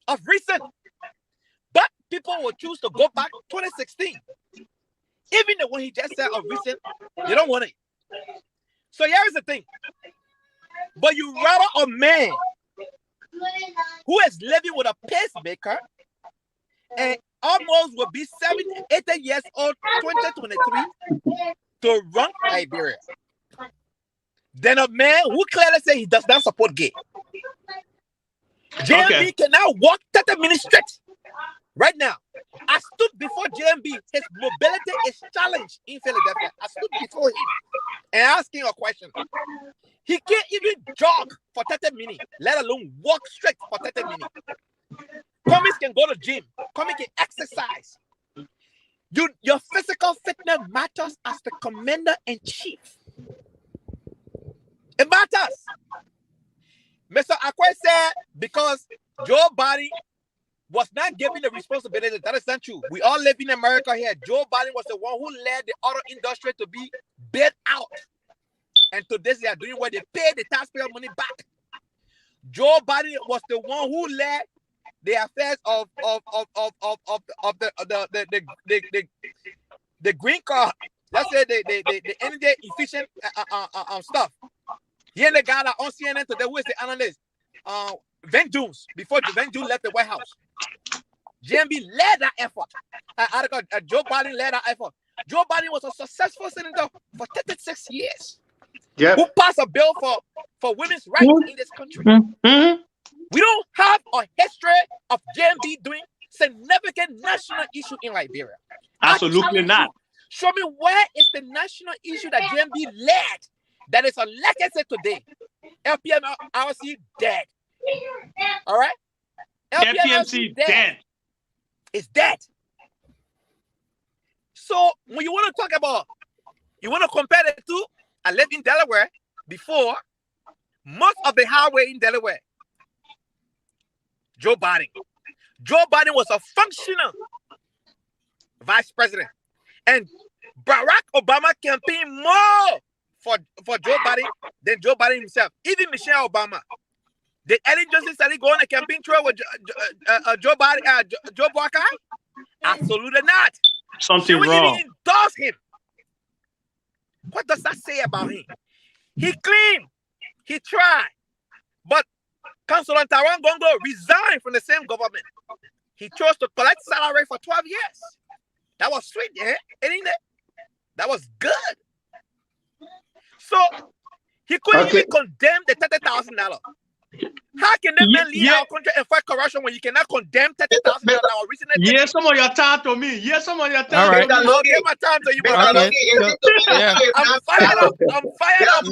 Of recent. But people will choose to go back 2016. Even the one he just said of recent, they don't want it. So here is the thing. But you rather a man who is living with a pacemaker and almost will be 80 years old, 2023, to run Liberia. Then a man who clearly says he does not support gay. JMB can now walk 30 minutes straight. Right now, I stood before JMB. His mobility is challenged in Philadelphia. I stood before him and asking a question. He can't even jog for 30 minutes, let alone walk straight for 30 minutes. Commies can go to gym. Commies can exercise. Your physical fitness matters as the commander-in-chief. It matters. Mr. Akoi said because Joe Biden was not given the responsibility. That is not true. We all live in America here. Joe Biden was the one who led the auto industry to be bid out. And to this, they are doing what they pay the taxpayer money back. Joe Biden was the one who led the affairs of the green card. Let's say the energy efficient stuff. Here the guy on CNN today, who is the analyst? Van Jones, before Van Jones left the White House. GMB led that effort. Joe Biden led that effort. Joe Biden was a successful senator for 36 years. Yep. Who passed a bill for women's rights in this country. We don't have a history of GMB doing significant national issue in Liberia. Absolutely not. Show me where is the national issue that GMB led that is a legacy today. LPMC dead. All right? LPMC dead. It's dead. So when you want to talk about, you want to compare the two, I lived in Delaware before. Most of the highway in Delaware, Joe Biden. Joe Biden was a functional vice president. And Barack Obama campaigned more for Joe Biden than Joe Biden himself. Even Michelle Obama. Did Ellen Johnson started going on a campaign trail with Joe Biden, Joe Buakai? Absolutely not. Something wrong. She didn't endorse him. What does that say about him? He claimed, he tried, but Councilor Taron Gongo resigned from the same government. He chose to collect salary for 12 years. That was sweet, yeah? Ain't it? That was good. So he couldn't even condemn the $30,000. How can that man lead our country and fight corruption when you cannot condemn $30,000? Yes, some of your time to me. Yes, some of your time. All right. I'll give my time to you, brother. Yeah. I'm fired up. I'm fired up.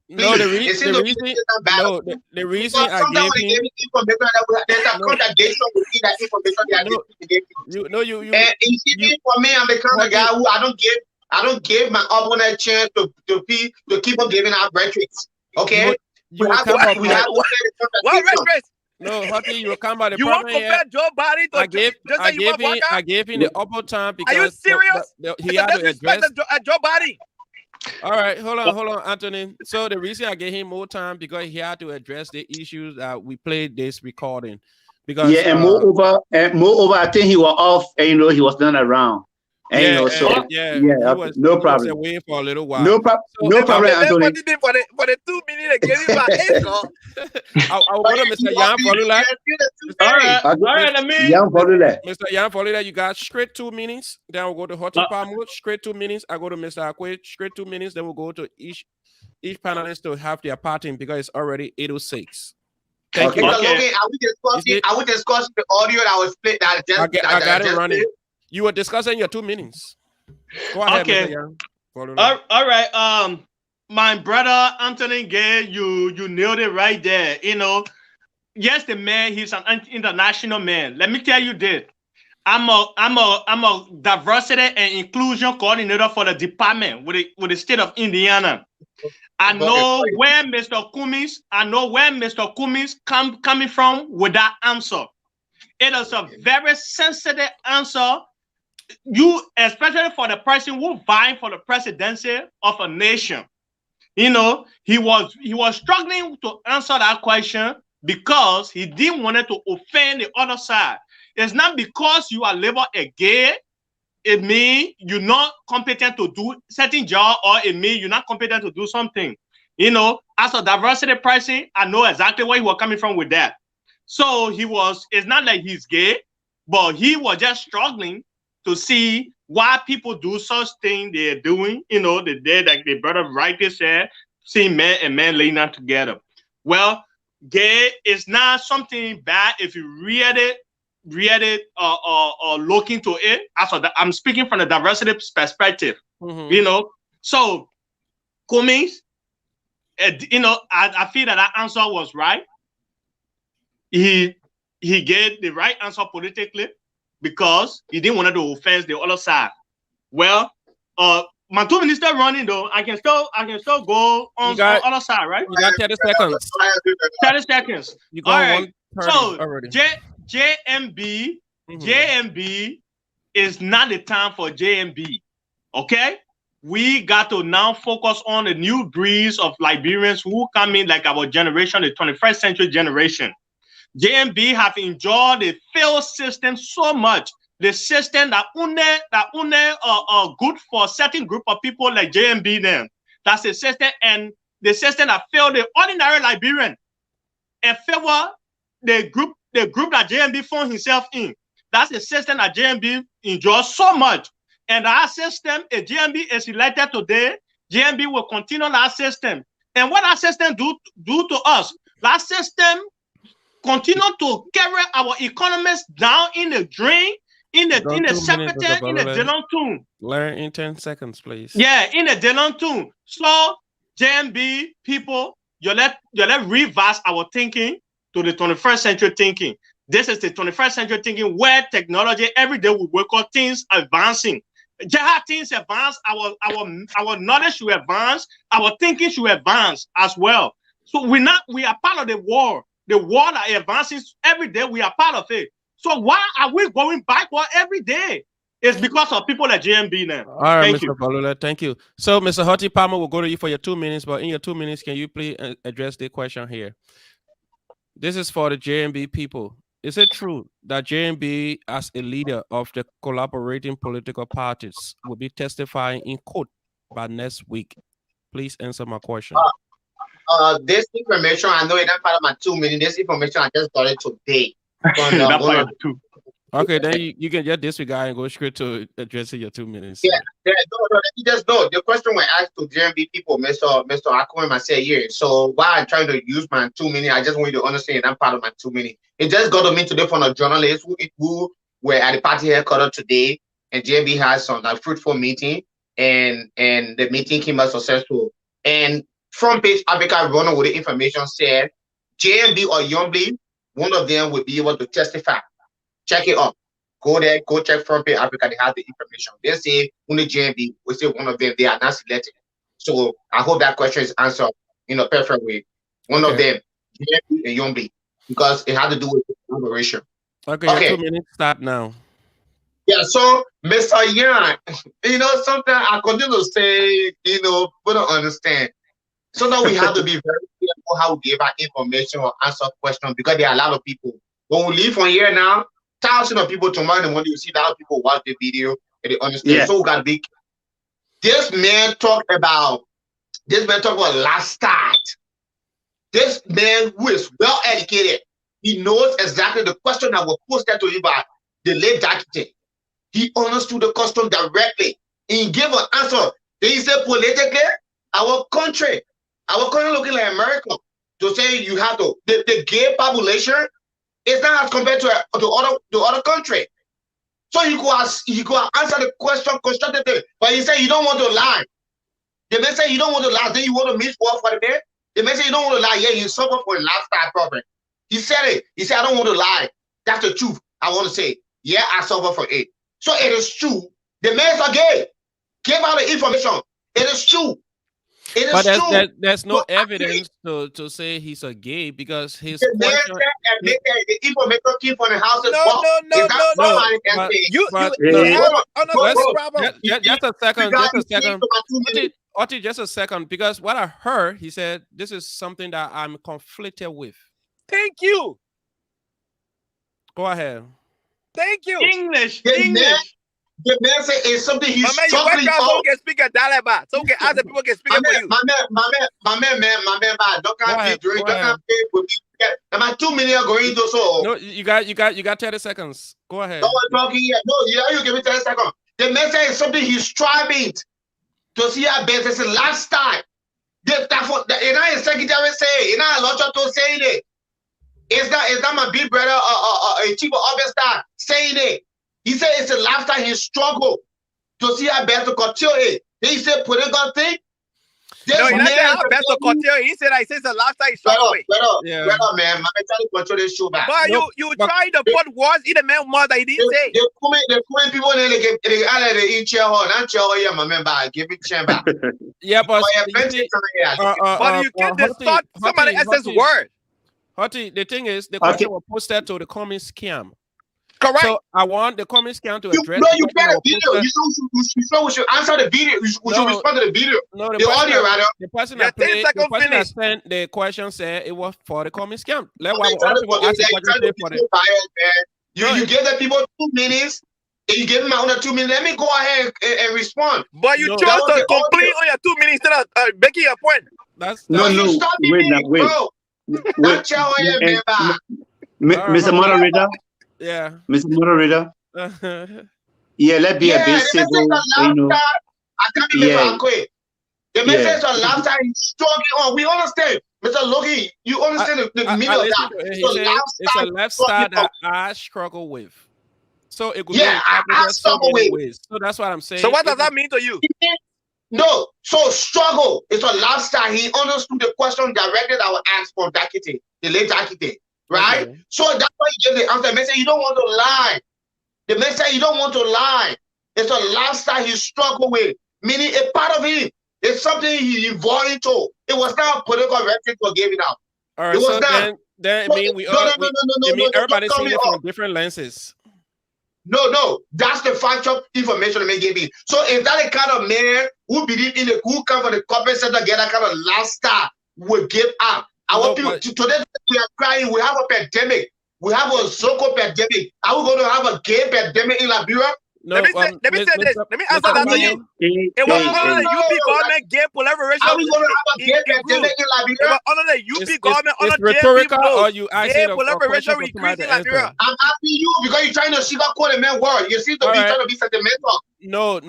No, the reason I gave him there's a contradiction between that information they are giving. And for me, I'm the kind of guy who I don't give my opponent a chance to keep on giving out rhetorics. Okay? You what rhetorics? No, Hockey, you will come by the you problem. You want to compare Joe Biden to I gave him the upper time because are you serious? He had to address Joe Biden. All right, hold on, Anthony. So the reason I gave him more time because he had to address the issues that we played this recording. Because and moreover, I think he was off. And, he was not around. And, no problem. He was away for a little while. No problem, Anthony. For the 2 minutes, they gave him back. I will go to Mr. Nyah Vululle. All right, Mr. Nyah Vululle, you got straight 2 minutes. Then we'll go to Hoti Palmu, straight 2 minutes. I go to Mr. Akoi, straight 2 minutes. Then we'll go to each panelist to have their parting because it's already 8:06. Thank you. Okay. I will discuss the audio that was played. I got it running. You were discussing your 2 minutes. Go ahead, okay. All right. My brother Anthony Gaye, you nailed it right there. Yes, the man, he's an international man. Let me tell you this. I'm a diversity and inclusion coordinator for the department with the state of Indiana. I know where Mr. Cummings coming from with that answer. It is a very sensitive answer. Especially for the person who vying for the presidency of a nation. He was struggling to answer that question because he didn't want to offend the other side. It's not because you are labeled a gay, it means you're not competent to do certain job, or it means you're not competent to do something. As a diversity person, I know exactly where he was coming from with that. So it's not like he's gay, but he was just struggling to see why people do such thing they're doing, the day like the brother rightly said, seeing man and man laying down together. Well, gay is not something bad if you read it or look into it. I'm speaking from the diversity perspective. So, Cummings, you know, I feel that answer was right. He gave the right answer politically because he didn't want to offend the other side. Well, my 2 minutes still running though. I can still go on the other side, right? You got 30 seconds. 30 seconds. You All got right. So already. JMB is not the time for JMB. Okay? We got to now focus on the new breeds of Liberians who come in like our generation, the 21st century generation. JMB have enjoyed the failed system so much. The system that only good for a certain group of people like JMB then. That's the system, and the system that failed the ordinary Liberian and favor the group that JMB found himself in. That's the system that JMB enjoys so much. And that system, if JMB is elected today, JMB will continue that system. And what that system do to us, that system continue to carry our economists down in the drain, in the secretary, in the Delon tune. Learn in 10 seconds, please. Yeah, in the Delon tune. So, JMB people, you let reverse our thinking to the 21st century thinking. This is the 21st century thinking where technology every day we work on things advancing. Just things advance, our knowledge should advance, our thinking should advance as well. So we are part of the war. The war that advances every day, we are part of it. So why are we going backward every day? It's because of people like JMB now. All right, Thank Mr. you. Vululle, thank you. So, Mr. Hottie Palmer will go to you for your 2 minutes, but in your 2 minutes, can you please address the question here? This is for the JMB people. Is it true that JMB, as a leader of the collaborating political parties, will be testifying in court by next week? Please answer my question. This information, I know it's not part of my 2 minutes. This information, I just got it today. Okay, then you can just disregard and go straight to addressing your 2 minutes. Yeah, no, let me just know. The question was asked to JMB people, Mr. Akoi, myself here. So why I'm trying to use my 2 minutes, I just want you to understand I'm part of my 2 minutes. It just got to me today from a journalist who were at the party headquarters today, and JMB has some fruitful meeting, and the meeting came out successful. And Front Page Africa runner with the information said JMB or Yombly, one of them will be able to testify. Check it out. Go there, go check Front Page Africa. They have the information. They say only JMB. We say one of them. They are not selected. So I hope that question is answered in a perfect way. One of them, JMB and Yombly, because it had to do with collaboration. Okay. 2 minutes. Start now. Yeah. So Mr. Nyah, sometimes I continue to say, we don't understand. So now we have to be very careful how we give out information or answer questions because there are a lot of people. When we leave from here now, thousands of people tomorrow in the morning, you see a lot of people watch the video and they understand. Yeah. So we got to be careful. This man talked about last start. This man who is well educated, he knows exactly the question that was posted to him by the late document. He understood the question directly. He gave an answer. Then he said politically, our country looking like America. To say you have to the gay population is not as compared to other country. So he could answer the question constructively, but he said you don't want to lie. The man say you don't want to lie, then you want to miss work for the man. The man say you don't want to lie, yeah, you suffer for a lifestyle problem. He said it. He said I don't want to lie. That's the truth. I want to say, yeah, I suffer for it. So it is true. The men are gay. Give out the information. It is true. It is true. There's no evidence to say he's a gay because his the man said the information came from the house. Just a second, because what I heard, he said this is something that I'm conflicted with. Thank you. Go ahead. Thank you. English. The man say it's something he's struggling on. So can speak a dialect. So can other people can speak for you. My man, don't can't be doing. Am 2 minutes going into so? No, you got 30 seconds. Go ahead. No one talking yet. No, you give me 30 seconds. The man say it's something he's striving to see how best. It's the last time. The secretary say, you know, a lot of to saying it. It's not my big brother a chief of officer saying it. He said it's a lifetime he struggled to see how best to continue it. He said political thing. No, he said how best to continue. He said the lifestyle is struggle with. Brother, man, I'm trying to control this show back. But you trying to put words in the man's mouth that he didn't say. They come people in the eat chair hall. Not chair hall, yeah, my member. I give it chair back. Yeah, but you can't distort somebody else's word. Hottie, the thing is, the question was posted to the comment scam. Correct. So I want the comment scam to address. No, you get a video. We should answer the video. We should respond to the video. No, the audio, rather. The person that played, the person that sent the question said it was for the comment scam. Let one people ask the question for the. You give the people 2 minutes. You give them under 2 minutes. Let me go ahead and respond. But you chose to complete on your 2 minutes instead of making your point. That's wait. Mr. Moderator. Yeah. Mr. Moderator. Yeah, let's be a bit civil. You know. The message of laughter is strong on. We understand. Mr. Logan, you understand the meaning of that. It's a lifestyle that I struggle with. So it could I struggle with. Ways. So that's what I'm saying. So what does that mean to you? No, so struggle is a lifestyle. He understood the question directed I will ask for Dakite, the late Dakite, right? Okay. So that's why he gave the answer. The message, you don't want to lie. The message, you don't want to lie. It's a lifestyle he struggled with, meaning a part of him. It's something he evolved into. It was not political rhetoric for giving out. All right, it was so not. Then I mean, everybody's seeing it from different lenses. No, that's the factual information the man gave me. So if that the kind of man who believe in who come from the corporate sector get that kind of lifestyle will give up. I want people today we are crying. We have a pandemic. We have a so-called pandemic. Are we going to have a gay pandemic in Liberia? No, let me say this. Let me answer that to you. It was under the UP government gay collaboration. Are we going to have a gay pandemic in Liberia? It was under the UP government, under rhetorical, or you gay collaboration increase in Liberia. I'm asking you because you're trying to sugarcoat the man word. You seem to be trying to be sentimental. No.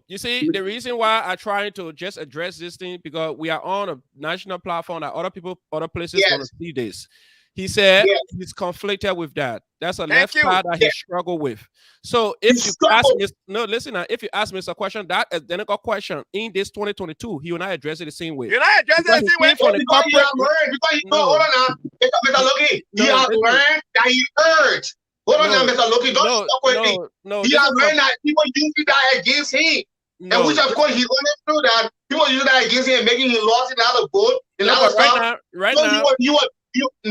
You see, the reason why I try to just address this thing because we are on a national platform that other people, other places want to see this. He said he's conflicted with that. That's a left side that he struggled with. So if you ask me, if you ask me a question, that identical question in this 2022, he will not address it the same way. You're not addressing it the same way. Because hold on now, Mr. Logan, he has learned that he heard. Hold on now, Mr. Logan, don't stop with me. He has learned that people use that against him. And which of course he understood that people use that against him and making him lost in other vote. Right now.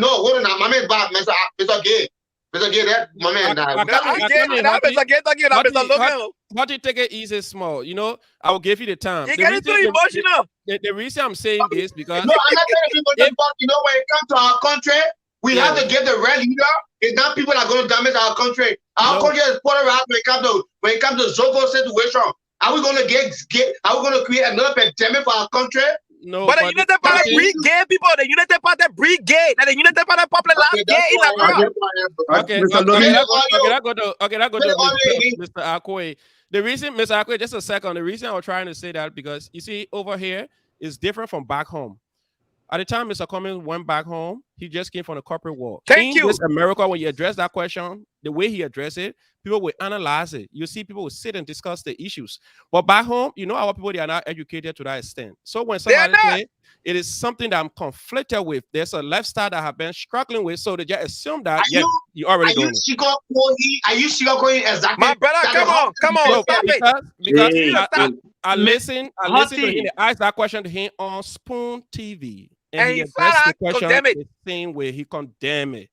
Hold on now, my man back, Mr. Gaye. Mr. Gaye, that my man. How do you take it easy, small? You know, I will give you the time. You get too emotional. The reason I'm saying this because no, I'm not telling people that. You know, when it comes to our country, we have to get the right leader. It's not people that are going to damage our country. Our country is polarized when it comes to Zogo situation. Are we going to are we going to create another pandemic for our country? No, but the United Party breed gay people. The United Party breed gay. And the United Party popular love gay in the world. Okay, I go to Mr. Akoi. The reason, Mr. Akoi, just a second. The reason I was trying to say that because you see over here is different from back home. At the time Mr. Cummings went back home, he just came from the corporate world. Thank you. This America, when you address that question, the way he addressed it, people will analyze it. You see, people will sit and discuss the issues. But back home, you know, our people, they are not educated to that extent. So when somebody says it is something that I'm conflicted with, there's a lifestyle that I have been struggling with, so they just assume that you already doing it. Are you sugarcoating exactly? My brother, come on, stop it. Because I listen to him, I asked that question to him on Spoon TV. And he addressed the question the same way. He condemned it.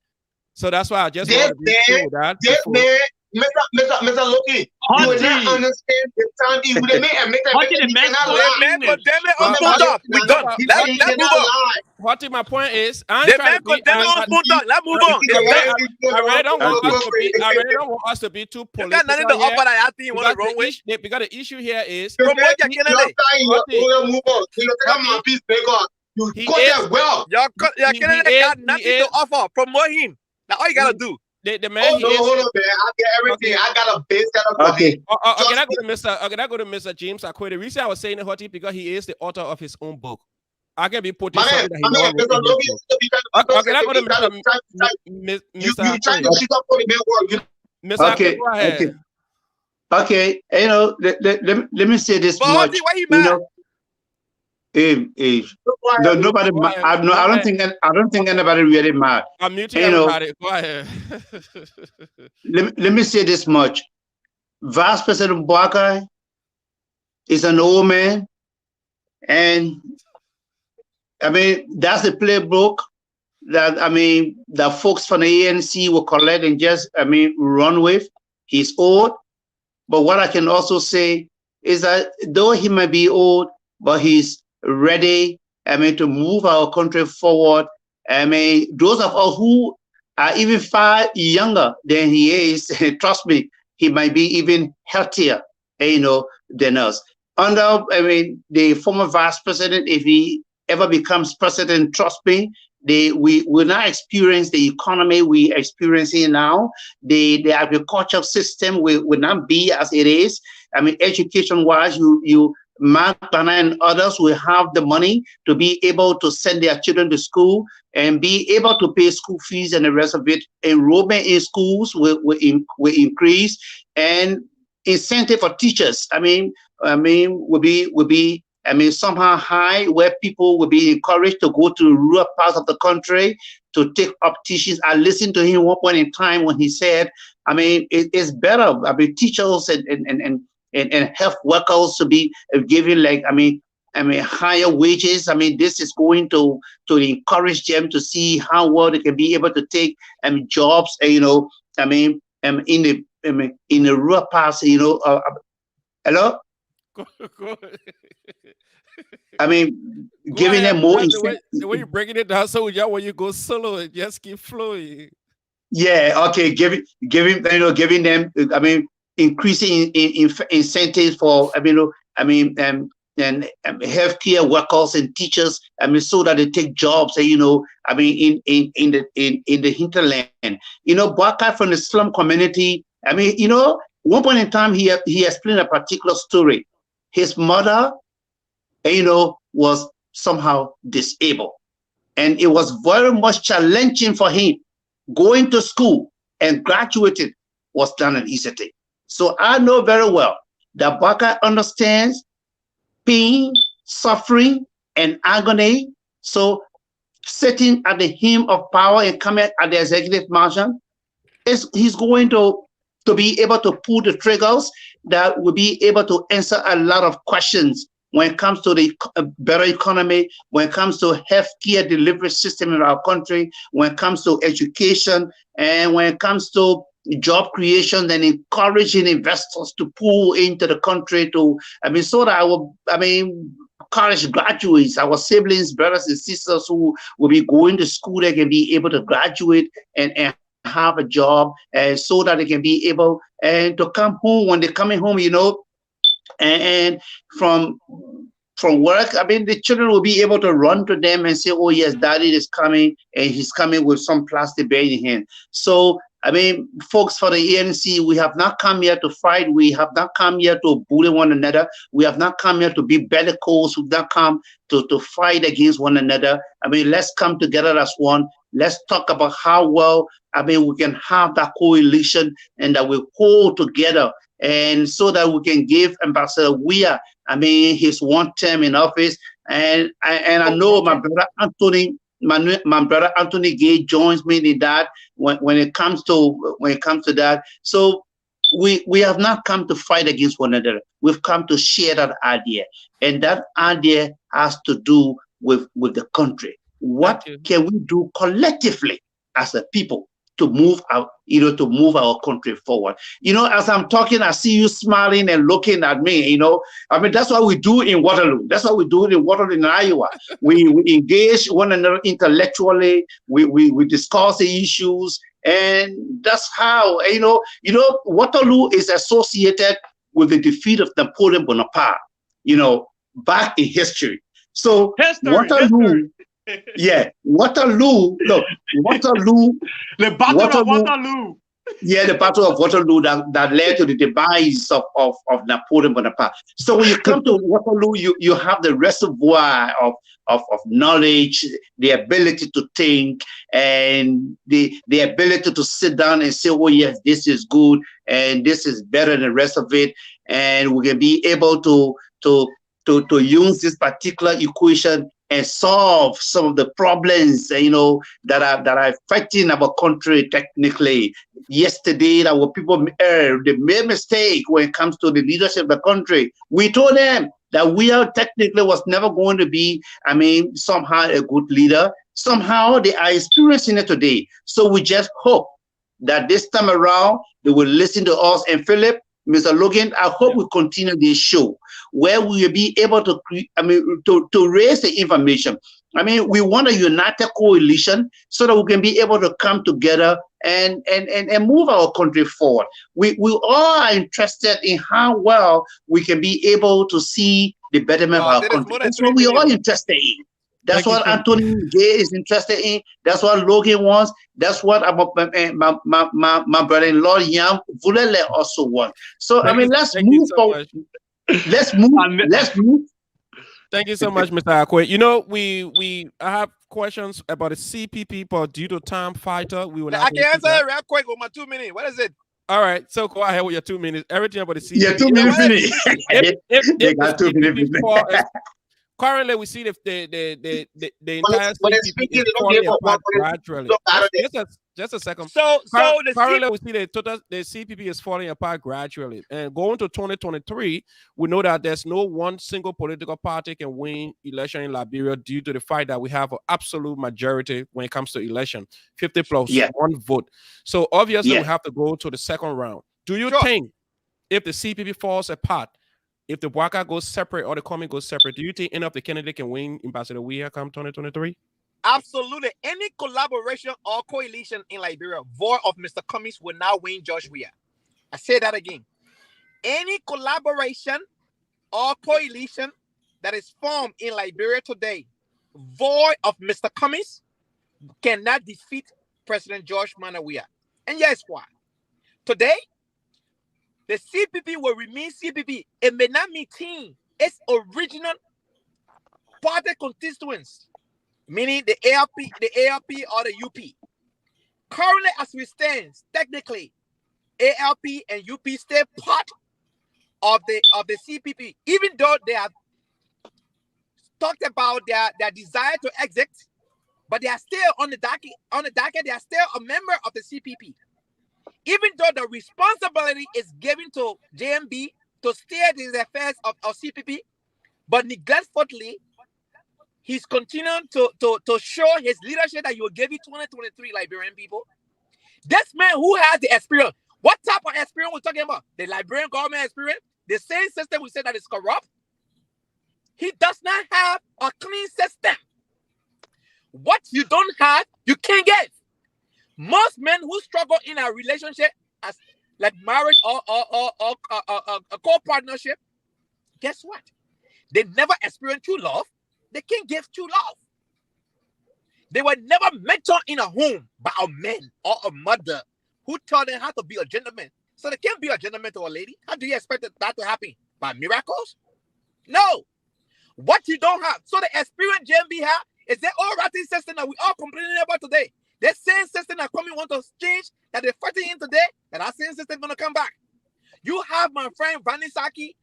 So that's why I just want to be sure that Mr. Loki, you will not understand the time he would have made and make that man condemn it on Spoon. We done. Let's move on. What my point is, the man condemn it on Spoon. Let's move on. I really don't want us to be too political. You got nothing to offer that I think you want the wrong way. Because the issue here is promote your candidate. You got that well. Your candidate got nothing to offer. Promote him. That's all you gotta do. The man hold on, man. I get everything. Okay. I got a base that up. Okay. I go to Mr. James Akoi. The reason I was saying Hottie because he is the author of his own book. I can be putting something that he go to Mr. You trying to shoot up for the man work. Mr. Akoi, go ahead. Okay, you know, let me say this But much. why you You mad? know, no, nobody. Go ahead. I don't think. I don't think anybody really mad. I'm muting You know, everybody. Go ahead. let me say this much. Vice President Boakai is an old man, and I mean that's the playbook that that folks from the ANC will collect and just run with. He's old, but what I can also say is that though he might be old, but he's ready, to move our country forward. Those of us who are even far younger than he is, trust me, he might be even healthier, than us. Under, the former vice president, if he ever becomes president, trust me, we will not experience the economy we experiencing now. The agricultural system will not be as it is. Education-wise, Mark Banner and others will have the money to be able to send their children to school and be able to pay school fees and the rest of it. Enrollment in schools will increase, and incentive for teachers, will be somehow high, where people will be encouraged to go to rural parts of the country to take up teachings. I listened to him one point in time when he said, it's better, teachers and health workers to be given higher wages. This is going to encourage them to see how well they can be able to take jobs, in the rural parts, hello? Go Giving them more incentive. The way you're breaking it down, so yeah, when you go solo, it just keep flowing. Yeah, okay, giving them, increasing in incentives for, and healthcare workers and teachers, so that they take jobs, in the hinterland. Boakai from the slum community, one point in time, he explained a particular story. His mother, was somehow disabled. And it was very much challenging for him. Going to school and graduating was not an easy thing. So I know very well that Boakai understands pain, suffering, and agony. So sitting at the helm of power and coming at the executive mansion, he's going to be able to pull the triggers that will be able to answer a lot of questions when it comes to the better economy, when it comes to healthcare delivery system in our country, when it comes to education, and when it comes to job creation and encouraging investors to pull into the country to, so that college graduates, our siblings, brothers and sisters who will be going to school, they can be able to graduate and have a job, so that they can be able to come home when they're coming home, and from work. The children will be able to run to them and say, oh yes, daddy is coming, and he's coming with some plastic bag in hand. So folks for the ANC, we have not come here to fight. We have not come here to bully one another. We have not come here to be bellicose. We've not come to fight against one another. Let's come together as one. Let's talk about how well, we can have that coalition and that we hold together, and so that we can give Ambassador Weah, his one term in office. And I know my brother Anthony, my brother Anthony Gaye joins me in that when it comes to that. So we have not come to fight against one another. We've come to share that idea, and that idea has to do with the country. What can we do collectively as a people to move our, to move our country forward? As I'm talking, I see you smiling and looking at me. That's what we do in Waterloo. That's what we do in Waterloo, in Iowa. We engage one another intellectually. We discuss the issues, and that's how Waterloo is associated with the defeat of Napoleon Bonaparte. Back in history. So Waterloo. Yeah, Waterloo. Look, Waterloo. The Battle of Waterloo. Yeah, the Battle of Waterloo that led to the demise of Napoleon Bonaparte. So when you come to Waterloo, you have the reservoir of knowledge, the ability to think, and the ability to sit down and say, oh yes, this is good and this is better than the rest of it, and we can be able to use this particular equation and solve some of the problems, that are affecting our country technically. Yesterday, our people they made mistake when it comes to the leadership of the country. We told them that we are technically was never going to be, somehow a good leader. Somehow they are experiencing it today. So we just hope that this time around they will listen to us. And Philip, Mr. Logan, I hope we continue this show where we will be able to, to raise the information. We want a united coalition so that we can be able to come together and move our country forward. We all are interested in how well we can be able to see the betterment of our country. That's what we all interested in. That's what Anthony Gaye is interested in. That's what Logan wants. That's what my brother-in-law Nyah Vululle also wants. So let's move forward. Let's move. Thank you so much, Mr. Akoi. I have questions about the CPP, but due to time factor, we will not. I can answer it real quick with my 2 minutes. What is it? All right, so go ahead with your 2 minutes. Everything about the CPP. Yeah, 2 minutes finish. They got 2 minutes. Currently, we see the entire CPP is falling apart gradually. Just a second. Currently, we see the CPP is falling apart gradually. And going to 2023, we know that there's no one single political party can win election in Liberia due to the fact that we have an absolute majority when it comes to election, 50 plus one vote. So obviously, we have to go to the second round. Do you think if the CPP falls apart, if the Waka goes separate or the Coming goes separate, do you think any of the candidate can win Ambassador Weah come 2023? Absolutely. Any collaboration or coalition in Liberia, void of Mr. Cummings, will not win Josh Weah. I say that again. Any collaboration or coalition that is formed in Liberia today, void of Mr. Cummings, cannot defeat President Josh Weah. And yes, why? Today, the CPP will remain CPP. It may not maintain its original party constituents, meaning the ALP or the UP. Currently, as we stand, technically, ALP and UP stay part of the CPP, even though they have talked about their desire to exit, but they are still on the docket. They are still a member of the CPP. Even though the responsibility is given to JMB to steer the affairs of CPP, but neglectfully, he's continuing to show his leadership that he will give you 2023 Liberian people. This man who has the experience, what type of experience we're talking about? The Liberian government experience? The same system we say that is corrupt? He does not have a clean system. What you don't have, you can't get. Most men who struggle in a relationship, as like marriage or a co-partnership, guess what? They never experience true love. They can't give true love. They were never mentored in a home by a man or a mother who taught them how to be a gentleman. So they can't be a gentleman to a lady. How do you expect that to happen? By miracles? No. What you don't have. So the experience JMB have is the old rotten system that we all complaining about today. The same system that Kwame want to change, that they're fighting in today, that same system going to come back. You have my friend Vanisaki,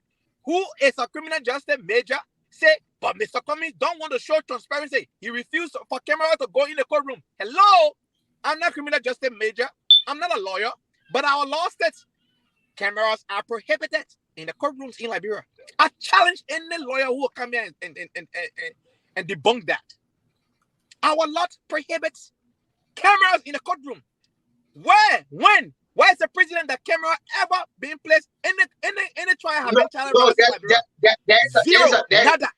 who is a criminal justice major, say, but Mr. Cummings don't want to show transparency. He refused for camera to go in the courtroom. Hello? I'm not criminal justice major. I'm not a lawyer. But our law states cameras are prohibited in the courtrooms in Liberia. I challenge any lawyer who will come here and debunk that. Our law prohibits cameras in the courtroom. Where? When? Why is the president that camera ever been placed in any trial have been challenged? Zero. Nada.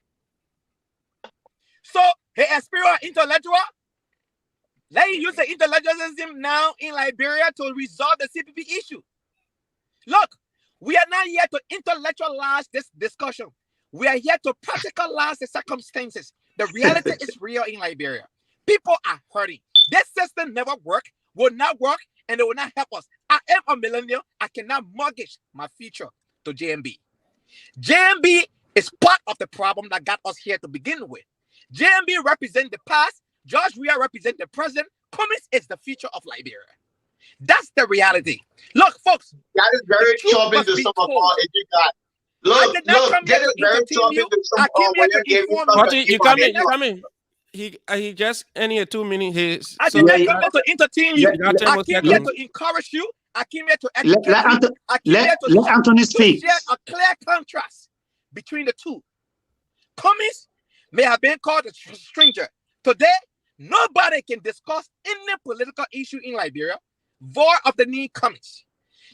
So he experience intellectual. Let him use the intellectualism now in Liberia to resolve the CPP issue. Look, we are not here to intellectualize this discussion. We are here to practicalize the circumstances. The reality is real in Liberia. People are hurting. This system never worked, will not work, and it will not help us. I am a millennial, I cannot mortgage my future to JMB. JMB is part of the problem that got us here to begin with. JMB represents the past. George Weah represents the present. Cummings is the future of Liberia. That's the reality. Look, folks. That is very chopping to some of our guys. Look, that is very chopping to some of our you come in. He just any 2 minutes. I did not come here to entertain you. I came here to encourage you. I came here to educate you. I came here let Anthony speak. To share a clear contrast between the two. Cummings may have been called a stranger. Today, nobody can discuss any political issue in Liberia void of the Nyah Cummings.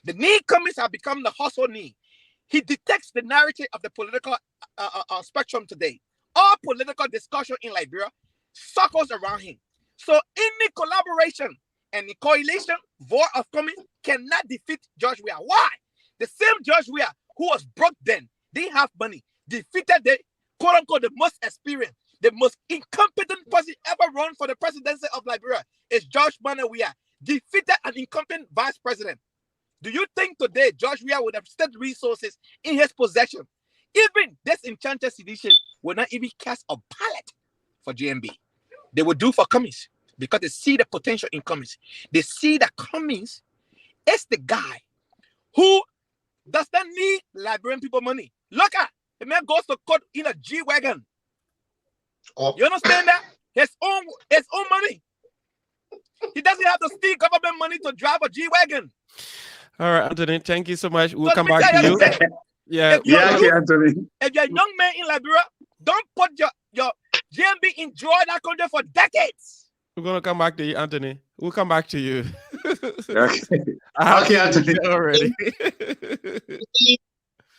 The Nyah Cummings have become the household name. He detects the narrative of the political spectrum today. All political discussion in Liberia circles around him. So any collaboration and the coalition void of Cummings cannot defeat George Weah. Why? The same George Weah who was broke then, didn't have money, defeated the quote-unquote the most experienced, the most incompetent person ever run for the presidency of Liberia is George Weah, defeated an incumbent vice president. Do you think today George Weah would have state resources in his possession? Even this enchanted sedition will not even cast a ballot for JMB. They will do for Cummings because they see the potential in Cummings. They see that Cummings is the guy who does not need Liberian people money. Look at the man goes to court in a G-Wagon. Oh. You understand that? His own money. He doesn't have to steal government money to drive a G-Wagon. All right, Anthony, thank you so much. We'll come back to you. If you're a young man in Liberia, don't put your JMB enjoy that country for decades. We're gonna come back to you, Anthony. We'll come back to you. Okay, Anthony. Already.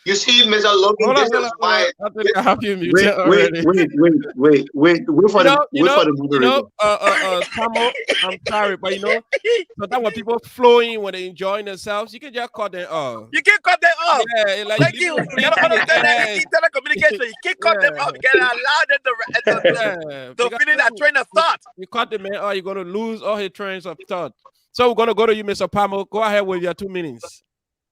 You see, Mr. Logan, this is why. I have you muted Wait already. for the moderator. Samo, I'm sorry, but sometimes when people flowing, when they enjoying themselves, you can just cut them off. You can cut them off. Yeah, like thank you. You don't understand that in telecommunication. You can cut them off. You can allow them to finish that train of thought. You cut the man off, you're gonna lose all his trains of thought. So we're gonna go to you, Mr. Pamo. Go ahead with your 2 minutes.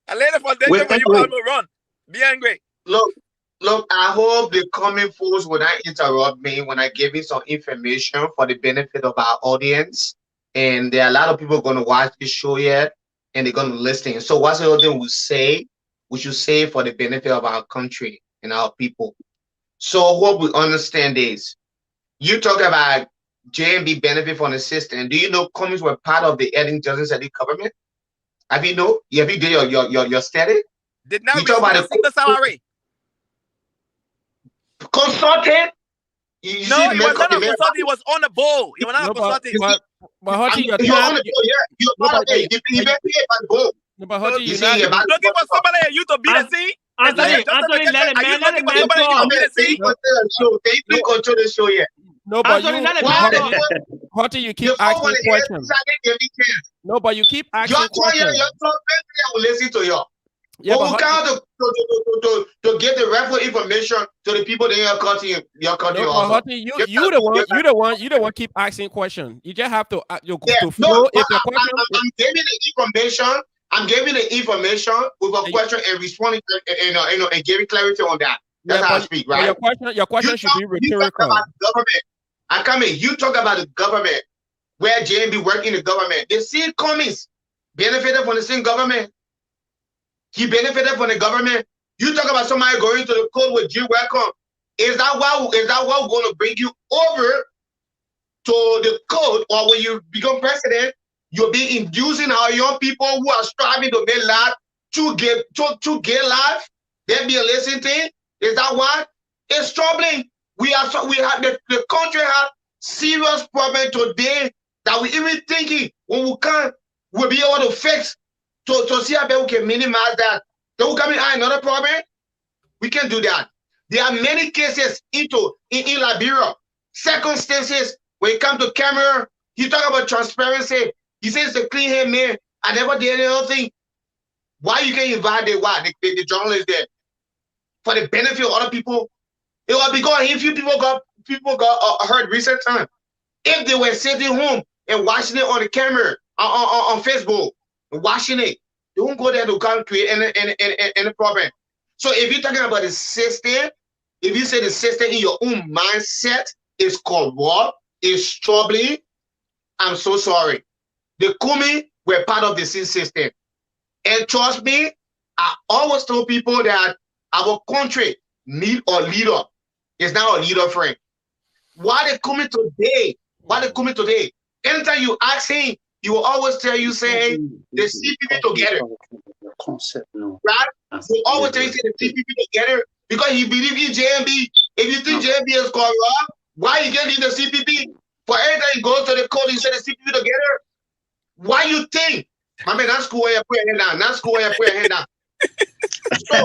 I later for them when you Pamo run. Be angry. Look, I hope the coming fools will not interrupt me when I give you some information for the benefit of our audience. And there are a lot of people going to watch this show yet, and they're going to listen. So what's the other thing we should say for the benefit of our country and our people. So what we understand is, you talk about JMB benefit from the system. Do you know Cummings were part of the Eden Johnson Sadiq government? Have you done your study? Did not receive the salary. Consultant? No, he was not a consultant. He was on the bowl. He was not a consultant. But how do you? You're on the bowl. Yeah, you're part of it. You better pay by the bowl. But how do you? Looking for somebody at you to be the C. Anthony, let him talk. Can you control the show yet? No, but how do you keep asking questions? No, but you keep asking questions. Your I will listen to you. Yeah, but we can't to get the real information to the people in your country. Also. You the one keep asking questions. You just have to flow. I'm giving the information. I'm giving the information with a question and responding and giving clarity on that. That's how I speak, right? Your question should be rhetorical. Government. I come in. You talk about the government, where JMB work in the government. They see Cummings benefited from the same government. He benefited from the government. You talk about somebody going to the court with G welcome. Is that what going to bring you over to the court, or when you become president, you'll be inducing our young people who are striving to make life to get life? There be a listen thing. Is that what? It's troubling. We have the country have serious problem today that we even thinking when we can't, we'll be able to fix. To see how we can minimize that. Then we come in another problem. We can do that. There are many cases in Liberia, circumstances when it comes to camera. He talk about transparency. He says the clean hand man. I never did any other thing. Why you can invite the journalists there for the benefit of other people? It was because a few people got hurt recent time. If they were sitting home and watching it on the camera on Facebook. washing it. Don't go there to come create any problem. So if you're talking about the system, if you say the system in your own mindset is corrupt, is troubling, I'm so sorry. The Kumi were part of the system. And trust me, I always tell people that our country need a leader. It's not a leader, friend. Why they coming today? Why they coming today? Anytime you ask him, he will always tell you, saying, they see people together. Right? He always tell you, say, they see people together because he believe in JMB. If you think JMB is corrupt, why you can't leave the CPP? For every time you go to the court, you say the CPP together. Why you think? My man, that's cool where you put your hand down. That's cool where you put your hand down. So,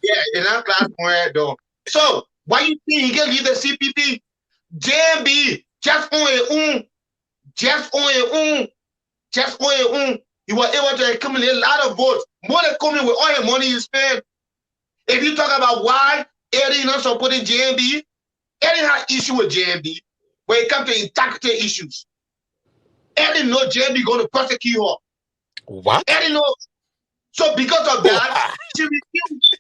yeah, in that class, though. So, why you think he can leave the CPP? JMB, just on your own. Just on your own. Just on your own. You were able to accumulate a lot of votes. More than coming with all your money you spend. If you talk about why Eddie not supporting JMB, Eddie has issue with JMB when it comes to integrity issues. Eddie knows JMB going to prosecute her. What? Eddie knows. So because of that, she refused.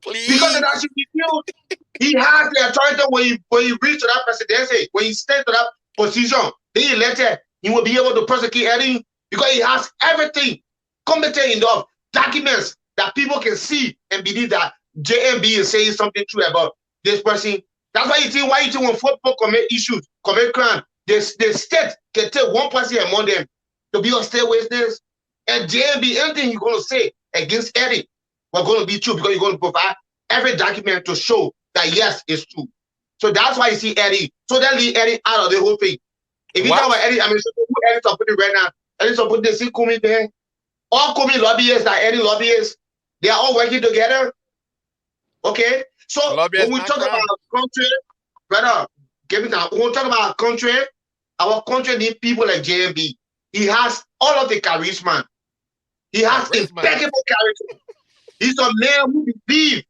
Please. Because of that, she refused. He has the authority when he reached to that presidency, when he stayed to that position, being elected, he will be able to prosecute Eddie because he has everything competent enough documents that people can see and believe that JMB is saying something true about this person. That's why you think when football commit issues, commit crime, the state can take one person among them to be on state witness. And JMB, anything you're going to say against Eddie, we're going to be true because you're going to provide every document to show that yes, it's true. So that's why you see Eddie. So that leave Eddie out of the whole thing. If you talk about Eddie, I mean, so who Eddie supporting right now? Eddie supporting the see Kumi there. All Kumi lobbyists that Eddie lobbyists, they are all working together. Okay? So when we talk about our country, brother, give me that. When we talk about our country needs people like JMB. He has all of the charisma. He has impeccable charisma. He's a man who believes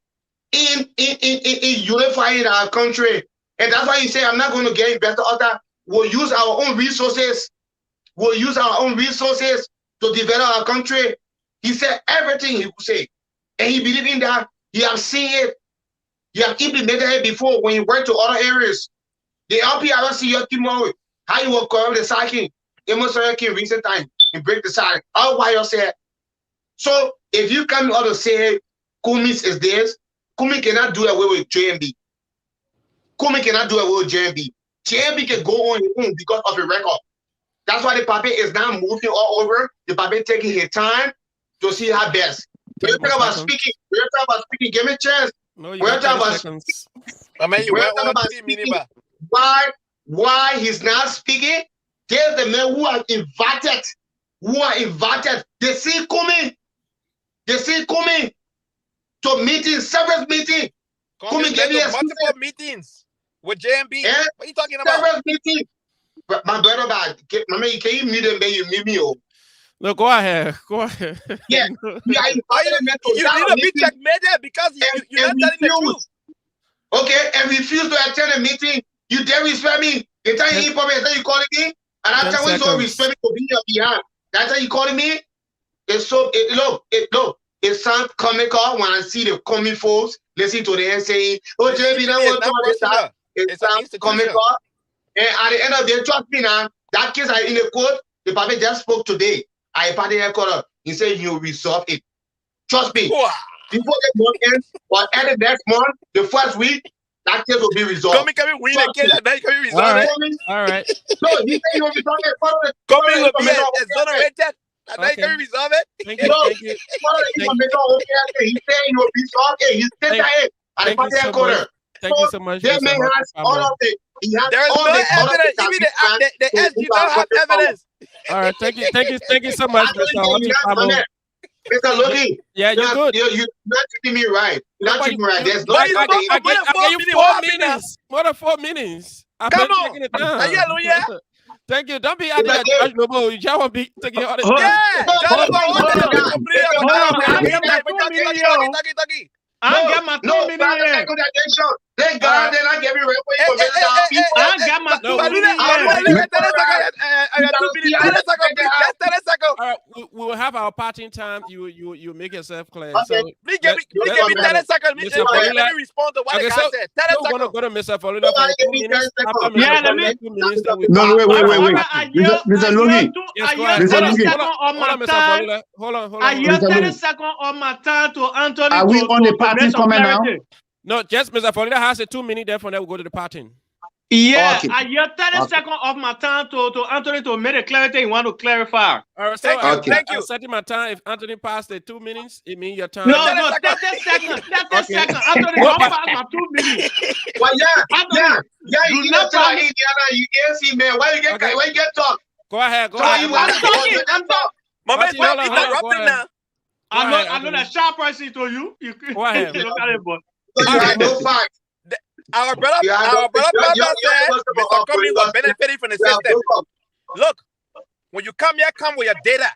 in unifying our country. And that's why he said, I'm not going to get invested other. We'll use our own resources. We'll use our own resources to develop our country. He said everything he would say. And he believed in that. He have seen it. He have implemented it before when he went to other areas. The LPRC, your tomorrow, how you will corrupt the cycling. It must have in recent time and break the side. All why you say. So if you come out to say Kumi is this, Kumi cannot do away with JMB. Kumi cannot do away with JMB. JMB can go on his own because of the record. That's why the puppet is now moving all over. The puppet taking his time to see how best. When you talk about speaking, give me a chance. No, you got 30 seconds. Why he's not speaking? There's the men who are invited. They see Kumi to meetings, several meetings. Kumi gave me multiple meetings with JMB. What are you talking about? Several meetings. My brother, can you mute him? You mute me. No, go ahead. Yeah. You need to be checkmated because you're not telling the truth. Okay, and refuse to attend a meeting. You dare respect me. The time you inform me, you calling me, and after when you respect me to be your behind. That's how you calling me. It's so it sounds comical when I see the comic folks listen to them saying, "Oh, JB, that it sounds comical." And at the end of the day, trust me now, that case I in the court, the party just spoke today. I party headquarters. He said you resolve it. Trust me. Before the month ends, or at the next month, the first week, that case will be resolved. Can we win the case and then can we resolve it? All right. No, he said he will resolve it. Coming will be exonerated. And then can we resolve it? Thank you. He said he will resolve it. He said that at the party headquarters. Thank you so much. That man has all of it. He has there is all no evidence. Even the SG don't have evidence. All right, thank you so much, Mr. Mr. Logan, yeah, you're good. You're not treating me right. You're not treating me right. There's no I gave you 4 minutes. More than 4 minutes. Come on. Thank you. Don't be out there judgmental. You just want to be taking all the time. I get my 2 minutes. Thank God, then I gave you got my 2 minutes. All right, we will have our parting time. You make yourself clear. Okay. So Please give me 30 seconds. Let me respond to what the guy said. 30 we're gonna seconds. go to Mr. Florida for 2 minutes. After Mr. Yeah, let Florida, me- 2 minutes. Then we No, wait. Yes, Mr. Logan. go ahead. Mr. Hold on, Logan. hold on, Mr. Florida. Hold on. I yield Mr. 30 Logan. seconds of my time to Anthony. Are we on the to parting make some comment now? clarity. No, just Mr. Florida has a 2 minute. Then from there, we'll go to the parting. Yeah, Okay. I yield 30 Okay. seconds of my time to Anthony to make a clarity. You want to clarify? All right, so Thank you. Okay. Thank you. I'm setting my time. If Anthony passed the 2 minutes, it means your time. No, 30 seconds. 30 Okay. seconds. Anthony, don't pass my 2 minutes. Well, Anthony, you do get not to pass. Indiana, you can't see, man. Why you get Okay. why you get talk? Go ahead. Go So ahead. you I'm talking. I'm talking. My man, Hold on, stop hold on, interrupting go now. I ahead, know Anthony. that sharp person to you. You Go ahead. look at it, but So you have no facts. Our brother, You have our no- brother you- Papa you- said you- you- Mr. Cummings was benefiting from the You have system. no facts. Look, when you come here, come with your data.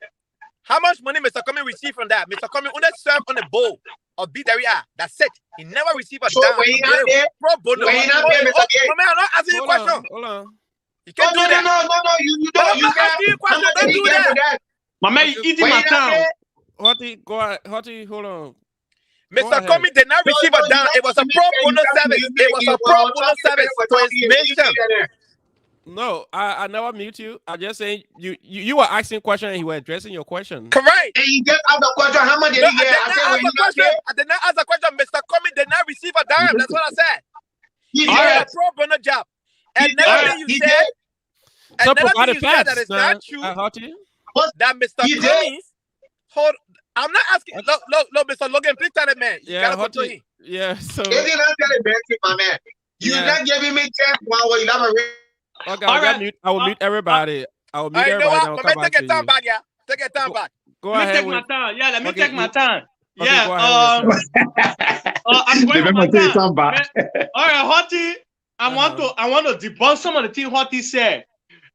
How much money Mr. Cummings received from that? Mr. Cummings only served on the bowl of BWR. That's it. He never received a So dime. when he not there, Pro bono. when he not there, Mr. Gaye. My man, I'm not asking you a question. Hold on. You No, can't do that. no, you But don't. I'm You not can't. asking you a How question. much Don't did he do get for that. that? my man is eating When my he not time. there, Hottie, go ahead. Hottie, hold on. Go Mr. ahead. Cummings did not receive a dime. It was a pro bono service. It was a pro bono service to his mission. No, I never mute you. I just saying you were asking question and he was addressing your question. Correct. And you get out the question, how much did No, he get? I said when he not there, I did not ask a question. Mr. Cummings did not receive a dime. That's what I said. he He did did. a pro bono job. He Another did. thing you He said, did. So another provide thing the you said that facts, is not true. Hottie. That Mr. He did. Cummings, hold. I'm not asking. Look, Mr. Logan, please tell the man. You Yeah, gotta go to Hottie. him. Yeah, so Is he not telling Benson, my man? You're Yeah. not giving me 10 1 where you have a okay, All right. I will mute everybody. I will mute You know everybody. what? Then I'll My come man, back take to your time you. back, yeah. Take your time back. Go Let me ahead take my with. time. Yeah, let me Okay, take my time. Okay, Yeah, go ahead with your I'm going with my Remember, say time. some back. All right, Hottie, I want to debunk some of the things Hottie said.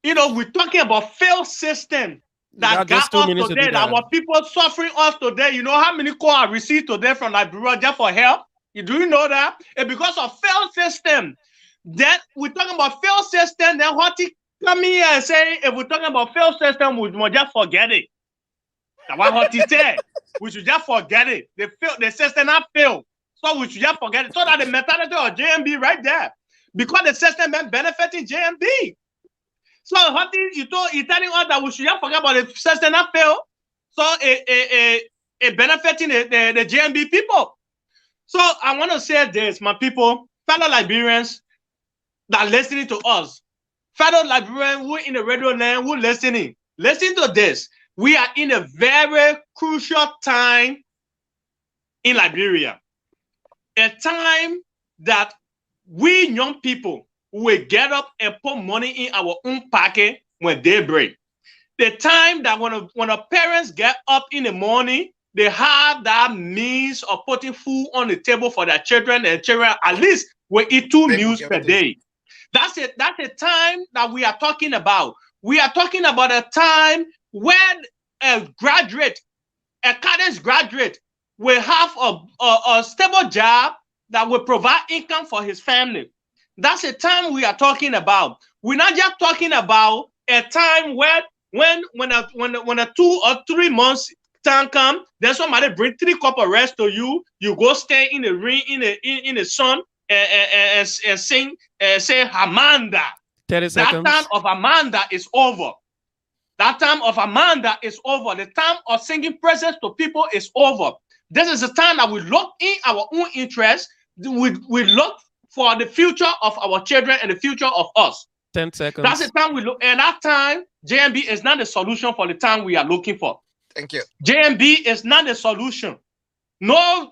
You know, we're talking about failed system that just got 2 us minutes to today, do that that. our people suffering us today. You know how many calls I received today from Liberian just for help? Do you know that? And because of failed system, that we're talking about failed system, then Hottie come here and say, if we're talking about failed system, we must just forget it. That's what Hottie said. We should just forget it. The system not failed. So we should just forget it. So that the mentality of JMB right there. Because the system been benefiting JMB. So Hottie, you're telling us that we should just forget about the system not failed. So it benefiting the JMB people. So I want to say this, my people, fellow Liberians that listening to us, fellow Liberians who in the radio land, who listening, listen to this. We are in a very crucial time in Liberia. A time that we young people will get up and put money in our own pocket when they break. The time that when our parents get up in the morning, they have that means of putting food on the table for their children, and children at least will eat 2 meals per day. That's it. That's the time that we are talking about. We are talking about a time when a graduate, a college graduate, will have a stable job that will provide income for his family. That's the time we are talking about. We're not just talking about a time where when a 2 or 3 months time come, then somebody bring 3 cup of rice to you. You go stay in the rain in the sun and sing say Amanda. 30 seconds. That time of Amanda is over. That time of Amanda is over. The time of singing praises to people is over. This is the time that we look in our own interest. We look for the future of our children and the future of us. 10 seconds. That's the time we look. And that time, JMB is not the solution for the time we are looking for. Thank you. JMB is not the solution. No,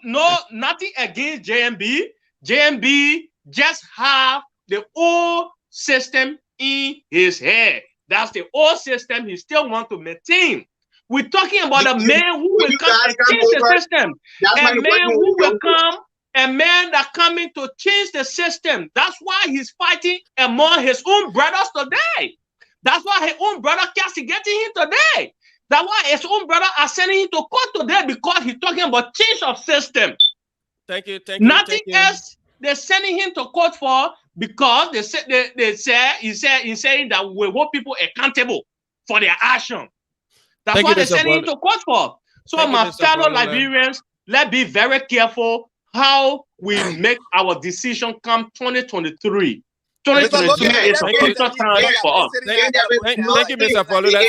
nothing against JMB. JMB just have the old system in his head. That's the old system he still wants to maintain. We're talking about a man who will come and change the system. A man who will come, a man that coming to change the system. That's why he's fighting among his own brothers today. That's why his own brother castigating him today. That's why his own brother are sending him to court today, because he's talking about change of system. Thank you. Thank you. Nothing else. they're sending him to court for because he's saying that we hold people accountable for their action. That's what they're sending him to court for. So my fellow Liberians, let's be very careful how we make our decision come 2023. 2023 is a crucial time for us. Thank you, Mr. Vululle.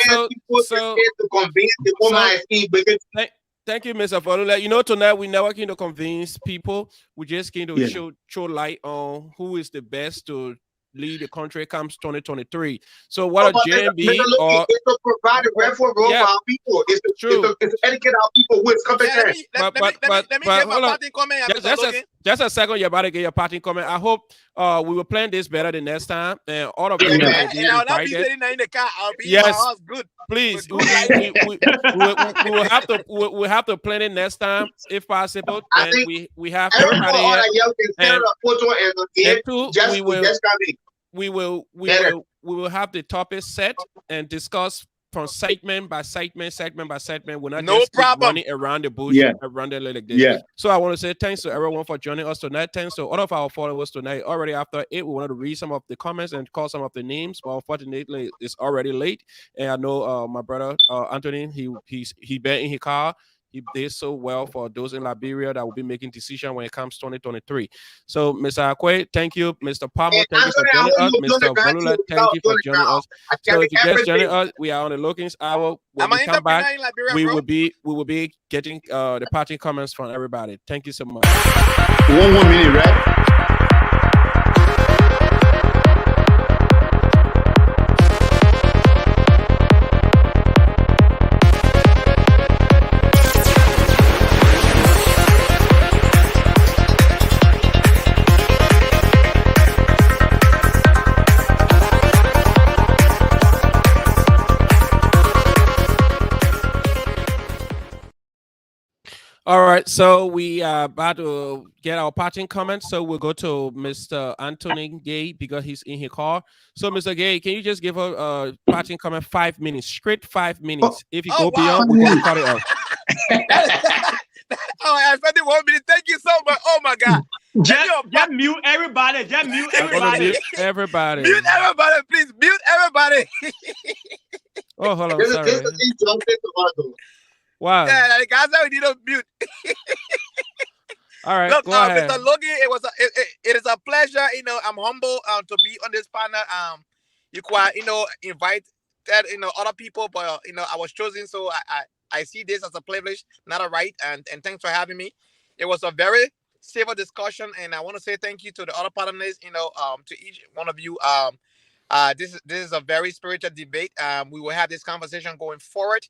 Thank you, Mr. Vululle. You know, tonight we never came to convince people. We just came to show light on who is the best to lead the country comes 2023. So what a JMB or it's to provide a referral for our people. It's to educate our people who is competent. Let me give my parting comment. Just a second, you're about to get your parting comment. I hope we will plan this better the next time. And all of you and I'll not be sitting in the car. I'll be in my house. Good. Please, we will have to plan it next time if possible. And we have everybody here. We will have the topic set and discuss from segment by segment. We're not just running around the bush, around the like this. So I want to say thanks to everyone for joining us tonight. Thanks to all of our followers tonight. Already after 8, we wanted to read some of the comments and call some of the names, but unfortunately, it's already late. And I know my brother Anthony, he been in his car. He did so well for those in Liberia that will be making decisions when it comes 2023. So, Mr. Akoi, thank you. Mr. Palmer, thank you for joining us. Mr. Vululle, thank you for joining us. So, if you just joining us, we are on the Logan's Hour. When we come back, we will be getting the party comments from everybody. Thank you so much. 1 more minute, right? All right, so we are about to get our parting comments. So we'll go to Mr. Anthony Gaye because he's in his car. So, Mr. Gaye, can you just give a parting comment? 5 minutes, straight 5 minutes. If you go beyond, we're going to cut it off. I expected 1 minute. Thank you so much. Oh my God. Just mute everybody. Just mute everybody. Mute everybody. Mute everybody, please. Mute everybody. Oh, hold on. Sorry. Wow. Yeah, the guys that we need to mute. All right. Look, go ahead. Mr. Logan, it is a pleasure. You know, I'm humble to be on this panel. You quite, invite that other people, but I was chosen, so I see this as a privilege, not a right. And thanks for having me. It was a very civil discussion, and I want to say thank you to the other panelists. To each one of you. This is a very spiritual debate. We will have this conversation going forward.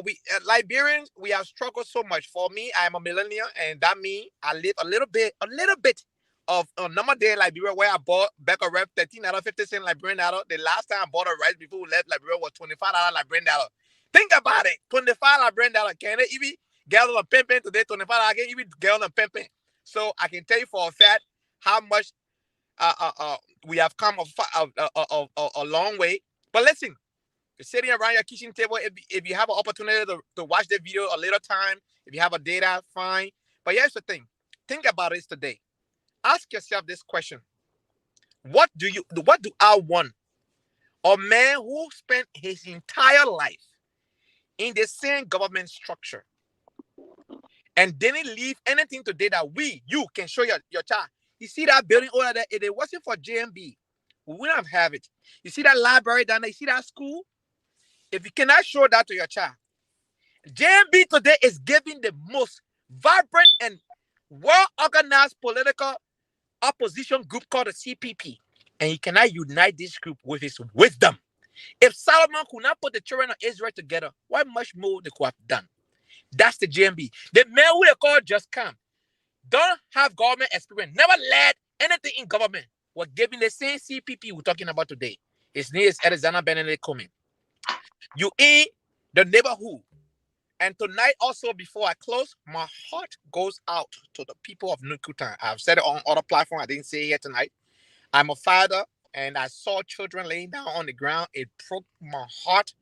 We Liberians, we have struggled so much. For me, I am a millennial, and that means I live a little bit of a number day Liberia where I bought back a rep 13 out of 50 cent Liberian dollar. The last time I bought a rice before we left Liberia was $25 Liberian dollar. Think about it, $25 Liberian dollar. Can it even get on a pimpin today? $25 I can even get on a pimpin. So I can tell you for a fact how much we have come a long way. But listen. Sitting around your kitchen table, if you have an opportunity to watch the video a little time, if you have a data, fine. But here's the thing. Think about it today. Ask yourself this question. What do I want? A man who spent his entire life in the same government structure and didn't leave anything today that you can show your child. You see that building over there? If it wasn't for JMB, we wouldn't have it. You see that library down there? You see that school? If you cannot show that to your child, JMB today is giving the most vibrant and well-organized political opposition group called the CPP. And he cannot unite this group with his wisdom. If Solomon could not put the children of Israel together, what much more they could have done? That's the JMB. The man who they call Just Come don't have government experience, never led anything in government. We're giving the same CPP we're talking about today. His name is Alexander Benedict Coming. You in the neighborhood. And tonight also, before I close, my heart goes out to the people of Nukutan. I've said it on other platforms. I didn't say it here tonight. I'm a father, and I saw children laying down on the ground. It broke my heart.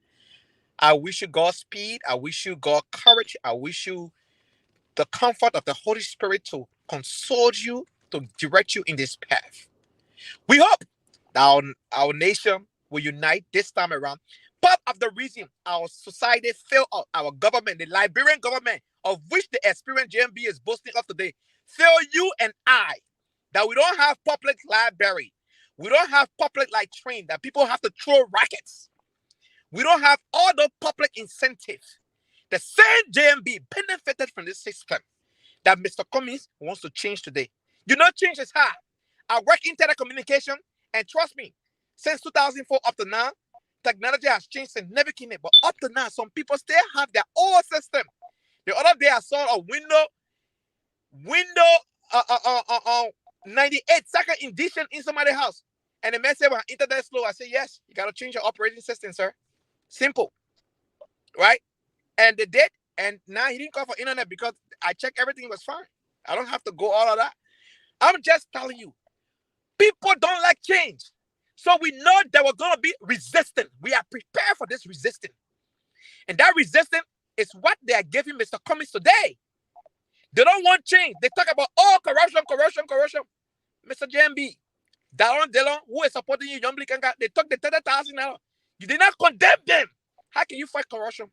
I wish you Godspeed. I wish you God courage. I wish you the comfort of the Holy Spirit to console you to direct you in this path. We hope that our nation will unite this time around. Part of the reason our society failed our government, the Liberian government, of which the experienced JMB is boasting of today, fail you and I, that we don't have public library. We don't have public like train, that people have to throw rackets. We don't have all the public incentives. The same JMB benefited from this system that Mr. Cummings wants to change today. You know, change is hard. I work in telecommunication, and trust me, since 2004 up to now, technology has changed significantly. But up to now, some people still have their old system. The other day, I saw a window 98 second edition in somebody's house. And the man said, well, internet slow. I said, yes, you got to change your operating system, sir. Simple. Right? And they did. And now he didn't call for internet because I checked everything was fine. I don't have to go all of that. I'm just telling you, people don't like change. So we know that we're going to be resistant. We are prepared for this resistance. And that resistance is what they are giving Mr. Cummings today. They don't want change. They talk about, oh, corruption. Mr. JMB, Delon, who is supporting you, they took the 30,000 now. You did not condemn them. How can you fight corruption?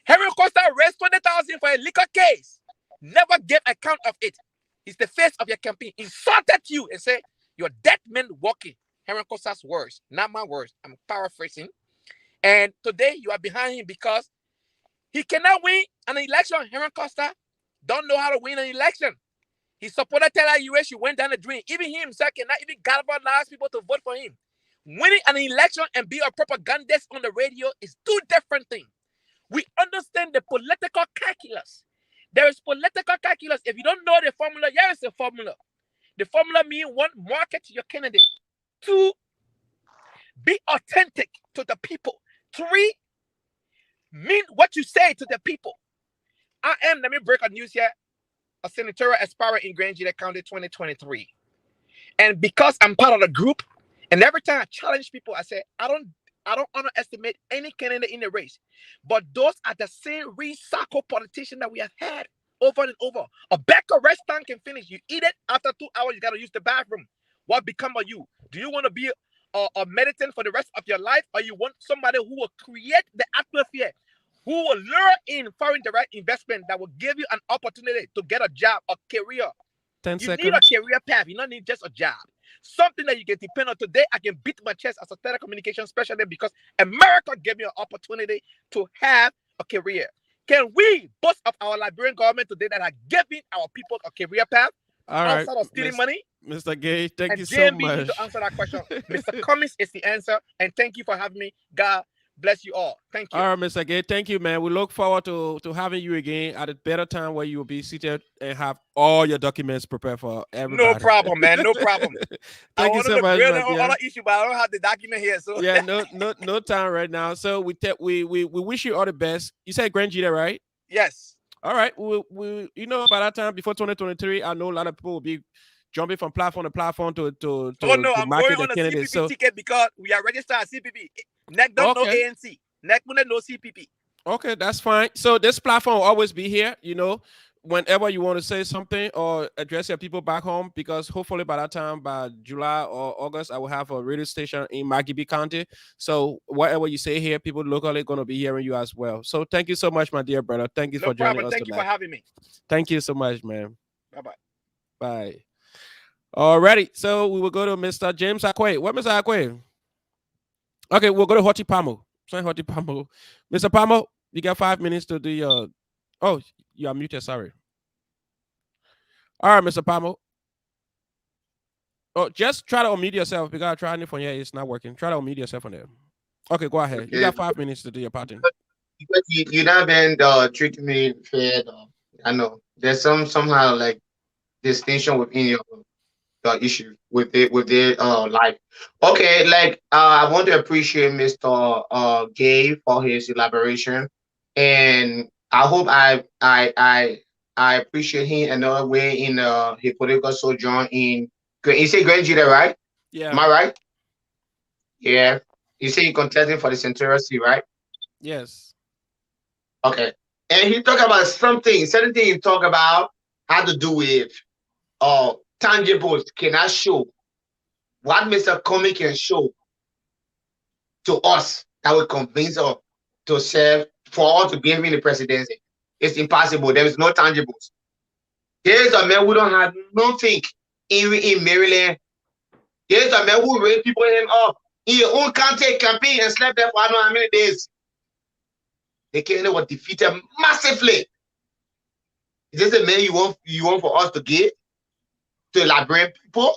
Henry Costa raised 20,000 for a liquor case. Never gave account of it. He's the face of your campaign. Insulted you and said, you're dead men walking. Henry Costa's words, not my words. I'm paraphrasing. And today you are behind him because he cannot win an election. Henry Costa don't know how to win an election. He supported Taylor US. He went down the drain. Even he himself cannot even galvanize people to vote for him. Winning an election and being a propagandist on the radio is two different things. We understand the political calculus. There is political calculus. If you don't know the formula, here is the formula. The formula means one, market your candidate. Two, be authentic to the people. Three, mean what you say to the people. Let me break a news here, a senatorial aspirant in Grand Gila County 2023. And because I'm part of the group, and every time I challenge people, I say, I don't underestimate any candidate in the race. But those are the same recycled politicians that we have had over and over. A bag of restaurant can finish. You eat it, after 2 hours, you got to use the bathroom. What become of you? Do you want to be a meditant for the rest of your life, or you want somebody who will create the atmosphere, who will lure in foreign direct investment that will give you an opportunity to get a job, a career? 10 you seconds. need a career path. You don't need just a job. Something that you can depend on. Today, I can beat my chest as a telecommunications specialist because America gave me an opportunity to have a career. Can we boast of our Liberian government today that are giving our people a career path outside of stealing money? Mr. Gaye, thank you so JMB much. need to answer that question. Mr. Cummings is the answer, and thank you for having me. God bless you all. Thank you. All right, Mr. Gaye, thank you, man. We look forward to having you again at a better time where you will be seated and have all your documents prepared for everybody. No problem, man. No problem. Thank you so much, on other issue, but I don't have the document here. So yeah, no time right now. So we wish you all the best. You said Grand Gila, right? Yes. All right. We by that time before 2023, I know a lot of people will be jumping from platform to platform to I'm market going on the a candidates. CPP ticket because we are registered at CPP. NEC don't know ANC. NEC don't know CPP. Okay, that's fine. So this platform will always be here, whenever you want to say something or address your people back home, because hopefully by that time, by July or August, I will have a radio station in Maghibie County. So whatever you say here, people locally going to be hearing you as well. So thank you so much, my dear brother. Thank you for joining us Thank tonight. you for having me. Thank you so much, man. Bye-bye. Bye. Alrighty, so we will go to Mr. James Akoi. What, Mr. Akoi? Okay, we'll go to Hoti Pamo. Hoti Pamo. Mr. Pamo, you got 5 minutes to do your... Oh, you are muted, sorry. All right, Mr. Pamo. Oh, just try to unmute yourself because I tried it from here. It's not working. Try to unmute yourself on there. Okay, go ahead. Okay. You got 5 minutes to do your parting. You not been treating me fair. I know there's somehow like distinction within your issue with their life. Okay, like I want to appreciate Mr. Gaye for his elaboration, and I hope I appreciate him another way in his political sojourn in. You say Grand Gila, right? Yeah. Am I right? Yeah. You say you're contesting for the Central Sea, right? Yes. Okay. And he talked about certain thing he talked about had to do with tangibles cannot show what Mr. Comey can show to us that will convince us to serve, for us to give him the presidency. It's impossible. There is no tangibles. There is a man who don't have nothing in Maryland. There is a man who raised people in up in your own county campaign and slept there for I don't know how many days. The candidate was defeated massively. Is this a man you want for us to give to the Liberian people?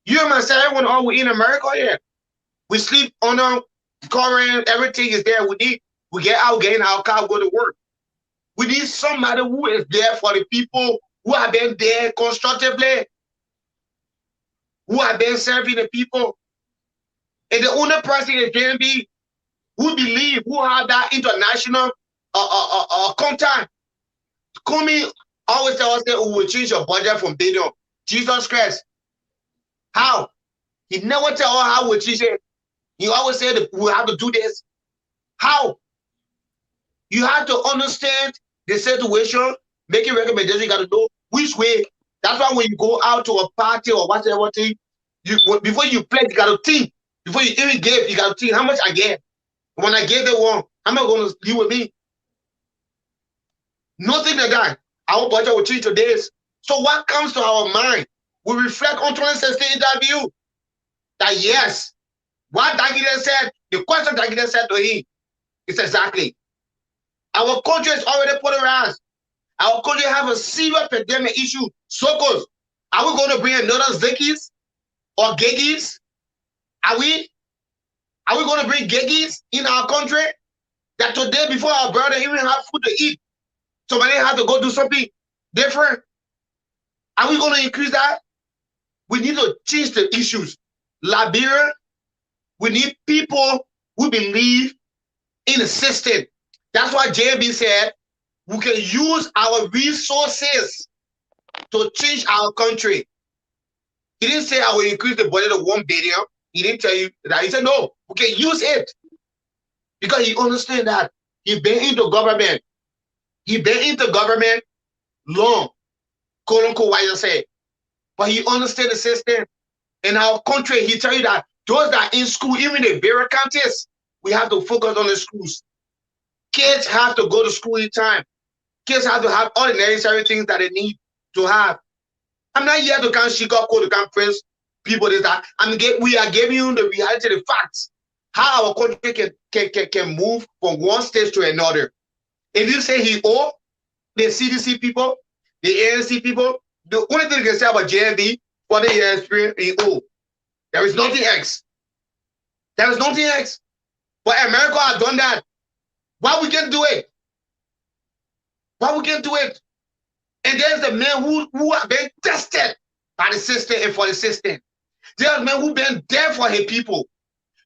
You and myself, everyone all in America here. We sleep on our current, everything is there. We get out, get in our car, go to work. We need somebody who is there for the people who have been there constructively, who have been serving the people. And the only person is JMB who believe, who have that international contact. Comey always tell us that we will change your budget from billion. Jesus Christ. How? He never tell us how we change it. He always said that we have to do this. How? You have to understand the situation, making recommendations, you got to know which way. That's why when you go out to a party or whatever thing, before you pledge, you got to think. Before you even give, you got to think how much I get. When I get the one, how am I going to deal with me? Nothing like that. Our budget will change today. So what comes to our mind? We reflect on 2016 interview. That yes, what Dagide said, the question Dagide said to him is exactly. Our country is already polarized. Our country have a serious pandemic issue. So close. Are we going to bring another Zekis or Gagis? Are we going to bring Gagis in our country? That today, before our brother even have food to eat, somebody have to go do something different. Are we going to increase that? We need to change the issues. Liberia, we need people who believe in the system. That's why JB said we can use our resources to change our country. He didn't say I will increase the budget to 1 billion. He didn't tell you that. He said, no, we can use it. Because he understands that. He's been into government. He's been into government long. Quote unquote, why you say. But he understands the system. In our country, he tell you that those that are in school, even in various counties, we have to focus on the schools. Kids have to go to school in time. Kids have to have all the necessary things that they need to have. I'm not here to come shake up, to come praise people this that. We are giving you the reality, the facts. How our country can move from one stage to another. If you say he owe the CDC people, the ANC people, the only thing you can say about JMB for the year experience, he owe. There is nothing else. There is nothing else. But America has done that. Why we can't do it? Why we can't do it? And there's the men who have been tested by the system and for the system. There's men who been there for his people.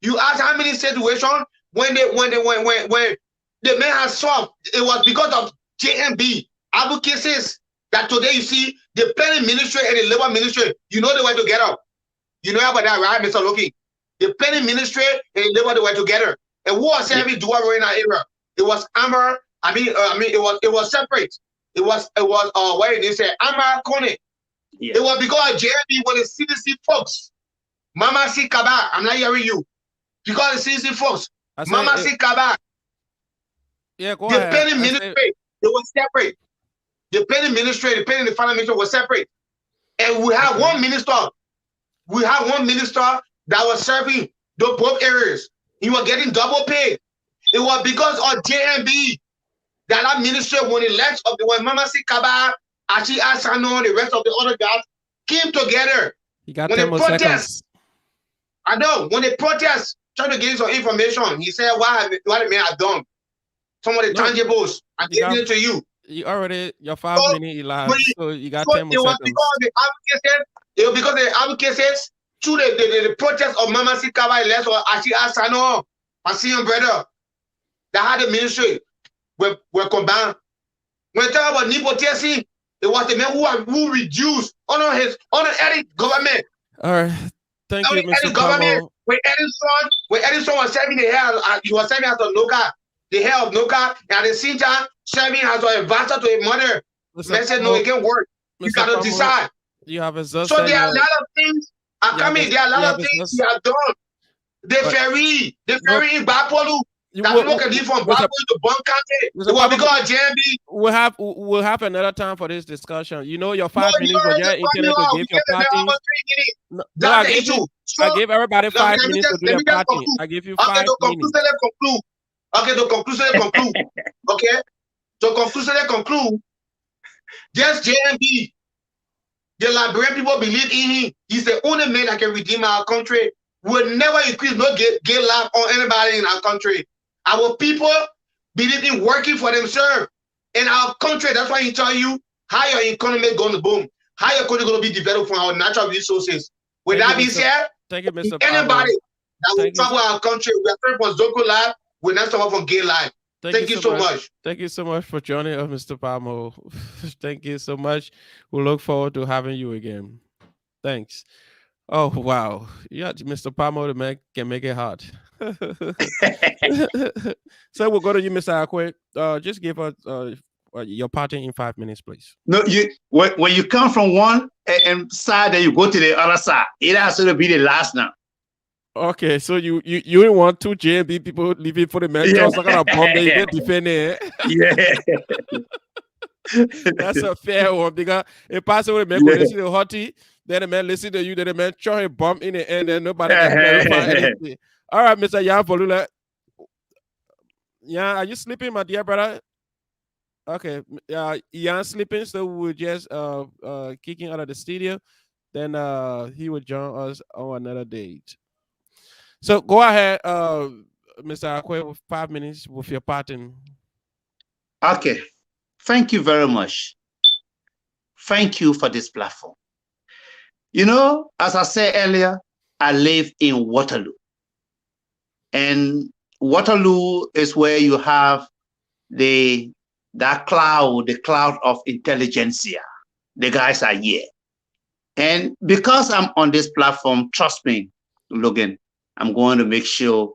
You ask how many situations when the men have solved, it was because of JMB advocacies that today you see the planning ministry and the labor ministry, you know they were together. You know about that, right, Mr. Logan? The planning ministry and the labor, they were together. And who was serving Duaro in that area? It was Amber. It was separate. It was what did they say? Amber Kone. Yeah. It was because JMB was the CDC folks. Mama C Kaba. I'm not hearing you. Because the CDC folks. Mama C Kaba. Yeah, go the ahead. planning ministry, it was separate. The planning ministry, the planning finance ministry was separate. And we have one minister. We have one minister that was serving both areas. He was getting double pay. It was because of JMB that ministry, when Mama C Kaba, Achi Asano, the rest of the other guys came together. He got when 10 more seconds. I know, when they protest, trying to get some information, he said, what the man have done? Some of the tangibles, I'm giving it to you. You already, your 5 minutes elapsed, so you got 10 more seconds. It was because the advocates, through the protest of Mama C Kaba, or Achi Asano, my senior brother, that had the ministry, were combined. When we talk about nepotism, it was the man who reduced under any government. All right, thank you, Mr. Government. When Edison was serving the head, he was serving as a local, the head of Noka, and at the same time, serving as an advisor to a mother. They said, no, it can't work. You got to decide. You have exhausted. So there are a lot of things. There are a lot of things you have done. The ferry in Bapolu. That people can leave from Bapolu to Bunkante. It was because of JMB. We'll have another time for this discussion. You know, your 5 minutes was your internet to give your party. That's the issue. I gave everybody 5 minutes to do their party. I give you 5 minutes. Okay, to conclude. Okay, to conclude. Just JMB. The Liberian people believe in him. He's the only man that can redeem our country. We'll never increase no gay life on anybody in our country. Our people believe in working for themselves. In our country, that's why he tell you how your economy is going to boom, how your country is going to be developed from our natural resources. With that being said, anybody that will travel our country, we are trying for Zoko life, we're not talking from gay life. Thank you so much. Thank you so much for joining us, Mr. Palmo. Thank you so much. We look forward to having you again. Thanks. Oh, wow. Yeah, Mr. Palmo, the man can make it hot. So we'll go to you, Mr. Akoi. Just give us your party in 5 minutes, please. No, when you come from one side and you go to the other side, it has to be the last now. Okay, so you didn't want 2 JMB people leaving for the man. Yeah. So kind of bomb that you get defending. Yeah. That's a fair one because if possible the man could listen to Hottie, then the man listen to you, then the man throw a bomb in the end and nobody can verify anything. All right, Mr. Nyah Vululle. Yeah, are you sleeping, my dear brother? Okay, Nyah sleeping, so we'll just kick him out of the studio. Then he will join us on another date. So go ahead, Mr. Akoi, with 5 minutes with your parting. Okay. Thank you very much. Thank you for this platform. You know, as I said earlier, I live in Waterloo. And Waterloo is where you have the cloud of intelligentsia. The guys are here. And because I'm on this platform, trust me, Logan, I'm going to make sure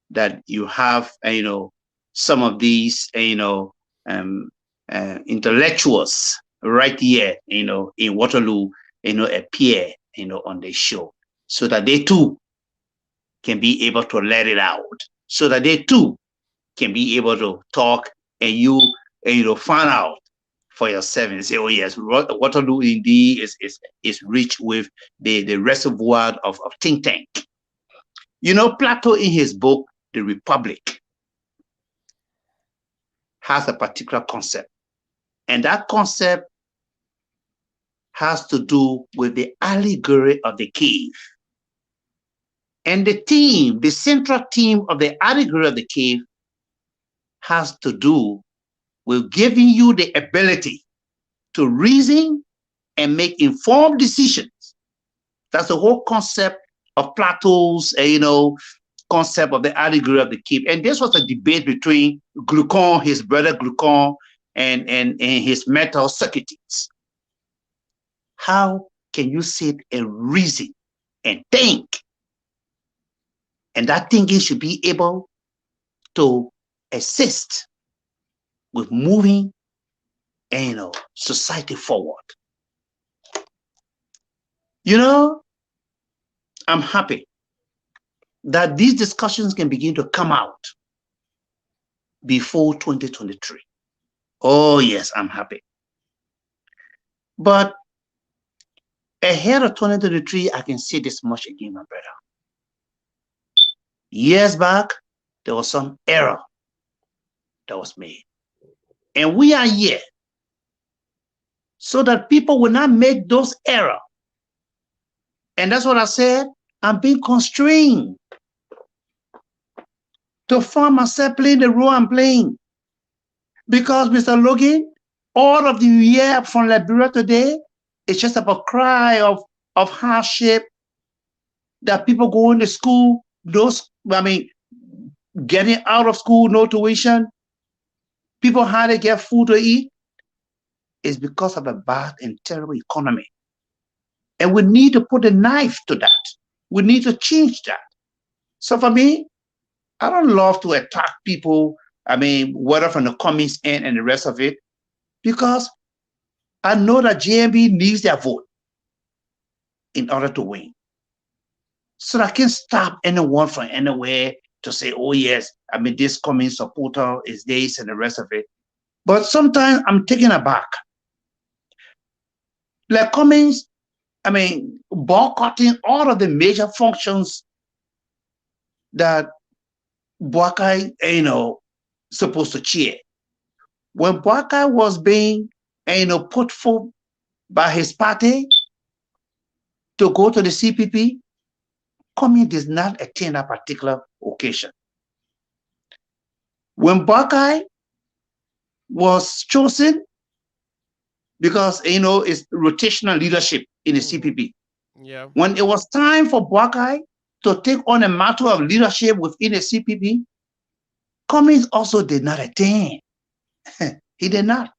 that you have, some of these, intellectuals right here, in Waterloo, appear, on the show, so that they too can be able to let it out, so that they too can be able to talk and you find out for yourself and say, oh yes, Waterloo indeed is rich with the reservoir of think tank. Plato in his book, The Republic, has a particular concept. And that concept has to do with the allegory of the cave. And the central theme of the allegory of the cave has to do with giving you the ability to reason and make informed decisions. That's the whole concept of Plato's, concept of the allegory of the cave. And this was a debate between Glaucon, his brother Glaucon, and his mentor Socrates. How can you sit and reason and think? And that thinking should be able to assist with moving, society forward. I'm happy that these discussions can begin to come out before 2023. Oh, yes, I'm happy. But ahead of 2023, I can say this much again, my brother. Years back, there was some error that was made. And we are here so that people will not make those errors. And that's what I said. I'm being constrained to find myself playing the role I'm playing. Because, Mr. Logan, all of the year from Liberia today, it's just about cry of hardship, that people going to school, getting out of school, no tuition, people how to get food to eat, is because of a bad and terrible economy. And we need to put a knife to that. We need to change that. So for me, I don't love to attack people, whether from the comments and the rest of it, because I know that JMB needs their vote. in order to win. So I can't stop anyone from anywhere to say, oh yes, I mean, this coming supporter is this and the rest of it. But sometimes I'm taken aback. Like Cummings, I mean, boycotting all of the major functions that Boakai, supposed to chair. When Boakai was being, put forth by his party to go to the CPP, Cummings did not attend that particular occasion. When Boakai was chosen, because it's rotational leadership in the CPP. Yeah. When it was time for Boakai to take on a matter of leadership within the CPP, Cummings also did not attend. He did not.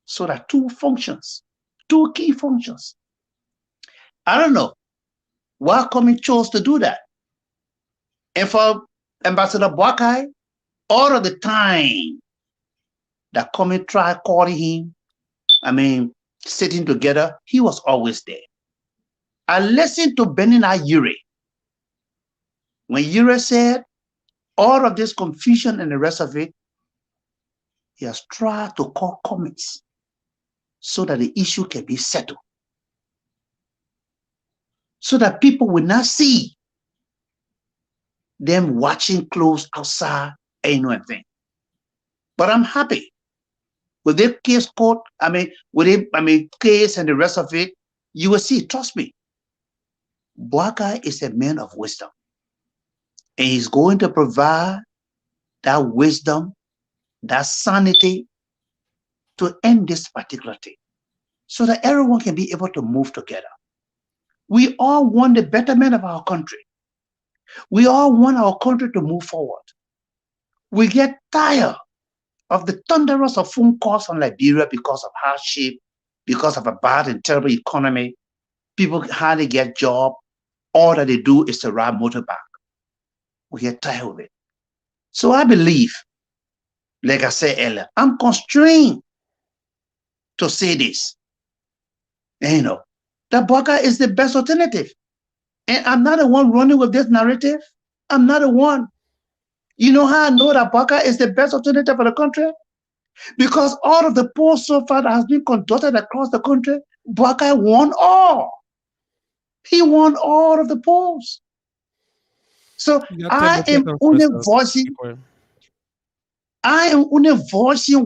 So there are two functions, two key functions. I don't know why Cummings chose to do that. And for Ambassador Boakai, all of the time that Cummings tried calling him, sitting together, he was always there. I listened to Benina Yure when Yure said all of this confusion and the rest of it, he has tried to call Cummings so that the issue can be settled. So that people will not see them watching close outside and anything. But I'm happy with the case court, case and the rest of it, you will see, trust me. Boakai is a man of wisdom. And he's going to provide that wisdom, that sanity to end this particular thing so that everyone can be able to move together. We all want the betterment of our country. We all want our country to move forward. We get tired of the thunderous of phone calls from Liberia because of hardship, because of a bad and terrible economy. People hardly get job. All that they do is to ride motorbike. We get tired of it. So I believe, like I said earlier, I'm constrained to say this. That Boakai is the best alternative. And I'm not the one running with this narrative. I'm not the one. You know how I know that Boakai is the best alternative for the country? Because all of the polls so far that has been conducted across the country, Boakai won all. He won all of the polls. So I am only voicing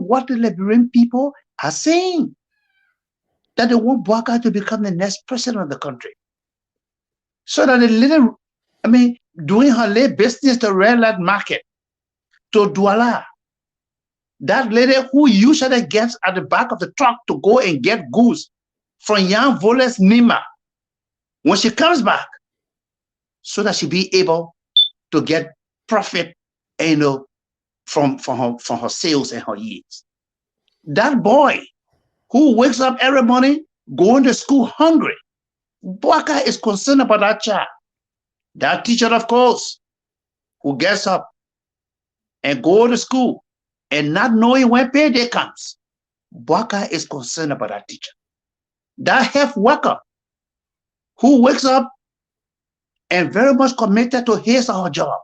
what the Liberian people are saying. That they want Boakai to become the next president of the country. So that the little, doing her little business to red light market, to Douala, that lady who usually gets at the back of the truck to go and get goods from Nyah Vululle's Nima, when she comes back, so that she be able to get profit, from her sales and her yields. That boy who wakes up every morning going to school hungry, Boakai is concerned about that child. That teacher, of course, who gets up and go to school and not knowing when payday comes, Boakai is concerned about that teacher. That health worker who wakes up and very much committed to his or her job,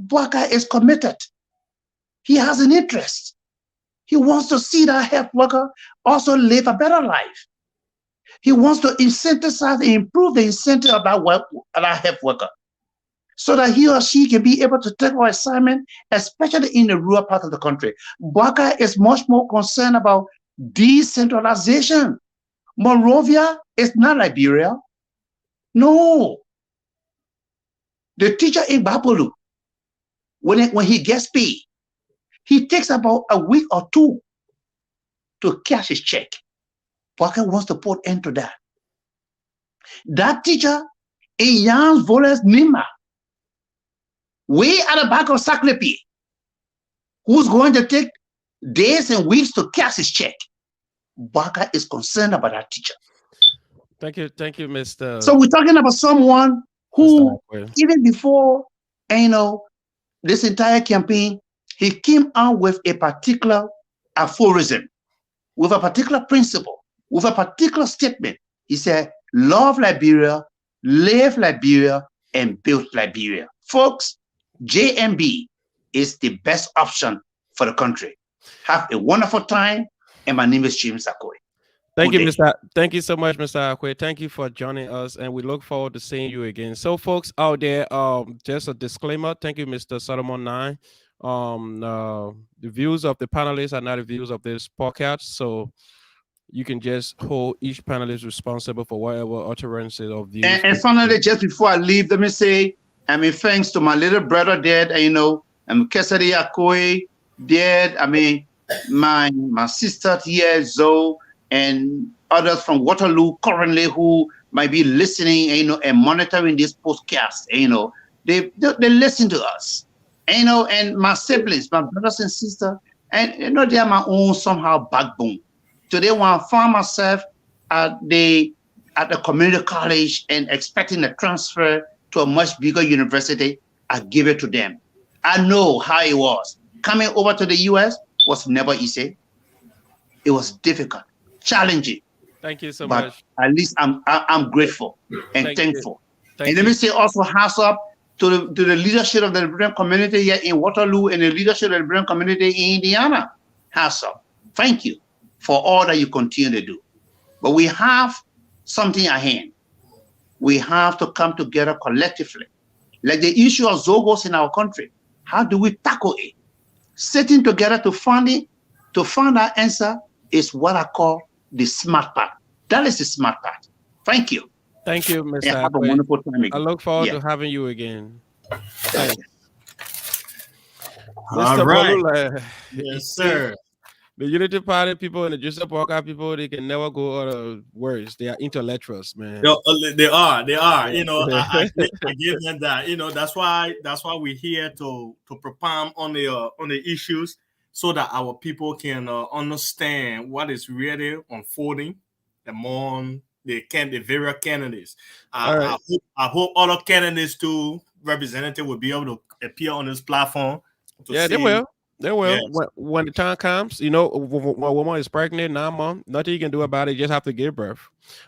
Boakai is committed. He has an interest. He wants to see that health worker also live a better life. He wants to incentivize and improve the incentive of that health worker so that he or she can be able to take our assignment, especially in the rural part of the country. Boakai is much more concerned about decentralization. Monrovia is not Liberia. No. The teacher in Babolu, when he gets paid, he takes about a week or two to cash his check. Boakai wants to put end to that. That teacher in Nyah Vululle's Nima, way at the back of Saklepi, who's going to take days and weeks to cash his check. Boakai is concerned about that teacher. Thank you, Mr. So we're talking about someone who, even before, this entire campaign, he came out with a particular aphorism, with a particular principle, with a particular statement. He said, love Liberia, live Liberia, and build Liberia. Folks, JMB is the best option for the country. Have a wonderful time, and my name is James Akoi. Thank you, Mr. Thank you so much, Mr. Akoi. Thank you for joining us, and we look forward to seeing you again. So, folks out there, just a disclaimer. Thank you, Mr. Solomon Nye. The views of the panelists are not the views of this podcast, so you can just hold each panelist responsible for whatever utterances of views. And finally, just before I leave, let me say, thanks to my little brother Dad, Kesari Akoi, Dad, my sister here, Zoe, and others from Waterloo currently who might be listening, and monitoring this podcast. They listen to us, and my siblings, my brothers and sisters, and they are my own somehow backbone. Today, when I found myself at the community college and expecting a transfer to a much bigger university, I give it to them. I know how it was. Coming over to the US was never easy. It was difficult, challenging. Thank you so but much. At least I'm grateful and thankful. And let me say also hands up to the leadership of the Liberian community here in Waterloo and the leadership of the Liberian community in Indiana. Hands up. Thank you for all that you continue to do. But we have something at hand. We have to come together collectively. Like the issue of Zogos in our country. How do we tackle it? Sitting together to find that answer is what I call the smart part. That is the smart part. Thank you. Thank you, Mr. Yeah, have a wonderful time again. I look forward to having you again. Thanks. All Mr. right. Vululle, yes, sir. The Unity Party people and the Joseph Walker people, they can never go out of words. They are intellectuals, man. They are. Yeah. I give them that. That's why we're here to propound on the issues so that our people can understand what is really unfolding among the various candidates. I hope other candidates too, representatives, will be able to appear on this platform. They will. They will. Yes. When the time comes, when a woman is pregnant, 9 months, nothing you can do about it. You just have to give birth.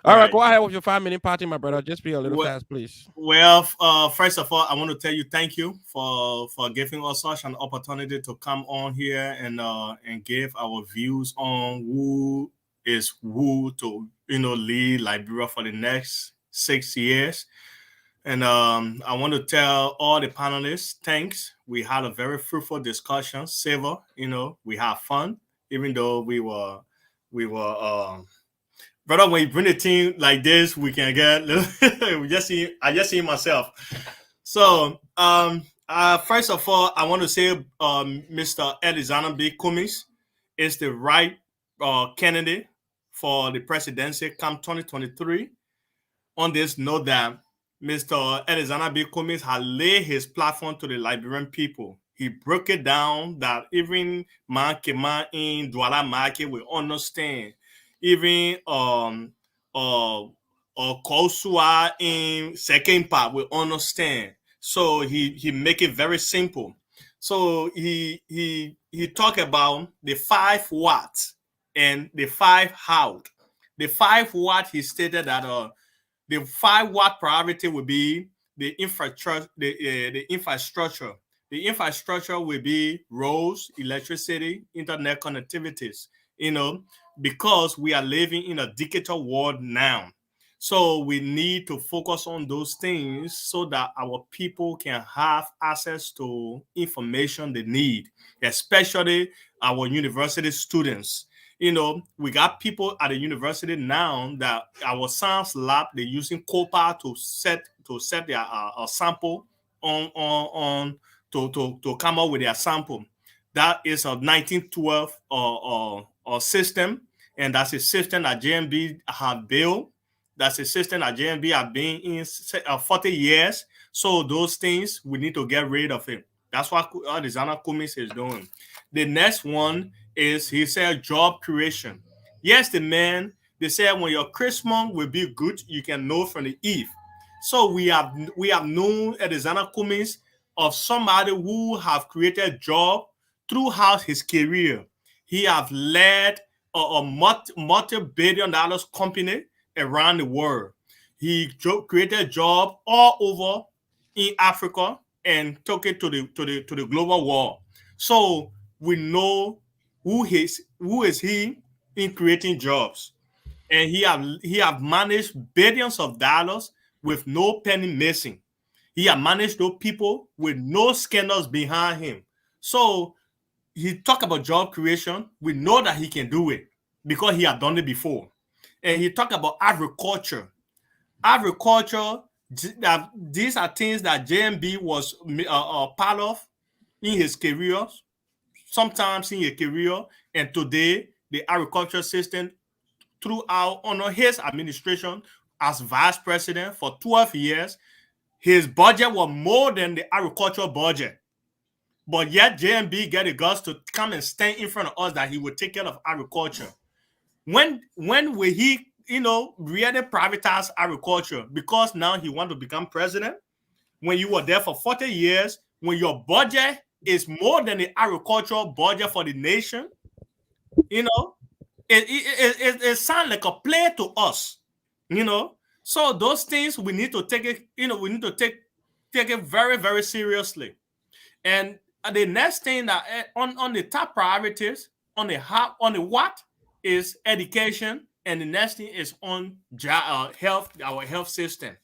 All right, go ahead with your 5-minute party, my brother. Just be a little fast, please. Well, first of all, I want to tell you thank you for giving us such an opportunity to come on here and give our views on who to lead Liberia for the next 6 years. And I want to tell all the panelists, thanks. We had a very fruitful discussion, savor. We had fun, even though we were. Brother, when you bring a team like this, we can get. I just see myself. So, first of all, I want to say, Mr. Alexander B. Cummings is the right candidate for the presidency come 2023. On this note, that Mr. Alexander B. Cummings has laid his platform to the Liberian people. He broke it down that even man in Douala market will understand. Even Kosua in second part will understand. So he make it very simple. So he talk about the 5 what and the 5 how. The 5 what, he stated that the 5 what priority will be the infrastructure. The infrastructure. The infrastructure will be roads, electricity, internet connectivities. Because we are living in a digital world now. So we need to focus on those things so that our people can have access to information they need, especially our university students. We got people at the university now that our science lab, they're using COPA to set their sample on to come up with their sample. That is a 1912 system, and that's a system that JMB have built. That's a system that JMB have been in 40 years. So those things, we need to get rid of it. That's what Alexander Cummings is doing. The next one is, he said, job creation. Yes, they said when your Christmas will be good, you can know from the eve. So we have known Alexander Cummings of somebody who have created job throughout his career. He have led a multi-billion-dollar company around the world. He created job all over in Africa and took it to the global world. So we know who is he in creating jobs, and he have managed billions of dollars with no penny missing. He have managed those people with no scandals behind him. So he talk about job creation. We know that he can do it because he had done it before. And he talked about agriculture. These are things that JMB was part of in his career, sometimes in his career, and today the agriculture system throughout under his administration as vice president for 12 years, his budget was more than the agricultural budget. But yet JMB get the guts to come and stand in front of us that he would take care of agriculture. When will he, really privatize agriculture? Because now he want to become president. When you were there for 40 years, when your budget is more than the agricultural budget for the nation, it sounds like a play to us, So those things we need to take it, we need to take it very, very seriously. And the next thing that on the top priorities, on the what is education, and the next thing is on health, our health system.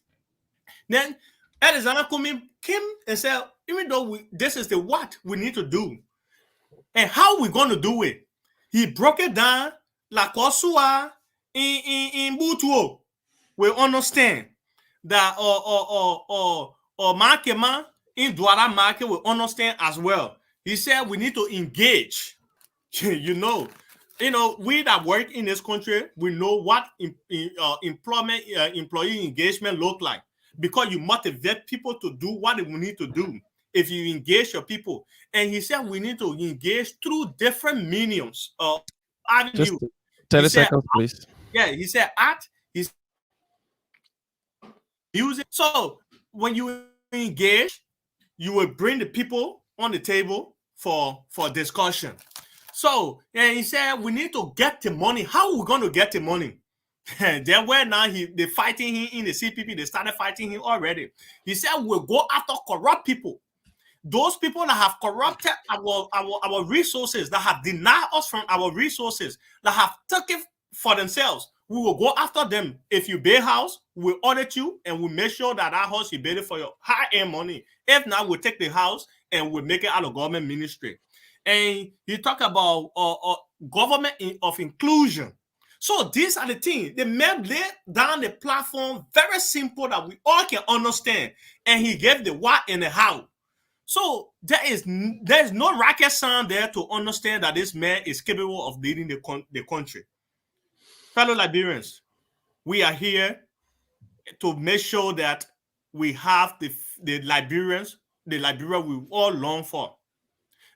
Then Alexander came and said, even though this is the what we need to do, and how we're going to do it, he broke it down like Osua in Butuo. We understand that Makema in Douala market will understand as well. He said we need to engage. We that work in this country, we know what employee engagement look like, because you motivate people to do what they need to do if you engage your people. And he said we need to engage through different mediums. Just 30 seconds, please. Yeah, he said art, he's music. So when you engage, you will bring the people on the table for discussion. So, and he said we need to get the money. How are we going to get the money? Then when now they fighting him in the CPP, they started fighting him already. He said we'll go after corrupt people. Those people that have corrupted our resources, that have denied us from our resources, that have taken for themselves, we will go after them. If you build a house, we'll audit you and we'll make sure that house you build it for your high-end money. If not, we'll take the house and we'll make it out of government ministry. And he talked about government of inclusion. So these are the things. The man laid down the platform, very simple, that we all can understand. And he gave the what and the how. So there's no rocket science there to understand that this man is capable of leading the country. Fellow Liberians, we are here to make sure that we have the Liberia we all long for.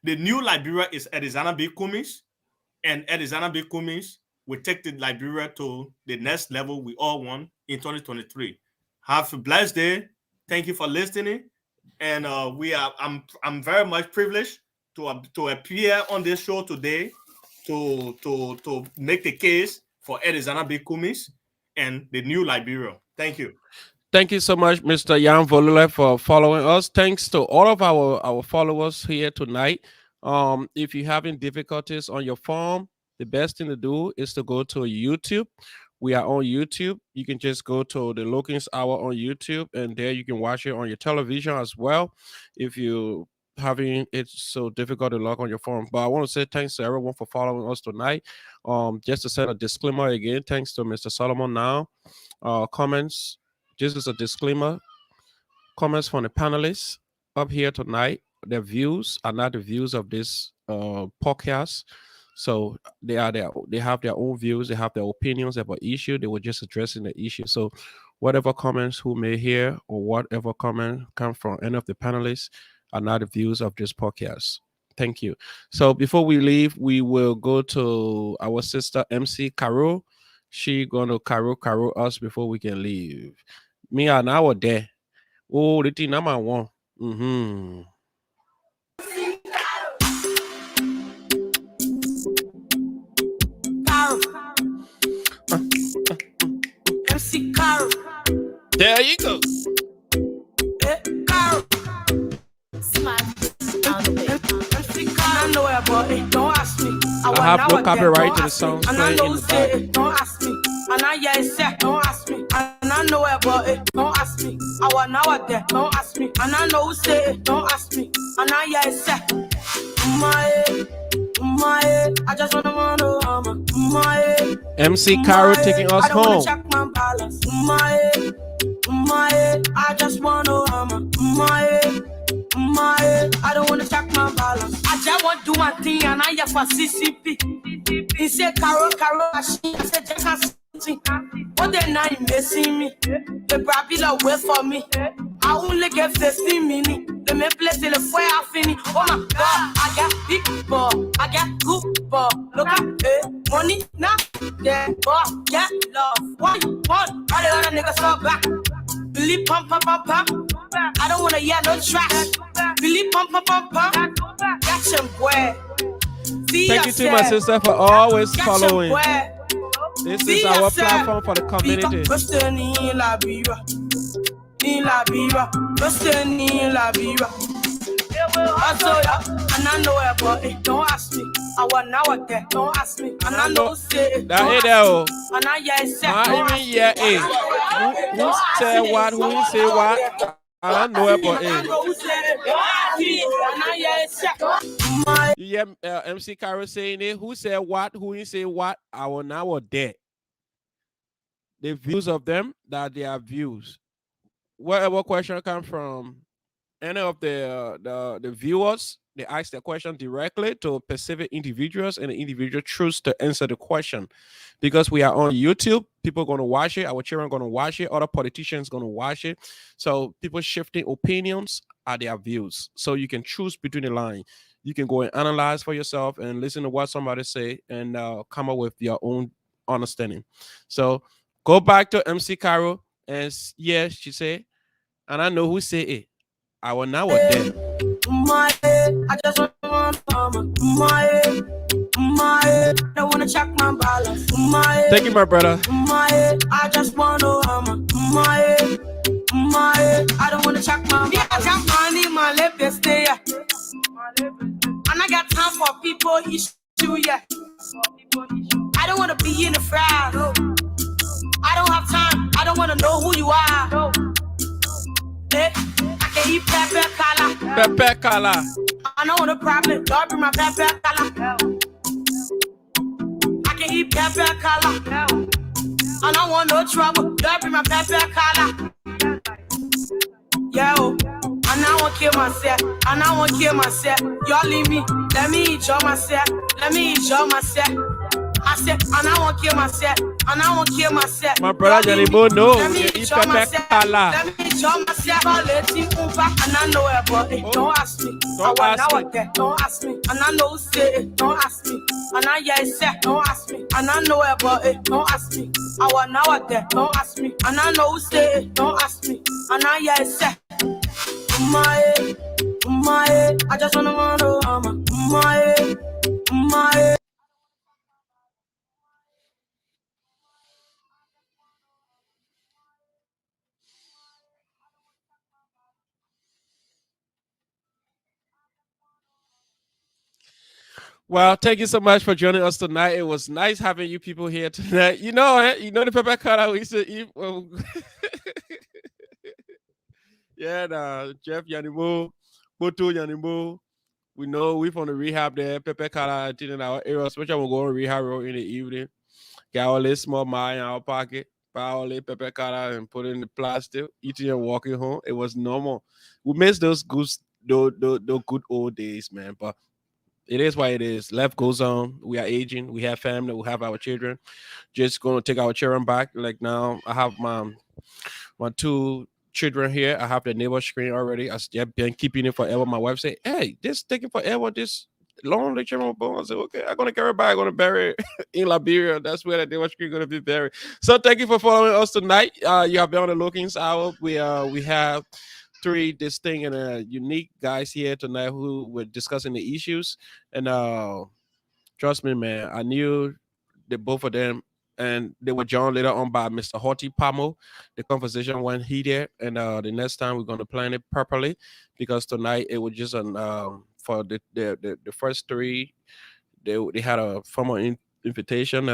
The new Liberia is Alexander B. Cummings, and Alexander B. Cummings will take the Liberia to the next level we all want in 2023. Have a blessed day. Thank you for listening. And I'm very much privileged to appear on this show today to make the case for Alexander B. Cummings and the new Liberia. Thank you. Thank you so much, Mr. Jan Vululle, for following us. Thanks to all of our followers here tonight. If you're having difficulties on your phone, the best thing to do is to go to YouTube. We are on YouTube. You can just go to the Logan's Hour on YouTube, and there you can watch it on your television as well. If you having it so difficult to log on your phone. But I want to say thanks to everyone for following us tonight. Just to send a disclaimer again, thanks to Mr. Solomon now. Comments. This is a disclaimer. Comments from the panelists up here tonight. Their views are not the views of this podcast. So they have their own views. They have their opinions about issue. They were just addressing the issue. So whatever comments who may hear or whatever comment come from any of the panelists are not the views of this podcast. Thank you. So before we leave, we will go to our sister MC Carol. She gonna Carol us before we can leave. Me and our there. Oh, the thing number one. MC Carol. There you go. Don't ask me. I have no copyright to the songs And I playing know in the back. don't ask me. And I don't ask me. And I know about it, don't ask me. I want now there, don't ask me. And I know don't ask me. And I I just wanna know MC Caro taking us home. check my balance. I just wanna I don't wanna check my balance. I just want to do my thing and I have for CCP. He said Caro, I said just what they not missing me. They probably not wait for me. I only get 15 minutes. They may play till the fire finish. Oh my God, I got big ball, I got good ball. Look at money now, yeah, ball, get love. What you want? All the other niggas fall back. Billy pump, pump, pump, pump. I don't wanna hear no trash. Billy pump, pump, pump, pump. Got your boy. Thank you to my sister for always following. This is our platform for the community. And I know about it, don't ask me. I want now there, don't ask me. And I know say it, don't ask me. And I who said what, who say what? I know about it. You hear MC Caro saying it? Who said what, who didn't say what? I will now there. The views of them, that they are views. Whatever question come from any of the viewers, they ask the question directly to specific individuals, and the individual choose to answer the question. Because we are on YouTube, people are going to watch it, our children are going to watch it, other politicians are going to watch it. So people shifting opinions are their views. So you can choose between the line. You can go and analyze for yourself and listen to what somebody say and come up with your own understanding. So go back to MC Caro, and yeah, she said, and I know who say it. I will now there. I just want don't wanna check my balance. Thank you, my brother. I just wanna I don't wanna check my balance. I got money, my left stay. And I got time for people issue, yeah. I don't wanna be in the crowd. I don't have time. I don't wanna know who you are. I can eat pepper color. Pepper color. I don't want a problem. Don't bring my pepper color. I can eat pepper color. I don't want no trouble. Don't bring my pepper color. Yo, and I won't kill myself. And I won't kill myself. Y'all leave me. Let me enjoy myself. Let me enjoy myself. I said, and I won't kill myself. And I won't kill myself. My brother Johnny Bo, no. You eat pepper color. Let me enjoy myself. I'll let you move back. And I know about it. Don't ask me. Don't ask me. Don't ask me. And I know say it. Don't ask me. And I say, don't ask me. And I know about it. Don't ask me. I want now there. Don't ask me. And I know say it. Don't ask me. And I say, I just wanna know, Well, thank you so much for joining us tonight. It was nice having you people here tonight. You know the pepper color we used to eat. Well, yeah, Jeff Yanimo, Boto Yanimo. We know we from the rehab there, pepper color in our area, especially when we go on rehab road in the evening. Get all this small money in our pocket, buy all the pepper color and put it in the plastic, eating and walking home. It was normal. We miss those good old days, man. But it is what it is. Life goes on. We are aging. We have family. We have our children. Just going to take our children back. Like now, I have my two children here. I have the neighbor screen already. I've been keeping it forever. My wife said, hey, this taking forever. This long the children were born. I said, okay, I'm going to carry it back. I'm going to bury it in Liberia. That's where the neighbor screen going to be buried. So thank you for following us tonight. You have been on the Logan's Hour. We have three distinct and unique guys here tonight who were discussing the issues. And trust me, man, I knew that both of them and they were joined later on by Mr. Horty Pamo. The conversation went heated, and the next time we're going to plan it properly, because tonight it was just an for the first three. They had a formal invitation.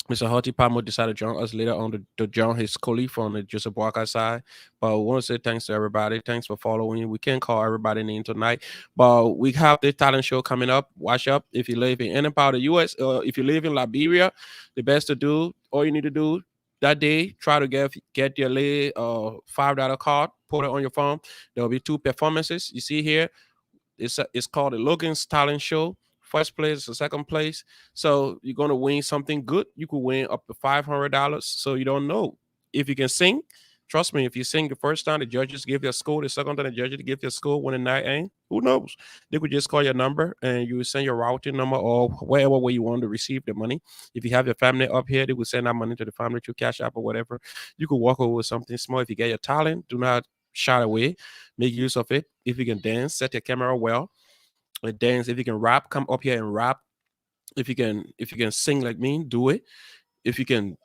Mr. Horty Pamo decided to join us later on to join his colleague from the Joseph Walker side. But we want to say thanks to everybody. Thanks for following. We can't call everybody name tonight, but we have the talent show coming up. Watch up. If you live in any part of the U.S., or if you live in Liberia, the best to do, all you need to do that day, try to get your $5 card, put it on your phone. There will be 2 performances. You see here, it's called the Logan's Talent Show. First place or second place. So you're going to win something good. You could win up to $500. So you don't know if you can sing. Trust me, if you sing the first time, the judges give you a score. The second time, the judges give you a score. When the night ends, who knows? They could just call your number and you send your routing number or wherever way you want to receive the money. If you have your family up here, they will send that money to the family through Cash App or whatever. You could walk over with something small. If you get your talent, do not shy away. Make use of it. If you can dance, set your camera well. Dance. If you can rap, come up here and rap. If you can sing like me, do it. If you can,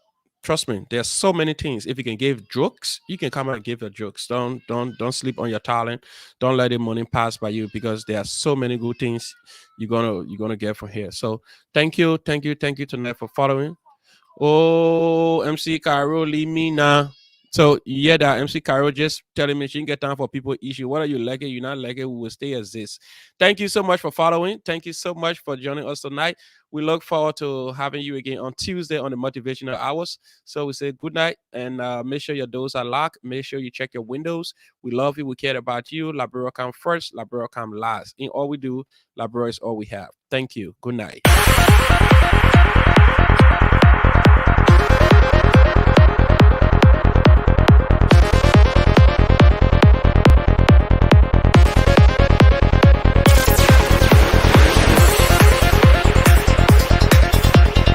trust me, there's so many things. If you can give jokes, you can come out and give your jokes. Don't sleep on your talent. Don't let the money pass by you, because there are so many good things you're gonna get from here. So thank you tonight for following. Oh, MC Cairo, leave me now. So yeah, that MC Cairo just telling me she can get time for people issue. Whether you like it, you're not like it, we will stay as this. Thank you so much for following. Thank you so much for joining us tonight. We look forward to having you again on Tuesday on the Motivational Hours. So we say good night, and make sure your doors are locked. Make sure you check your windows. We love you. We care about you. Liberia come first. Liberia come last. In all we do, Liberia is all we have. Thank you. Good night.